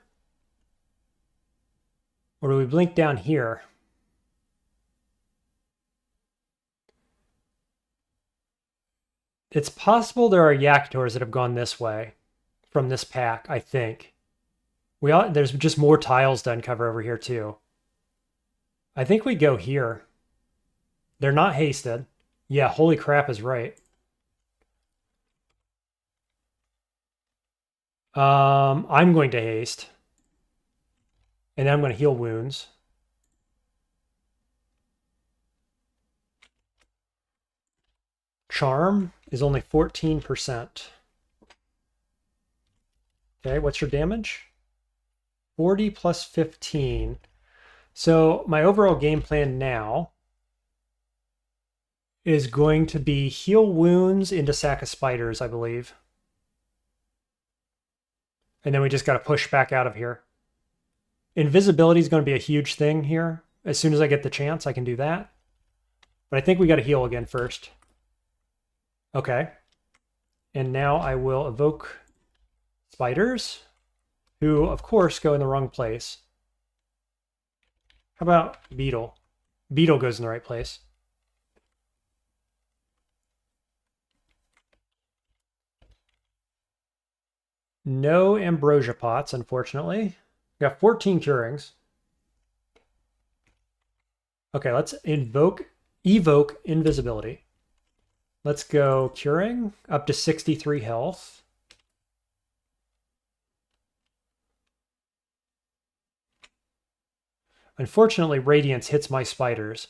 Or do we blink down here? It's possible there are Yakutors that have gone this way from this pack, I think. There's just more tiles to uncover over here too. I think we go here. They're not hasted. Yeah, holy crap is right. I'm going to haste. And then I'm going to heal wounds. Charm is only 14%. Okay, what's your damage? 40 plus 15. So my overall game plan now is going to be heal wounds into sack of spiders, I believe. And then we just got to push back out of here. Invisibility is going to be a huge thing here. As soon as I get the chance, I can do that. But I think we got to heal again first. Okay. And now I will evoke spiders, who, of course, go in the wrong place. How about beetle? Beetle goes in the right place. No ambrosia pots, unfortunately. We got 14 curings. Okay, let's evoke invisibility. Let's go curing up to 63 health. Unfortunately, Radiance hits my spiders.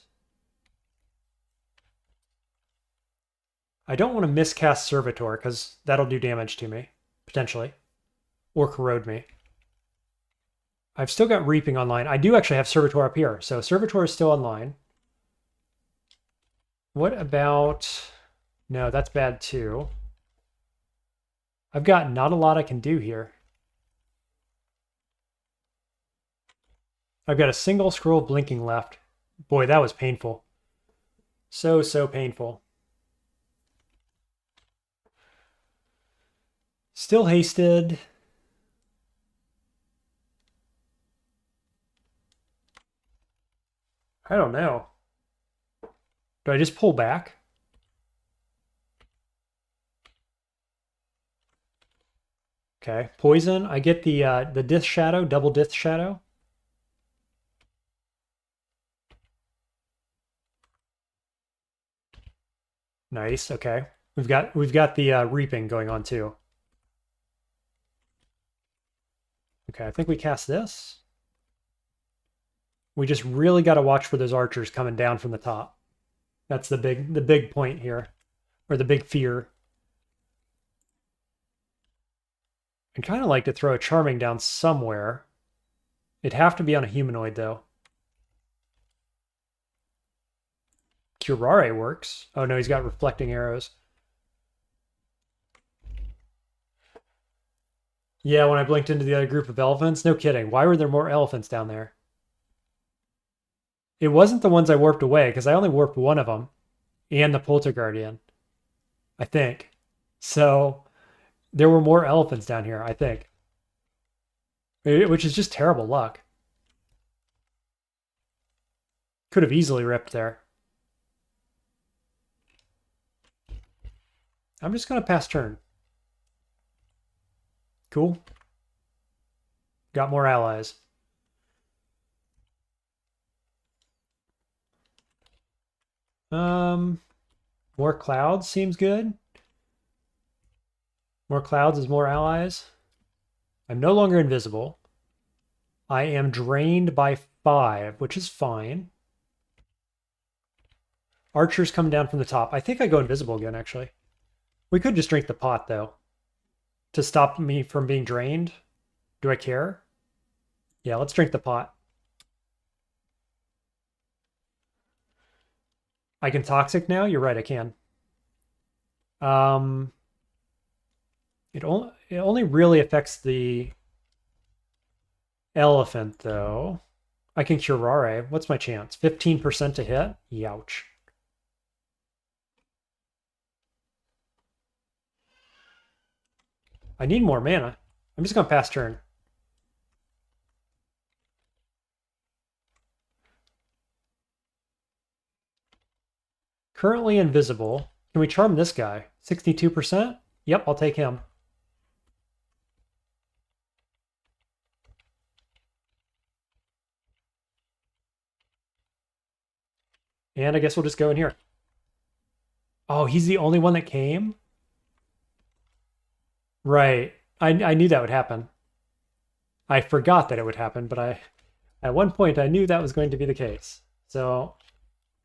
I don't want to miscast Servitor because that'll do damage to me, potentially, or corrode me. I've still got Reaping online. I do actually have Servitor up here, so Servitor is still online. What about... No, that's bad too. I've got not a lot I can do here. I've got a single scroll of blinking left. Boy, that was painful. So painful. Still hasted. I don't know. Do I just pull back? Okay, poison. I get the Dith Shadow, double Dith Shadow. Nice. Okay, we've got the Reaping going on too. Okay, I think we cast this. We just really got to watch for those archers coming down from the top. That's the big point here, or the big fear. I'd kind of like to throw a Charming down somewhere. It'd have to be on a humanoid, though. Curare works. Oh, no, he's got reflecting arrows. Yeah, when I blinked into the other group of elephants. No kidding. Why were there more elephants down there? It wasn't the ones I warped away, because I only warped one of them. And the Polterguardian. I think. So... there were more elephants down here, I think. Which is just terrible luck. Could have easily ripped there. I'm just going to pass turn. Cool. Got more allies. More clouds seems good. More clouds is more allies. I'm no longer invisible. I am drained by 5, which is fine. Archers come down from the top. I think I go invisible again, actually. We could just drink the pot, though. To stop me from being drained. Do I care? Yeah, let's drink the pot. I can Toxic now? You're right, I can. It only really affects the elephant, though. I can Curare. What's my chance? 15% to hit? Youch. I need more mana. I'm just going to pass turn. Currently invisible. Can we charm this guy? 62%? Yep, I'll take him. And I guess we'll just go in here. Oh, he's the only one that came? Right. I knew that would happen. I forgot that it would happen, but at one point I knew that was going to be the case. So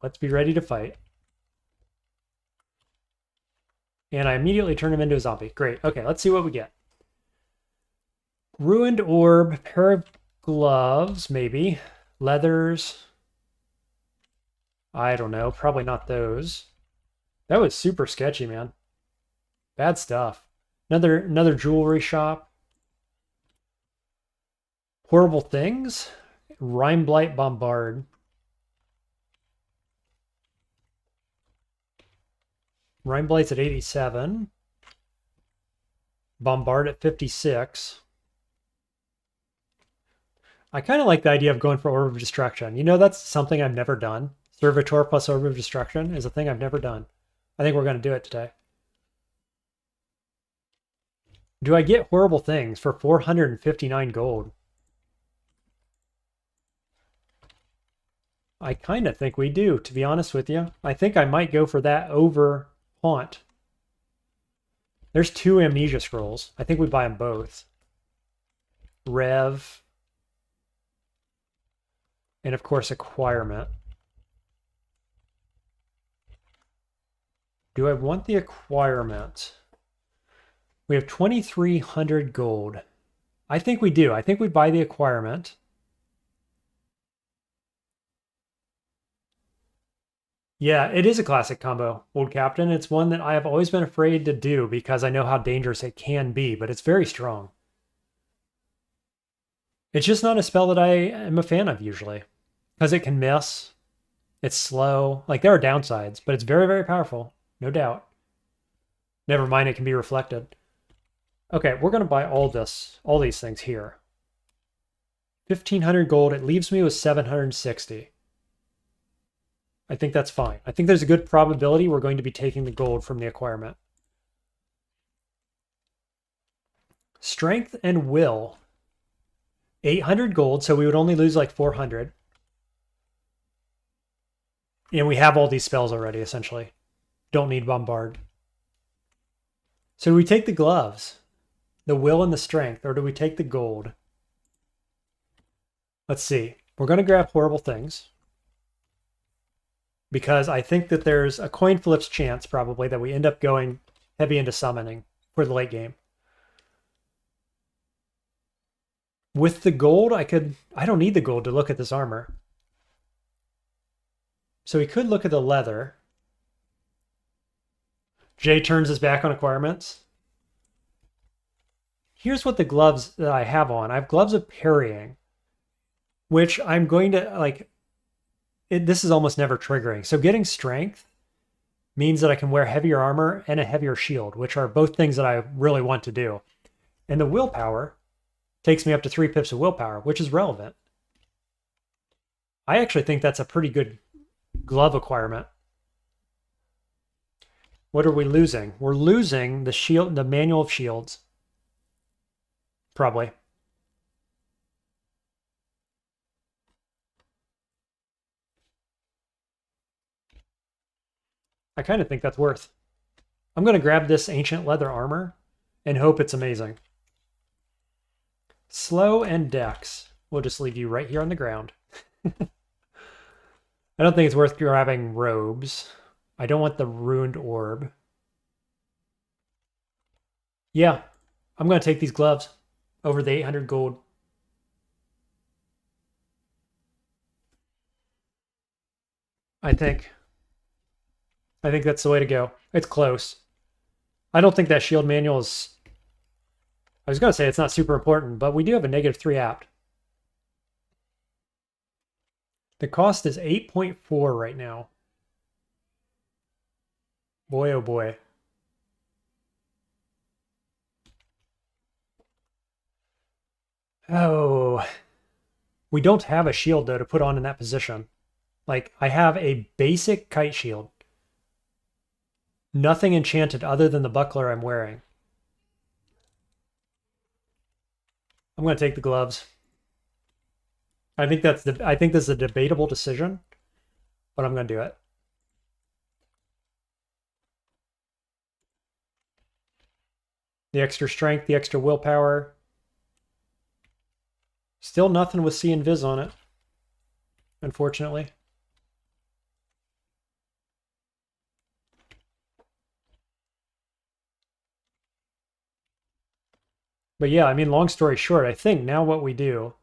let's be ready to fight. And I immediately turn him into a zombie. Great. Okay, let's see what we get. Ruined orb, pair of gloves, maybe. Leathers. I don't know. Probably not those. That was super sketchy, man. Bad stuff. Another jewelry shop. Horrible things. Rime Blight Bombard. Rime Blight's at 87. Bombard at 56. I kind of like the idea of going for Orb of Destruction. You know, that's something I've never done. Servitor plus Orb of Destruction is a thing I've never done. I think we're going to do it today. Do I get horrible things for 459 gold? I kind of think we do, to be honest with you. I think I might go for that over Haunt. There's 2 Amnesia Scrolls. I think we buy them both. Rev. And of course, Acquirement. Do I want the Acquirement? We have 2,300 gold. I think we do. I think we buy the Acquirement. Yeah, it is a classic combo, Old Captain. It's one that I have always been afraid to do because I know how dangerous it can be, but it's very strong. It's just not a spell that I am a fan of usually because it can miss. It's slow. Like, there are downsides, but it's very, very powerful. No doubt. Never mind, it can be reflected. Okay, we're going to buy all these things here. 1,500 gold. It leaves me with 760. I think that's fine. I think there's a good probability we're going to be taking the gold from the Acquirement. Strength and Will. 800 gold, so we would only lose like 400. And we have all these spells already, essentially. Don't need Bombard. So do we take the gloves? The Will and the Strength, or do we take the gold? Let's see. We're going to grab Horrible Things. Because I think that there's a coin flips chance, probably, that we end up going heavy into summoning for the late game. With the gold, I don't need the gold to look at this armor. So we could look at the leather. Jay turns his back on Acquirements. Here's what the gloves that I have on. I have gloves of parrying, which I'm going to, like, this is almost never triggering. So getting strength means that I can wear heavier armor and a heavier shield, which are both things that I really want to do. And the willpower takes me up to 3 pips of willpower, which is relevant. I actually think that's a pretty good glove acquirement. What are we losing? We're losing the shield, the Manual of Shields. Probably. I kind of think that's worth. I'm going to grab this ancient leather armor and hope it's amazing. Slow and Dex. We'll just leave you right here on the ground. I don't think it's worth grabbing robes. I don't want the ruined orb. Yeah, I'm going to take these gloves over the 800 gold. I think that's the way to go. It's close. I don't think that shield manual is... I was going to say it's not super important, but we do have a -3 apt. The cost is 8.4 right now. Boy, oh boy. Oh, we don't have a shield though to put on in that position. Like, I have a basic kite shield. Nothing enchanted other than the buckler I'm wearing. I'm going to take the gloves. I think this is a debatable decision, but I'm going to do it. The extra strength, the extra willpower. Still nothing with see invis on it, unfortunately. But yeah, I mean, long story short, I think now what we do,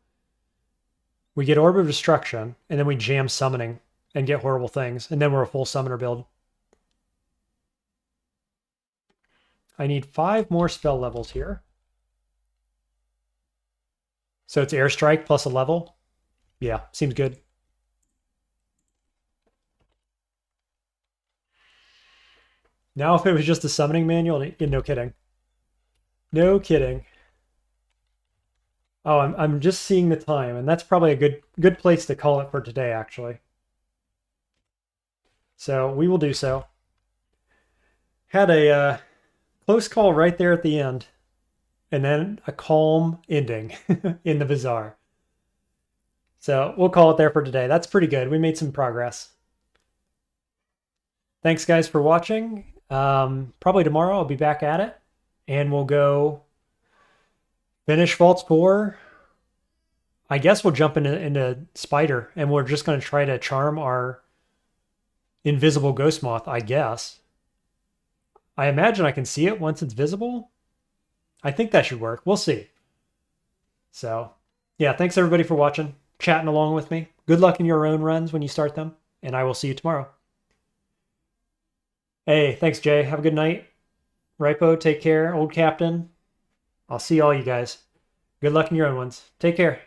we get Orb of Destruction, and then we jam Summoning and get horrible things, and then we're a full Summoner build. I need 5 more spell levels here. So it's Airstrike plus a level. Yeah, seems good. Now if it was just a Summoning manual, no kidding. No kidding. Oh, I'm just seeing the time, and that's probably a good place to call it for today, actually. So we will do so. Had a close call right there at the end, and then a calm ending in the bazaar. So we'll call it there for today. That's pretty good. We made some progress. Thanks, guys, for watching. Probably tomorrow I'll be back at it, and we'll go finish Vaults 4. I guess we'll jump into Spider, and we're just going to try to charm our invisible Ghost Moth, I guess. I imagine I can see it once it's visible. I think that should work. We'll see. So, yeah, thanks everybody for watching, chatting along with me. Good luck in your own runs when you start them, and I will see you tomorrow. Hey, thanks, Jay. Have a good night. Ripo, take care. Old Captain. I'll see all you guys. Good luck in your own ones. Take care.